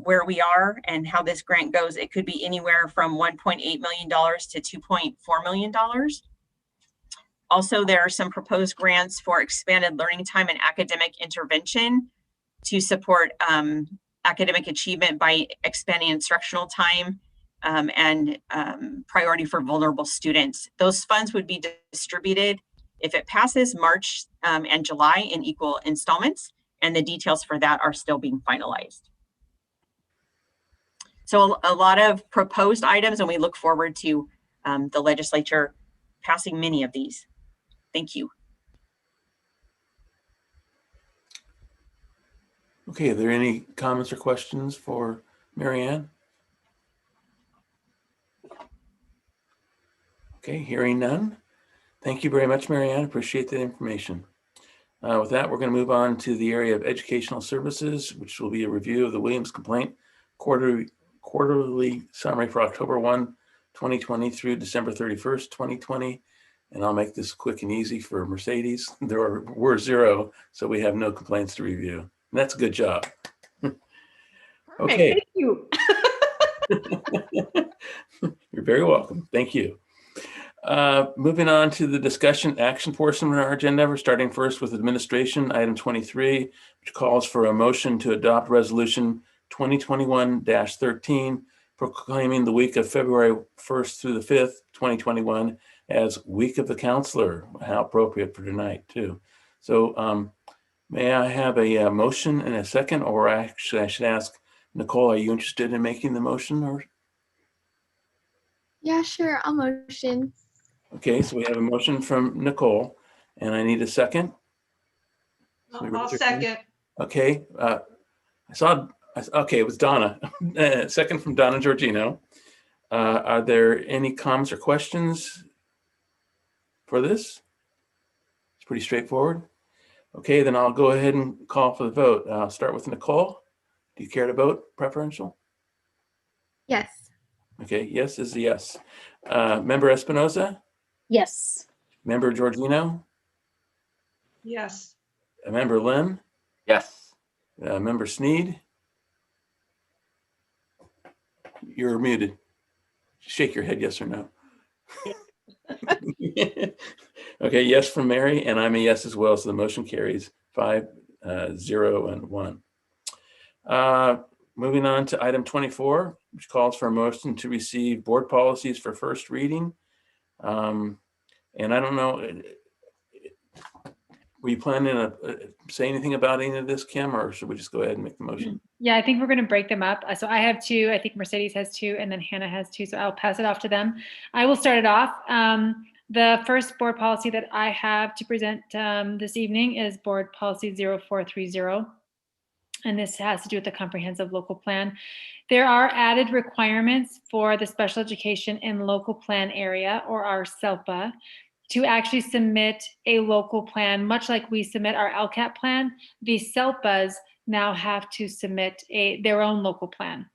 P: where we are and how this grant goes, it could be anywhere from $1.8 million to $2.4 million. Also, there are some proposed grants for expanded learning time and academic intervention to support academic achievement by expanding instructional time and priority for vulnerable students. Those funds would be distributed, if it passes, March and July in equal installments, and the details for that are still being finalized. So a lot of proposed items, and we look forward to the legislature passing many of these. Thank you.
A: Okay, are there any comments or questions for Mary Ann? Okay, hearing none. Thank you very much, Mary Ann. Appreciate that information. With that, we're going to move on to the area of educational services, which will be a review of the Williams complaint quarterly summary for October 1, 2020 through December 31st, 2020. And I'll make this quick and easy for Mercedes. We're 0, so we have no complaints to review. And that's a good job. Okay.
M: Thank you.
A: You're very welcome. Thank you. Moving on to the discussion action portion of our agenda. We're starting first with administration, item 23, which calls for a motion to adopt resolution 2021-13, proclaiming the week of February 1st through the 5th, 2021 as Week of the Counselor. How appropriate for tonight too. So may I have a motion and a second, or actually I should ask Nicole, are you interested in making the motion? Or
G: Yeah, sure. I'll motion.
A: okay, so we have a motion from Nicole, and I need a second.
U: I'll second.
A: Okay, okay, it was Donna. Second from Donna Georgino. Are there any comments or questions for this? It's pretty straightforward. Okay, then I'll go ahead and call for the vote. I'll start with Nicole. Do you care to vote preferential?
G: Yes.
A: Okay, yes is a yes. Member Espinoza?
B: Yes.
A: Member Georgino?
U: Yes.
A: Member Lynn?
O: Yes.
A: Member Sneed? You're muted. Shake your head yes or no. Okay, yes from Mary, and I'm a yes as well, so the motion carries 5, 0, and 1. Moving on to item 24, which calls for a motion to receive board policies for first reading. And I don't know, were you planning to say anything about any of this, Kim, or should we just go ahead and make the motion?
F: Yeah, I think we're going to break them up. So I have 2, I think Mercedes has 2, and then Hannah has 2. So I'll pass it off to them. I will start it off. The first board policy that I have to present this evening is board policy 0430. And this has to do with the comprehensive local plan. There are added requirements for the special education in local plan area, or our SELPA, to actually submit a local plan, much like we submit our LCAP plan. These SELPAs now have to submit their own local plan.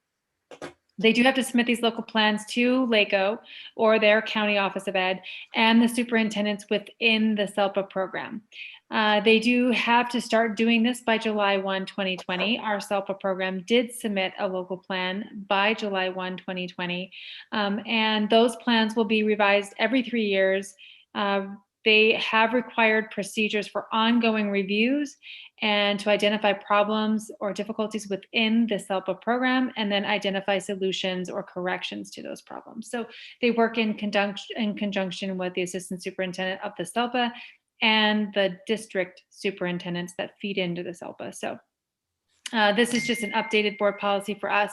F: They do have to submit these local plans to LACO or their county office of ed and the superintendents within the SELPA program. They do have to start doing this by July 1, 2020. Our SELPA program did submit a local plan by July 1, 2020. And those plans will be revised every 3 years. They have required procedures for ongoing reviews and to identify problems or difficulties within the SELPA program, and then identify solutions or corrections to those problems. So they work in conjunction with the assistant superintendent of the SELPA and the district superintendents that feed into the SELPA. So this is just an updated board policy for us.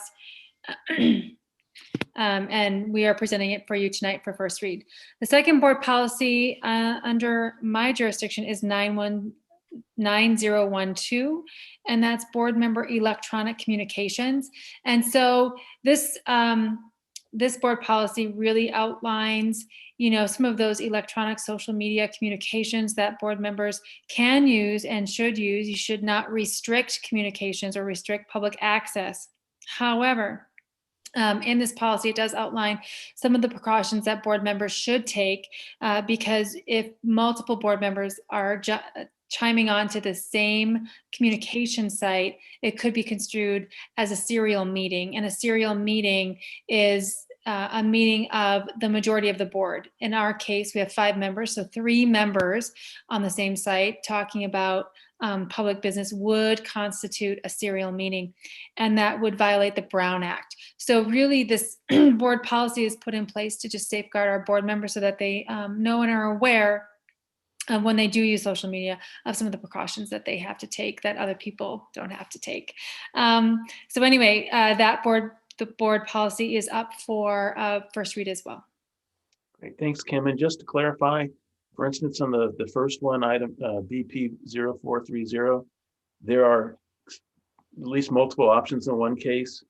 F: And we are presenting it for you tonight for first read. The second board policy under my jurisdiction is 9012, and that's board member electronic communications. And so this this board policy really outlines, some of those electronic social media communications that board members can use and should use. You should not restrict communications or restrict public access. However, in this policy, it does outline some of the precautions that board members should take because if multiple board members are chiming on to the same communication site, it could be construed as a serial meeting. And a serial meeting is a meeting of the majority of the board. In our case, we have 5 members, so 3 members on the same site talking about public business would constitute a serial meeting, and that would violate the Brown Act. So really this board policy is put in place to just safeguard our board members so that they know and are aware when they do use social media of some of the precautions that they have to take that other people don't have to take. So anyway, the board policy is up for first read as well.
A: Great, thanks, Kim. And just to clarify, for instance, on the first one, item BP 0430, there are at least multiple options in one case.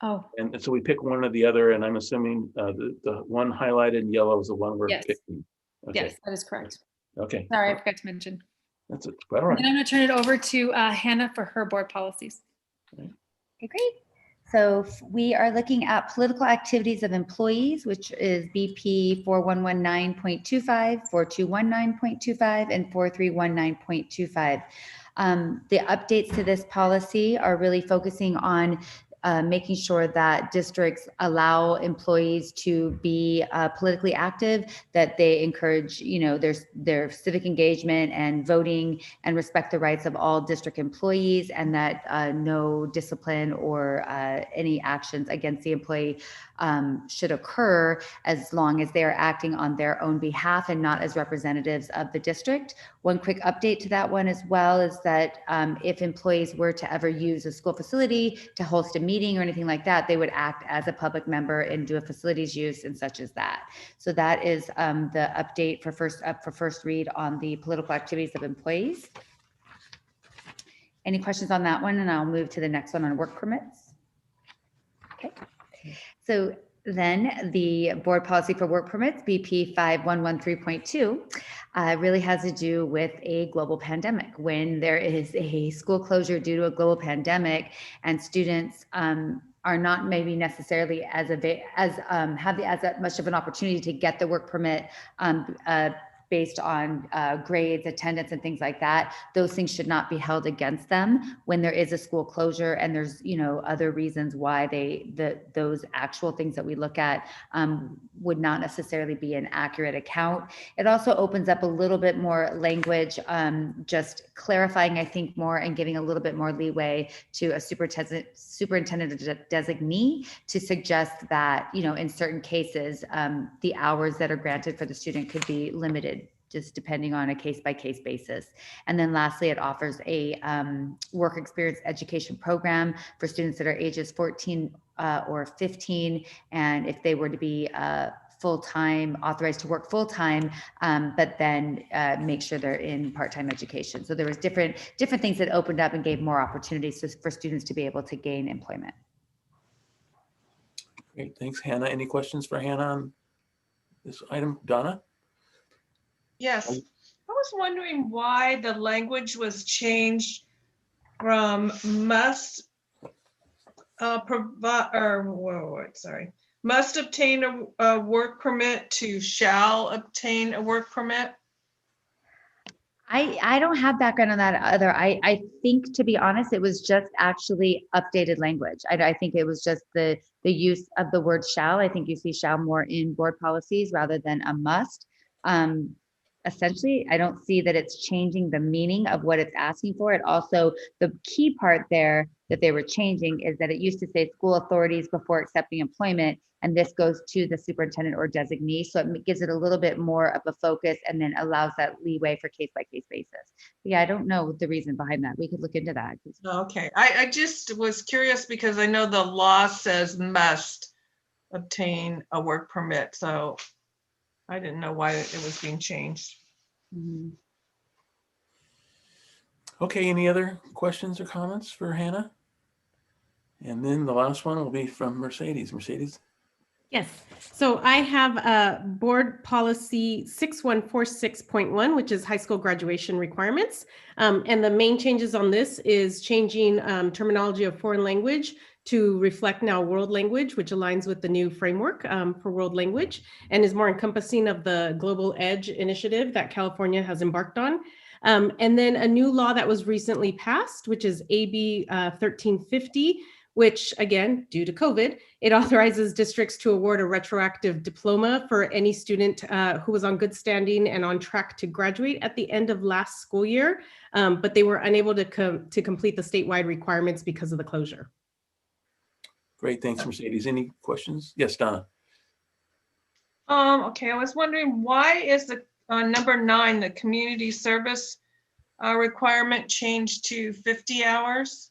F: Oh.
A: And so we pick one or the other, and I'm assuming the one highlighted in yellow is the one we're picking. Okay.
F: Yes, that is correct.
A: Okay.
F: Sorry, I forgot to mention.
A: That's it. All right.
F: And then I'm going to turn it over to Hannah for her board policies.
R: Okay, great. So we are looking at political activities of employees, which is BP 4119.25, 4219.25, and 4319.25. The updates to this policy are really focusing on making sure that districts allow employees to be politically active, that they encourage, their civic engagement and voting and respect the rights of all district employees, and that no discipline or any actions against the employee should occur as long as they are acting on their own behalf and not as representatives of the district. One quick update to that one as well is that if employees were to ever use a school facility to host a meeting or anything like that, they would act as a public member and do a facilities use and such as that. So that is the update for first read on the political activities of employees. Any questions on that one? And I'll move to the next one on work permits. Okay. So then the board policy for work permits, BP 5113.2, really has to do with a global pandemic. When there is a school closure due to a global pandemic and students are not maybe necessarily have as much of an opportunity to get the work permit based on grades, attendance, and things like that, those things should not be held against them when there is a school closure and there's other reasons why those actual things that we look at would not necessarily be an accurate account. It also opens up a little bit more language, just clarifying, I think, more and giving a little bit more leeway to a superintendent designee to suggest that, in certain cases, the hours that are granted for the student could be limited, just depending on a case-by-case basis. And then lastly, it offers a work experience education program for students that are ages 14 or 15. And if they were to be full-time, authorized to work full-time, but then make sure they're in part-time education. So there was different things that opened up and gave more opportunities for students to be able to gain employment.
A: Great, thanks, Hannah. Any questions for Hannah on this item? Donna?
U: Yes, I was wondering why the language was changed from must must obtain a work permit to shall obtain a work permit.
R: I don't have background on that either. I think, to be honest, it was just actually updated language. I think it was just the use of the word shall. I think you see shall more in board policies rather than a must. Essentially, I don't see that it's changing the meaning of what it's asking for. It also, the key part there that they were changing is that it used to say school authorities before accepting employment, and this goes to the superintendent or designee. So it gives it a little bit more of a focus and then allows that leeway for case-by-case basis. But yeah, I don't know the reason behind that. We could look into that.
U: Okay, I just was curious because I know the law says must. obtain a work permit. So I didn't know why it was being changed.
A: Okay, any other questions or comments for Hannah? And then the last one will be from Mercedes. Mercedes?
Q: Yes. So I have board policy 6146.1, which is high school graduation requirements. And the main changes on this is changing terminology of foreign language to reflect now world language, which aligns with the new framework for world language and is more encompassing of the Global Edge initiative that California has embarked on. And then a new law that was recently passed, which is AB 1350, which again, due to COVID, it authorizes districts to award a retroactive diploma for any student who was on good standing and on track to graduate at the end of last school year, but they were unable to complete the statewide requirements because of the closure.
A: Great, thanks, Mercedes. Any questions? Yes, Donna.
U: Okay, I was wondering, why is the number 9, the community service requirement, changed to 50 hours?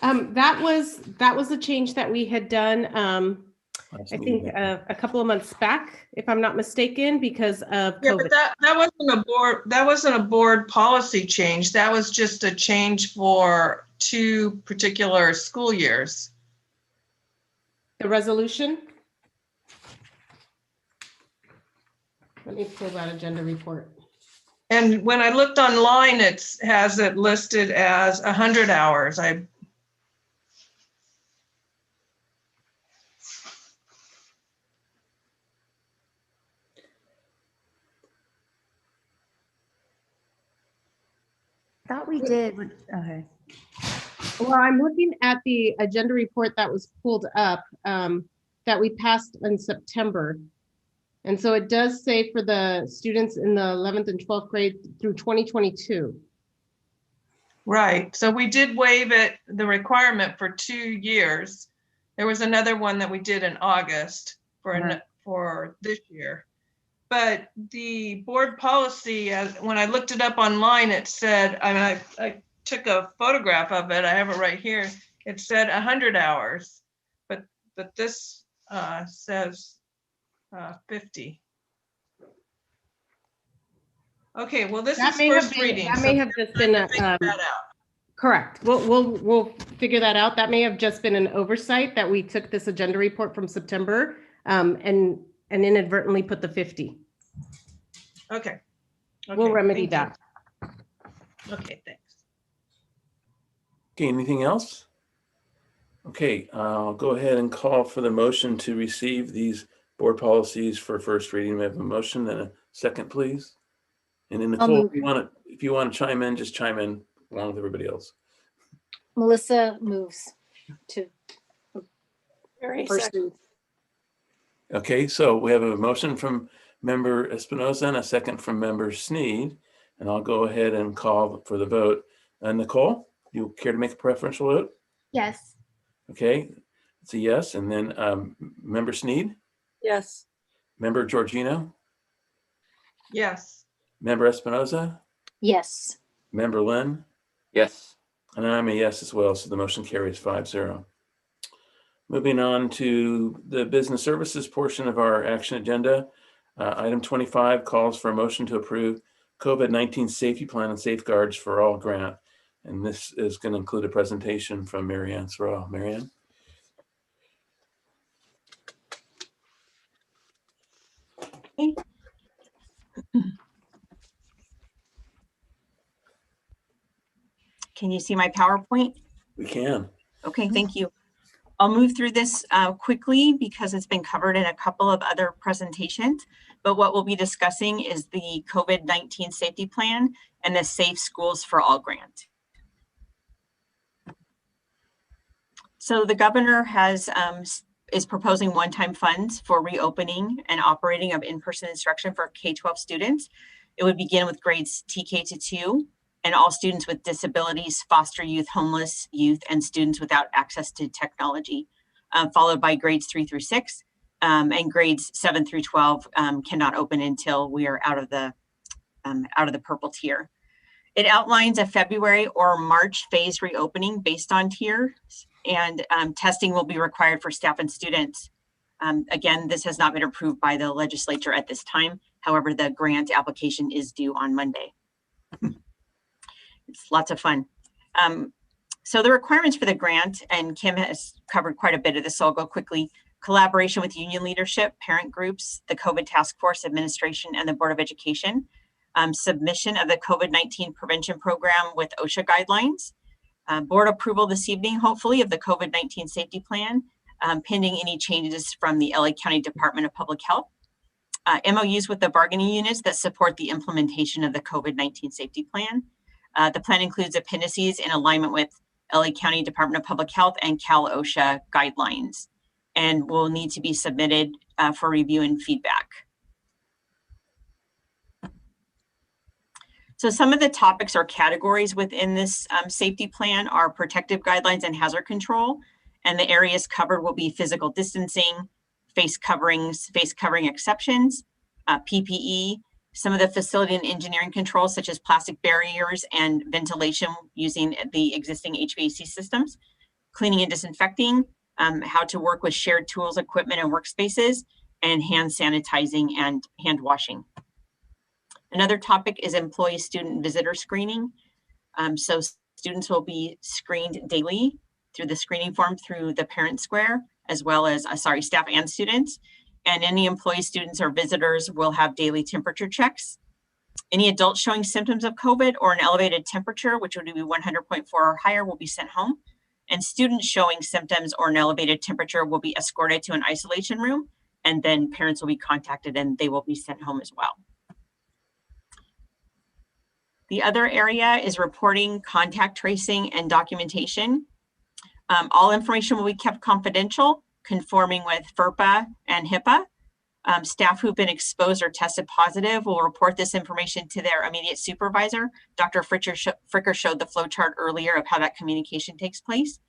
Q: That was a change that we had done, I think a couple of months back, if I'm not mistaken, because of
U: Yeah,
Q: COVID.
U: but that wasn't a board policy change. That was just a change for 2 particular school years.
Q: The resolution? Let me pull that agenda report.
U: And when I looked online, it has it listed as 100 hours.
R: Thought we did. Okay.
Q: Well, I'm looking at the agenda report that was pulled up that we passed in September. And so it does say for the students in the 11th and 12th grade through 2022.
U: Right. So we did waive the requirement for 2 years. There was another one that we did in August for this year. But the board policy, when I looked it up online, it said, I mean, I took a photograph of it. I have it right here. It said 100 hours, but this says 50. Okay, well, this is first reading.
Q: That may have just been correct. We'll figure that out. That may have just been an oversight that we took this agenda report from September and inadvertently put the 50.
U: Okay.
Q: We'll remedy that.
U: Okay, thanks.
A: Okay, anything else? Okay, I'll go ahead and call for the motion to receive these board policies for first reading. We have a motion and a second, please. And then Nicole, if you want to chime in, just chime in along with everybody else.
B: Melissa moves to
J: Very
B: first read.
A: Okay, so we have a motion from Member Espinoza and a second from Member Sneed, and I'll go ahead and call for the vote. Nicole, you care to make a preferential vote?
G: Yes.
A: Okay, it's a yes. And then Member Sneed?
J: Yes.
A: Member Georgino?
U: Yes.
A: Member Espinoza?
B: Yes.
A: Member Lynn?
O: Yes.
A: And I'm a yes as well, so the motion carries 5-0. Moving on to the business services portion of our action agenda. Item 25 calls for a motion to approve COVID-19 safety plan and safeguards for all grant. And this is going to include a presentation from Marianne Sorrell. Marianne?
P: Okay. Can you see my PowerPoint?
A: We can.
P: Okay, thank you. I'll move through this quickly because it's been covered in a couple of other presentations, but what we'll be discussing is the COVID-19 safety plan and the Safe Schools for All grant. So the governor is proposing one-time funds for reopening and operating of in-person instruction for K-12 students. It would begin with grades TK to 2 and all students with disabilities, foster youth, homeless youth, and students without access to technology, followed by grades 3 through 6, and grades 7 through 12 cannot open until we are out of the purple tier. It outlines a February or March phase reopening based on tiers and testing will be required for staff and students. Again, this has not been approved by the legislature at this time. However, the grant application is due on Monday. It's lots of fun. So the requirements for the grant, and Kim has covered quite a bit of this, so I'll go quickly. Collaboration with union leadership, parent groups, the COVID task force administration, and the Board of Education. Submission of the COVID-19 prevention program with OSHA guidelines. Board approval this evening, hopefully, of the COVID-19 safety plan, pending any changes from the LA County Department of Public Health. MOUs with the bargaining units that support the implementation of the COVID-19 safety plan. The plan includes appendices in alignment with LA County Department of Public Health and Cal OSHA guidelines, and will need to be submitted for review and feedback. So some of the topics or categories within this safety plan are protective guidelines and hazard control. And the areas covered will be physical distancing, face coverings, face covering exceptions, PPE, some of the facility and engineering controls such as plastic barriers and ventilation using the existing HVAC systems, cleaning and disinfecting, how to work with shared tools, equipment, and workspaces, and hand sanitizing and hand washing. Another topic is employee, student, visitor screening. So students will be screened daily through the screening form through the parent square, as well as, staff and students. And any employee, students, or visitors will have daily temperature checks. Any adults showing symptoms of COVID or an elevated temperature, which would be 100.4 or higher, will be sent home. And students showing symptoms or an elevated temperature will be escorted to an isolation room, and then parents will be contacted and they will be sent home as well. The other area is reporting, contact tracing, and documentation. All information will be kept confidential, conforming with FERPA and HIPAA. Staff who've been exposed or tested positive will report this information to their immediate supervisor. Dr. Fricker showed the flow chart earlier of how that communication takes place.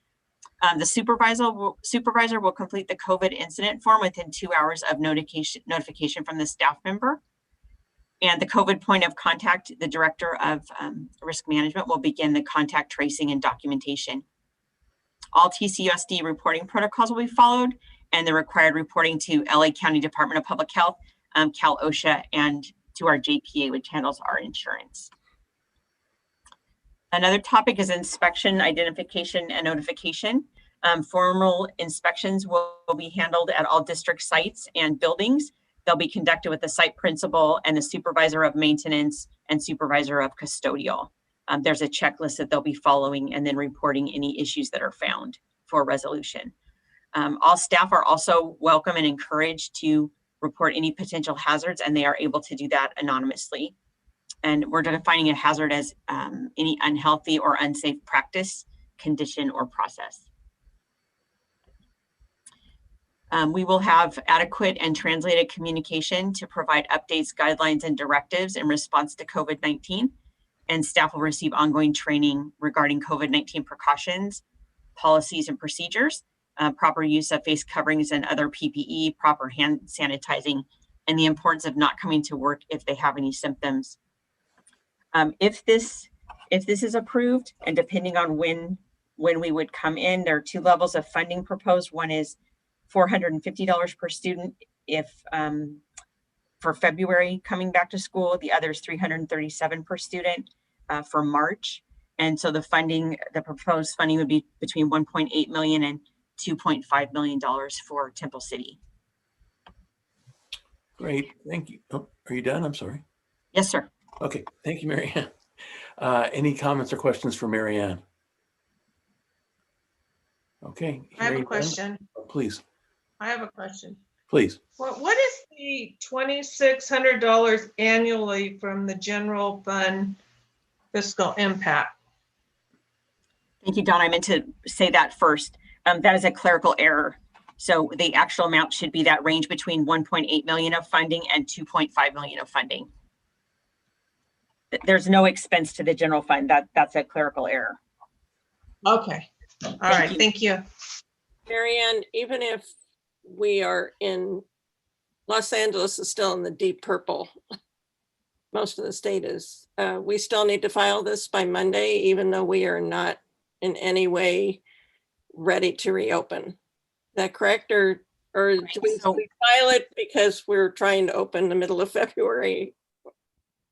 P: The supervisor will complete the COVID incident form within 2 hours of notification from the staff member. And the COVID point of contact, the director of risk management, will begin the contact tracing and documentation. All TCUSD reporting protocols will be followed, and the required reporting to LA County Department of Public Health, Cal OSHA, and to our JPA, which handles our insurance. Another topic is inspection, identification, and notification. Formal inspections will be handled at all district sites and buildings. They'll be conducted with the site principal and the supervisor of maintenance and supervisor of custodial. There's a checklist that they'll be following and then reporting any issues that are found for resolution. All staff are also welcome and encouraged to report any potential hazards, and they are able to do that anonymously. And we're defining a hazard as any unhealthy or unsafe practice, condition, or process. We will have adequate and translated communication to provide updates, guidelines, and directives in response to COVID-19. And staff will receive ongoing training regarding COVID-19 precautions, policies, and procedures, proper use of face coverings and other PPE, proper hand sanitizing, and the importance of not coming to work if they have any symptoms. If this is approved, and depending on when we would come in, there are 2 levels of funding proposed. One is $450 per student if for February coming back to school. The other is $337 per student for March. And so the proposed funding would be between $1.8 million and $2.5 million for Temple City.
A: Great, thank you. Oh, are you done? I'm sorry.
P: Yes, sir.
A: Okay, thank you, Mary Ann. Any comments or questions for Mary Ann? Okay.
U: I have a question.
A: Oh, please.
U: I have a question.
A: Please.
U: What is the $2,600 annually from the general fund fiscal impact?
P: Thank you, Don. I meant to say that first. That is a clerical error. So the actual amount should be that range between 1.8 million of funding and 2.5 million of funding. There's no expense to the general fund. That's a clerical error.
U: Okay. All right. Thank you.
J: Mary Ann, even if we are in Los Angeles is still in the deep purple. Most of the state is. We still need to file this by Monday, even though we are not in any way ready to reopen. Is that correct? Or do we file it because we're trying to open the middle of February?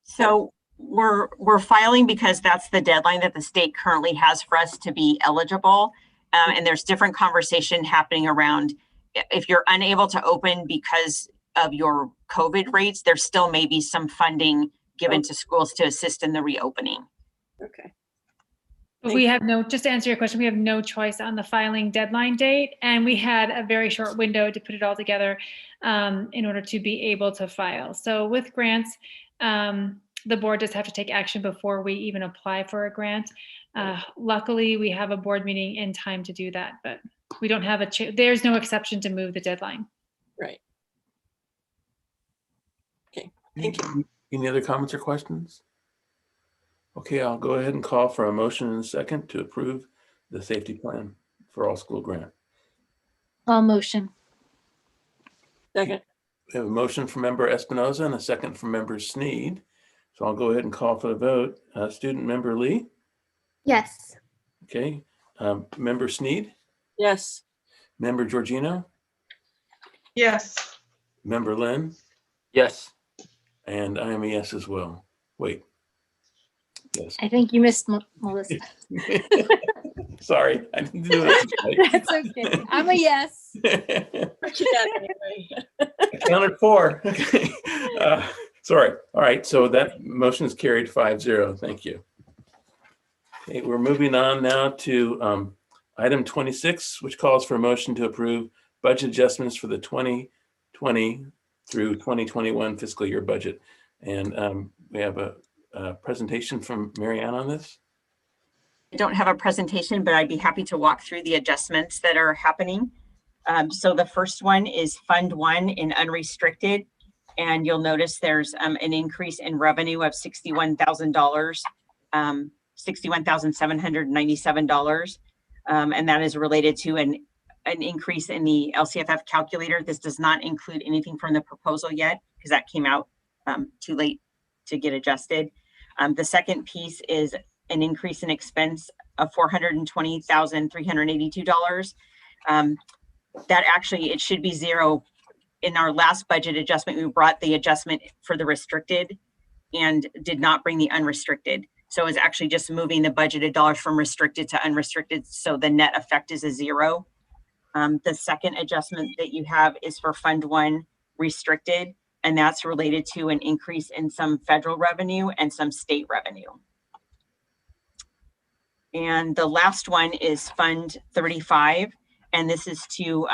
P: So we're filing because that's the deadline that the state currently has for us to be eligible. And there's different conversation happening around if you're unable to open because of your COVID rates, there still may be some funding given to schools to assist in the reopening.
J: Okay.
F: But we have no, just to answer your question, we have no choice on the filing deadline date. And we had a very short window to put it all together in order to be able to file. So with grants, the board does have to take action before we even apply for a grant. Luckily, we have a board meeting in time to do that, but we don't have there's no exception to move the deadline.
J: Right. Okay, thank you.
A: Any other comments or questions? Okay, I'll go ahead and call for a motion in a second to approve the safety plan for all school grant.
B: All motion.
J: Second.
A: We have a motion from member Espinoza and a second from member Sneed. So I'll go ahead and call for the vote. Student member Lee?
G: Yes.
A: Okay. Member Sneed?
J: Yes.
A: Member Georgino?
U: Yes.
A: Member Lynn?
O: Yes.
A: And I am a yes as well. Wait. Yes.
B: I think you missed Melissa.
A: Sorry, I didn't do that.
B: That's okay. I'm a yes.
J: What you got anyway?
A: I counted 4. Okay. Sorry. All right. So that motion is carried 5-0. Thank you. Okay, we're moving on now to item 26, which calls for a motion to approve budget adjustments for the 2020 through 2021 fiscal year budget. And we have a presentation from Marianne on this.
P: I don't have a presentation, but I'd be happy to walk through the adjustments that are happening. So the first one is Fund 1 in unrestricted. And you'll notice there's an increase in revenue of $61,000, $61,797. And that is related to an increase in the LCFF calculator. This does not include anything from the proposal yet, because that came out too late to get adjusted. The second piece is an increase in expense of $420,382. That actually, it should be 0. In our last budget adjustment, we brought the adjustment for the restricted and did not bring the unrestricted. So it's actually just moving the budgeted dollars from restricted to unrestricted. So the net effect is a 0. The second adjustment that you have is for Fund 1 restricted, and that's related to an increase in some federal revenue and some state revenue. And the last one is Fund 35. And this is to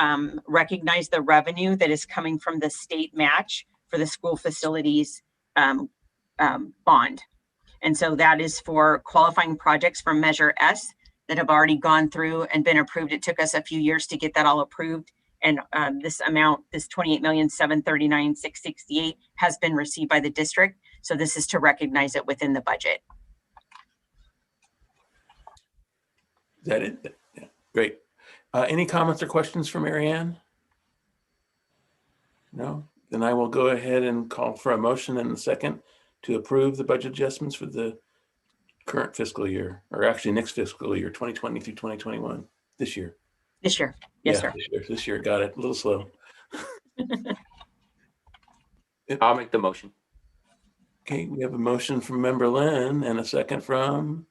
P: recognize the revenue that is coming from the state match for the school facilities bond. And so that is for qualifying projects from Measure S that have already gone through and been approved. It took us a few years to get that all approved. And this amount, this $28,739,668 has been received by the district. So this is to recognize it within the budget.
A: Is that it? Yeah, great. Any comments or questions for Marianne? No? Then I will go ahead and call for a motion in a second to approve the budget adjustments for the current fiscal year, or actually next fiscal year, 2020 through 2021, this year.
P: This year. Yes,
A: Yeah,
P: sir.
A: This year, got it. A little slow.
O: I'll make the motion.
A: Okay, we have a motion from member Lynn and a second from,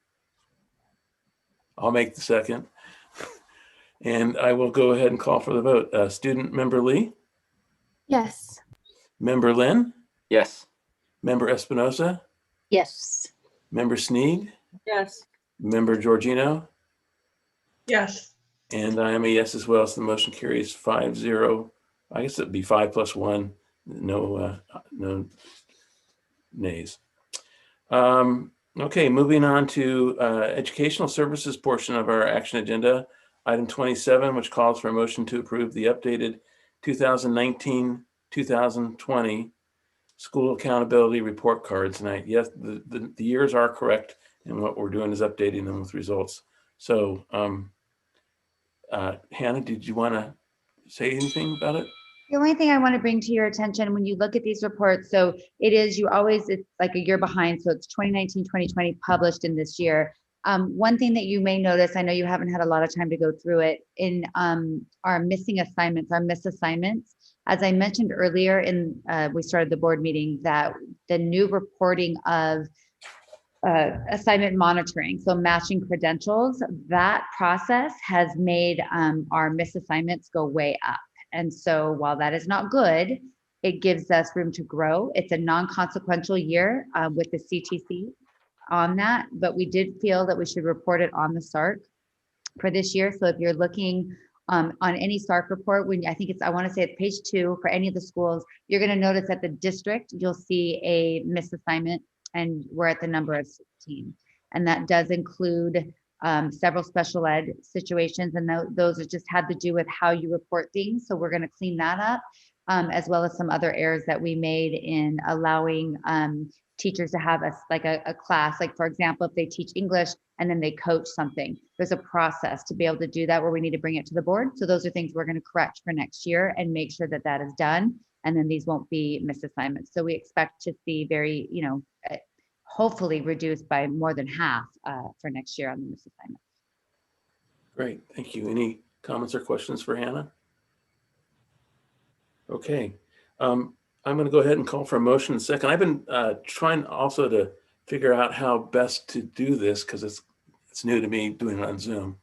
A: I'll make the second. And I will go ahead and call for the vote. Student member Lee?
G: Yes.
A: Member Lynn?
O: Yes.
A: Member Espinoza?
B: Yes.
A: Member Sneed?
J: Yes.
A: Member Georgino?
U: Yes.
A: And I am a yes as well. So the motion carries 5-0. I guess it'd be 5 + 1. No nays. Okay, moving on to educational services portion of our action agenda. Item 27, which calls for a motion to approve the updated 2019-2020 school accountability report cards. And yes, the years are correct, and what we're doing is updating them with results. So, Hannah, did you want to say anything about it?
R: The only thing I want to bring to your attention when you look at these reports, so it's like a year behind. So it's 2019, 2020 published in this year. One thing that you may notice, I know you haven't had a lot of time to go through it, in our missing assignments, our missed assignments. As I mentioned earlier we started the board meeting, that the new reporting of assignment monitoring, so matching credentials, that process has made our missed assignments go way up. And so while that is not good, it gives us room to grow. It's a non-consequential year with the CTC on that, but we did feel that we should report it on the SARC for this year. So if you're looking on any SARC report, I want to say it's page 2 for any of the schools, you're going to notice at the district, you'll see a missed assignment, and we're at the number of 16. And that does include several special ed situations, and those are just had to do with how you report things. So we're going to clean that up, as well as some other errors that we made in allowing teachers to have a class. Like, for example, if they teach English and then they coach something, there's a process to be able to do that where we need to bring it to the board. So those are things we're going to correct for next year and make sure that that is done. And then these won't be missed assignments. So we expect to see very, hopefully reduced by more than half for next year on the missed assignments.
A: Great, thank you. Any comments or questions for Hannah? Okay, I'm going to go ahead and call for a motion in a second. I've been trying also to figure out how best to do this because it's new to me doing it on Zoom.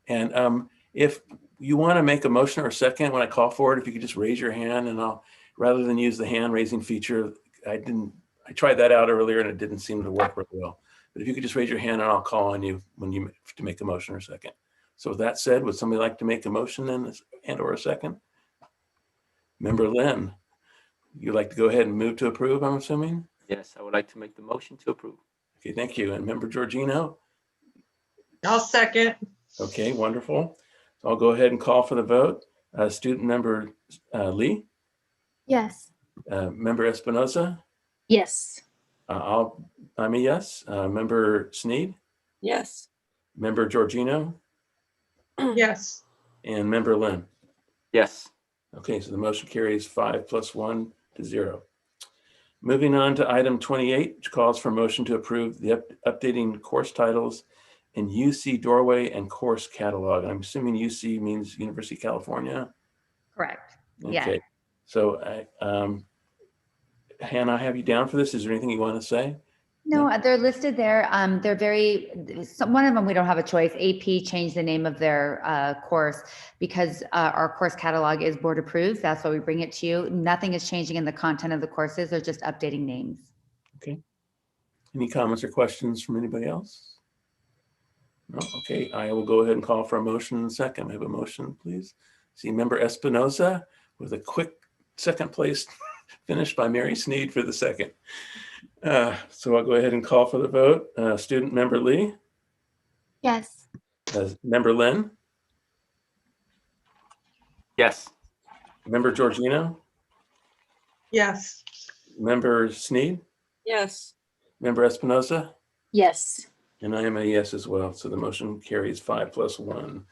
A: And if you want to make a motion or a second when I call for it, if you could just raise your hand, and I'll, rather than use the hand raising feature, I tried that out earlier and it didn't seem to work really well. But if you could just raise your hand and I'll call on you when you to make a motion or a second. So with that said, would somebody like to make a motion and or a second? Member Lynn, you'd like to go ahead and move to approve, I'm assuming?
O: Yes, I would like to make the motion to approve.
A: Okay, thank you. And Member Georgino?
U: I'll second.
A: Okay, wonderful. So I'll go ahead and call for the vote. Student member Lee?
G: Yes.
A: Member Espinosa?
B: Yes.
A: I'm a yes. Member Sneed?
J: Yes.
A: Member Georgino?
U: Yes.
A: And Member Lynn?
O: Yes.
A: Okay, so the motion carries 5 + 1 to 0. Moving on to item 28, which calls for motion to approve the updating course titles in UC doorway and course catalog. I'm assuming UC means University of California.
R: Correct.
A: Okay.
R: Yeah.
A: So Hannah, I have you down for this. Is there anything you want to say?
R: No, they're listed there. They're one of them we don't have a choice. AP changed the name of their course because our course catalog is board approved. That's why we bring it to you. Nothing is changing in the content of the courses. They're just updating names.
A: Okay. Any comments or questions from anybody else? No? Okay, I will go ahead and call for a motion in a second. I have a motion, please. See Member Espinosa with a quick second place finished by Mary Sneed for the second. So I'll go ahead and call for the vote. Student member Lee?
G: Yes.
A: Member Lynn?
O: Yes.
A: Member Georgino?
U: Yes.
A: Member Sneed?
J: Yes.
A: Member Espinosa?
B: Yes.
A: And I am a yes as well. So the motion carries 5 + 1.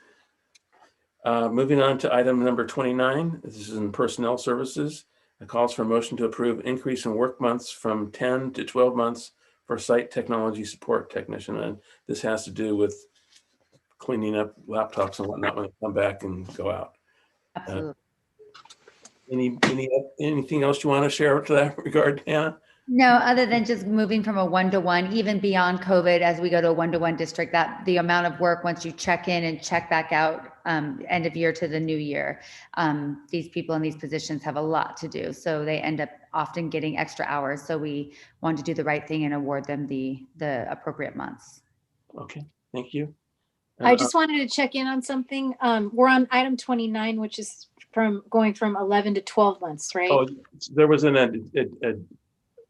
A: Moving on to item number 29. This is in personnel services. It calls for a motion to approve increase in work months from 10 to 12 months for site technology support technician. And this has to do with cleaning up laptops and whatnot when they come back and go out.
R: Absolutely.
A: Anything else you want to share to that regard, Hannah?
R: No, other than just moving from a one-to-one, even beyond COVID, as we go to a one-to-one district, that the amount of work once you check in and check back out, end of year to the new year, these people in these positions have a lot to do. So they end up often getting extra hours. So we want to do the right thing and award them the appropriate months.
A: Okay, thank you.
B: I just wanted to check in on something. We're on item 29, which is going from 11 to 12 months, right?
A: Oh, there was an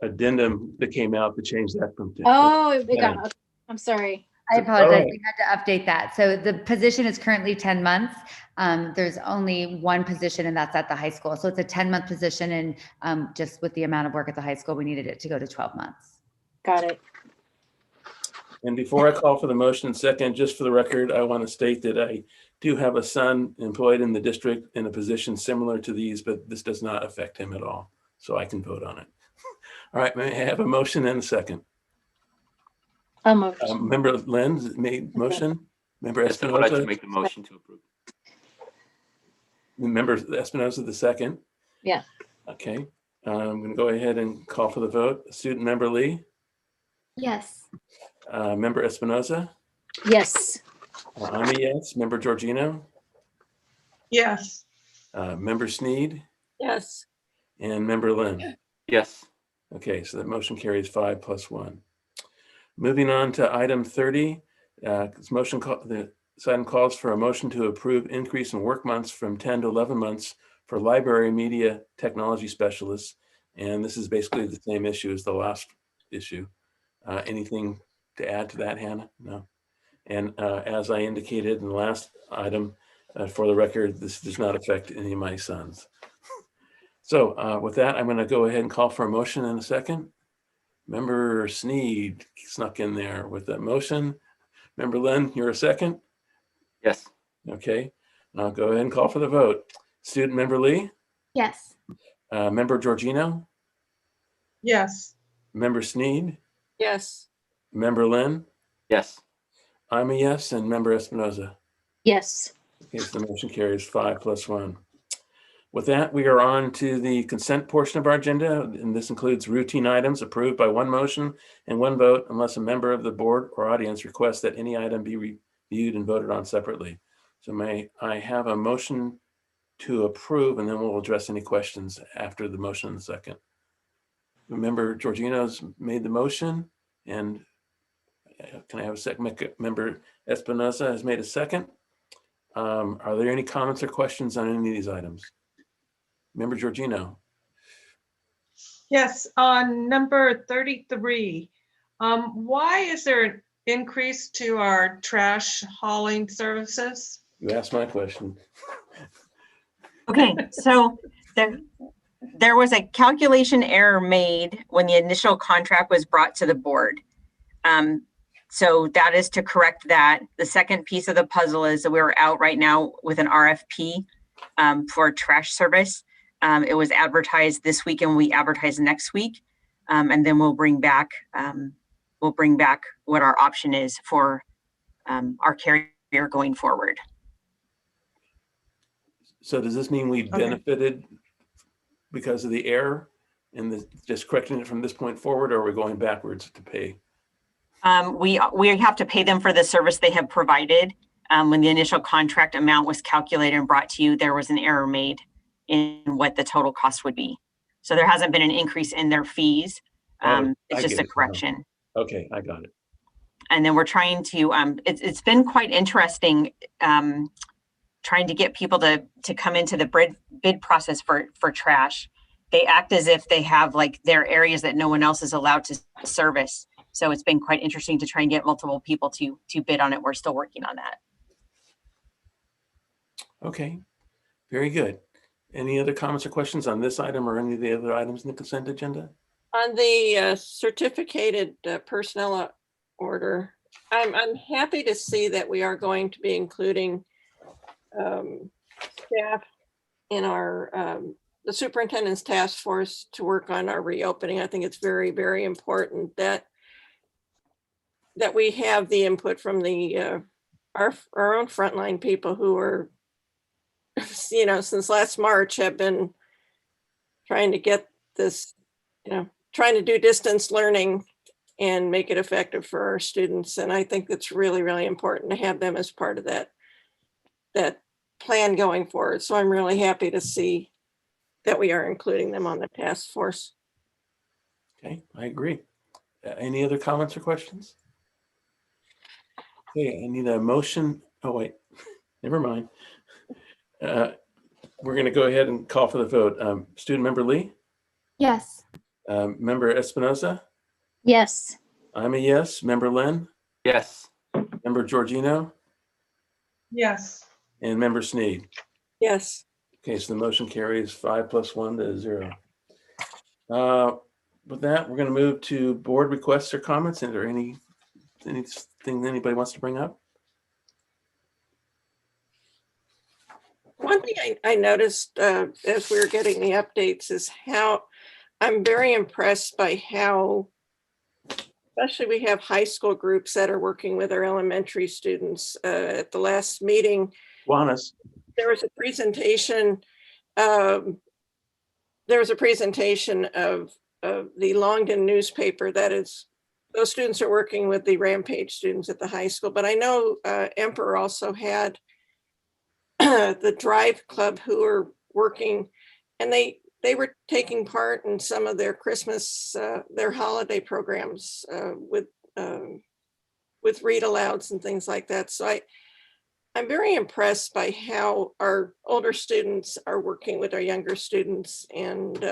A: addendum that came out to change that from 10.
B: Oh, it got, okay. I'm sorry.
R: I apologize. We had to update that. So the position is currently 10 months. There's only one position, and that's at the high school. So it's a 10-month position. And just with the amount of work at the high school, we needed it to go to 12 months.
B: Got it.
A: And before I call for the motion second, just for the record, I want to state that I do have a son employed in the district in a position similar to these, but this does not affect him at all. So I can vote on it. All right, may I have a motion and a second? Member Lynn made motion. Member
O: Yes, I would like to
A: Espinoza.
O: make the motion to approve.
A: Member Espinoza, the second.
B: Yeah.
A: Okay. I'm going to go ahead and call for the vote. Student member Lee,
G: Yes.
A: member Espinoza,
B: Yes.
A: I'm a yes. Member Georgino,
U: Yes.
A: member Sneed,
J: Yes.
A: and member Lynn.
O: Yes.
A: Okay, so that motion carries 5+1. Moving on to item 30, this item calls for a motion to approve increase in work months from 10 to 11 months for library media technology specialists. And this is basically the same issue as the last issue. Anything to add to that, Hannah? No. And as I indicated in the last item, for the record, this does not affect any of my sons. So with that, I'm going to go ahead and call for a motion in a second. Member Sneed snuck in there with that motion. Member Lynn, you're a second?
O: Yes.
A: Okay, I'll go ahead and call for the vote. Student member Lee,
G: Yes.
A: member Georgino,
U: Yes.
A: member Sneed,
J: Yes.
A: member Lynn,
O: Yes.
A: I'm a yes, and member Espinoza.
B: Yes.
A: Okay, so the motion carries 5+1. With that, we are on to the consent portion of our agenda, and this includes routine items approved by one motion and one vote unless a member of the board or audience requests that any item be reviewed and voted on separately. So may I have a motion to approve, and then we'll address any questions after the motion in a second. Member Georgino's made the motion, and can I have a second? Member Espinoza has made a second. Are there any comments or questions on any of these items? Member Georgino.
U: Yes, on number 33, why is there an increase to our trash hauling services?
A: You asked my question.
P: Okay, so there was a calculation error made when the initial contract was brought to the board. So that is to correct that. The second piece of the puzzle is that we're out right now with an RFP for trash service. It was advertised this week and we advertise next week. And then we'll bring back what our option is for our carrier going forward.
A: So does this mean we benefited because of the error and just correcting it from this point forward, or are we going backwards to pay?
P: We have to pay them for the service they have provided. When the initial contract amount was calculated and brought to you, there was an error made in what the total cost would be. So there hasn't been an increase in their fees. It's just a correction.
A: Okay, I got it.
P: And then we're trying to, it's been quite interesting trying to get people to come into the bid process for trash. They act as if they have like their areas that no one else is allowed to service. So it's been quite interesting to try and get multiple people to bid on it. We're still working on that.
A: Okay, very good. Any other comments or questions on this item or any of the other items in the consent agenda?
J: On the certificated personnel order, I'm happy to see that we are going to be including staff in our the superintendent's task force to work on our reopening. I think it's very, very important that we have the input from the our own frontline people who are, since last March have been trying to get this, trying to do distance learning and make it effective for our students. And I think it's really, really important to have them as part of that plan going forward. So I'm really happy to see that we are including them on the task force.
A: Okay, I agree. Any other comments or questions? Okay, I need a motion. Oh, wait, never mind. We're going to go ahead and call for the vote. Student member Lee?
G: Yes.
A: Member Espinoza?
B: Yes.
A: I'm a yes. Member Lynn?
O: Yes.
A: Member Georgino?
U: Yes.
A: And member Sneed?
J: Yes.
A: Okay, so the motion carries 5+1 to 0. With that, we're going to move to board requests or comments. Is there anything anybody wants to bring up?
J: One thing I noticed as we were getting the updates is how I'm very impressed by how especially we have high school groups that are working with our elementary students. At the last meeting,
A: Juanis.
J: there was a presentation. Of the Longden newspaper. That is, those students are working with the Rampage students at the high school. But I know Emperor also had the Drive Club who are working, and they were taking part in some of their Christmas, their holiday programs with read alouds and things like that. So I'm very impressed by how our older students are working with our younger students. And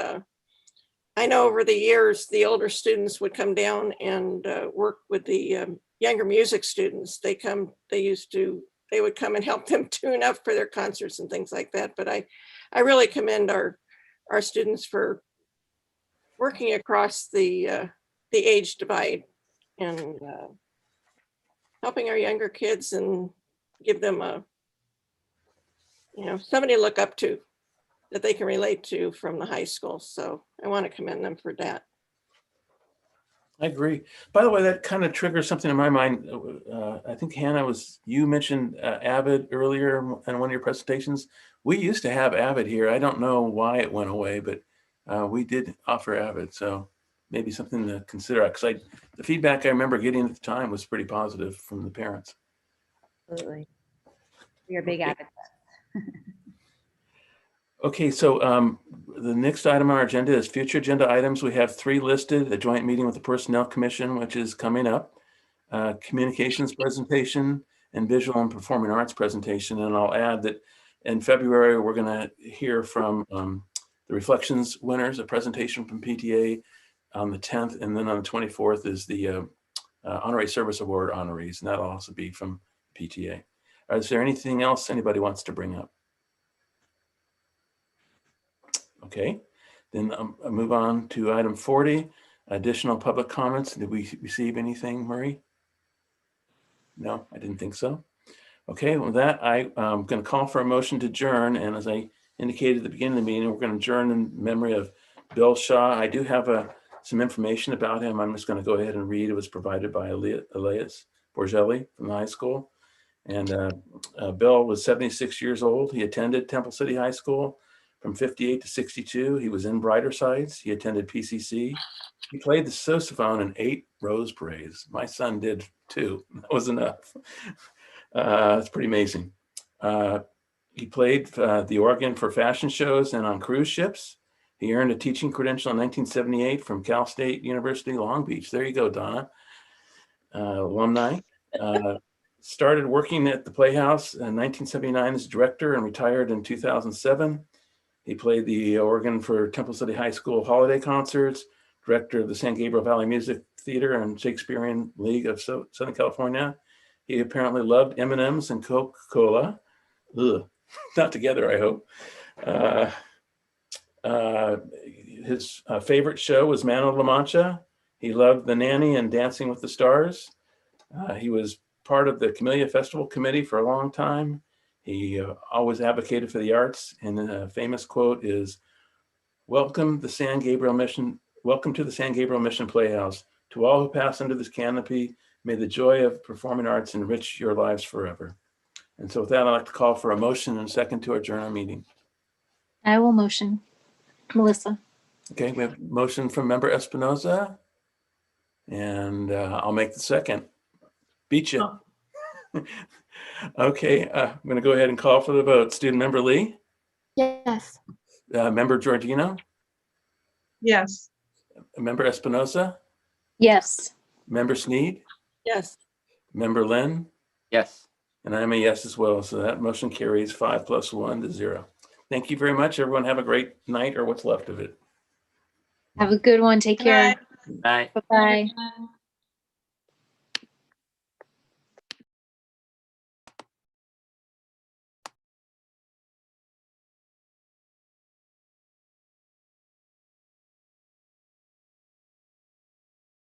J: I know over the years, the older students would come down and work with the younger music students. They would come and help them tune up for their concerts and things like that. But I really commend our students for working across the age divide and helping our younger kids and give them somebody to look up to that they can relate to from the high school. So I want to commend them for that.
A: I agree. By the way, that kind of triggers something in my mind. I think Hannah, you mentioned Avid earlier in one of your presentations. We used to have Avid here. I don't know why it went away, but we did offer Avid. So maybe something to consider, because the feedback I remember getting at the time was pretty positive from the parents.
R: Absolutely. We are big advocates.
A: Okay, so the next item on our agenda is future agenda items. We have 3 listed: a joint meeting with the Personnel Commission, which is coming up, communications presentation, and visual and performing arts presentation. And I'll add that in February, we're going to hear from the Reflections winners, a presentation from PTA on the 10th, and then on the 24th is the Honorary Service Award honorees, and that'll also be from PTA. Is there anything else anybody wants to bring up? Okay, then I'll move on to item 40, additional public comments. Did we receive anything, Marie? No, I didn't think so. Okay, with that, I'm going to call for a motion to adjourn. And as I indicated at the beginning of the meeting, we're going to adjourn in memory of Bill Shaw. I do have some information about him. I'm just going to go ahead and read. It was provided by Elias Borgelli from the high school. And Bill was 76 years old. He attended Temple City High School from 58 to 62. He was in Brighter Sides. He attended PCC. He played the sousaphone in 8 Rose Parades. My son did too. That was enough. It's pretty amazing. He played the organ for fashion shows and on cruise ships. He earned a teaching credential in 1978 from Cal State University, Long Beach. There you go, Donna. Alumni. Started working at the Playhouse in 1979 as director and retired in 2007. He played the organ for Temple City High School holiday concerts, director of the San Gabriel Valley Music Theater and Shakespearean League of Southern California. He apparently loved M&Ms and Coca-Cola. Not together, I hope. His favorite show was Man of La Mancha. He loved The Nanny and Dancing with the Stars. He was part of the Camellia Festival Committee for a long time. He always advocated for the arts, and a famous quote is, welcome to the San Gabriel Mission Playhouse. To all who pass under this canopy, may the joy of performing arts enrich your lives forever. And so with that, I'd like to call for a motion and a second to adjourn our meeting.
B: I will motion. Melissa.
A: Okay, we have a motion from member Espinoza, and I'll make the second. Beat you. Oh. Okay, I'm going to go ahead and call for the vote. Student member Lee?
G: Yes.
A: Member Giorgino?
U: Yes.
A: Member Espinoza?
B: Yes.
A: Member Sneed?
J: Yes.
A: Member Lynn?
O: Yes.
A: And I'm a yes as well. So that motion carries 5 + 1 to 0. Thank you very much. Everyone have a great night or what's left of it.
B: Have a good one. Take care.
O: Bye.
B: Bye-bye.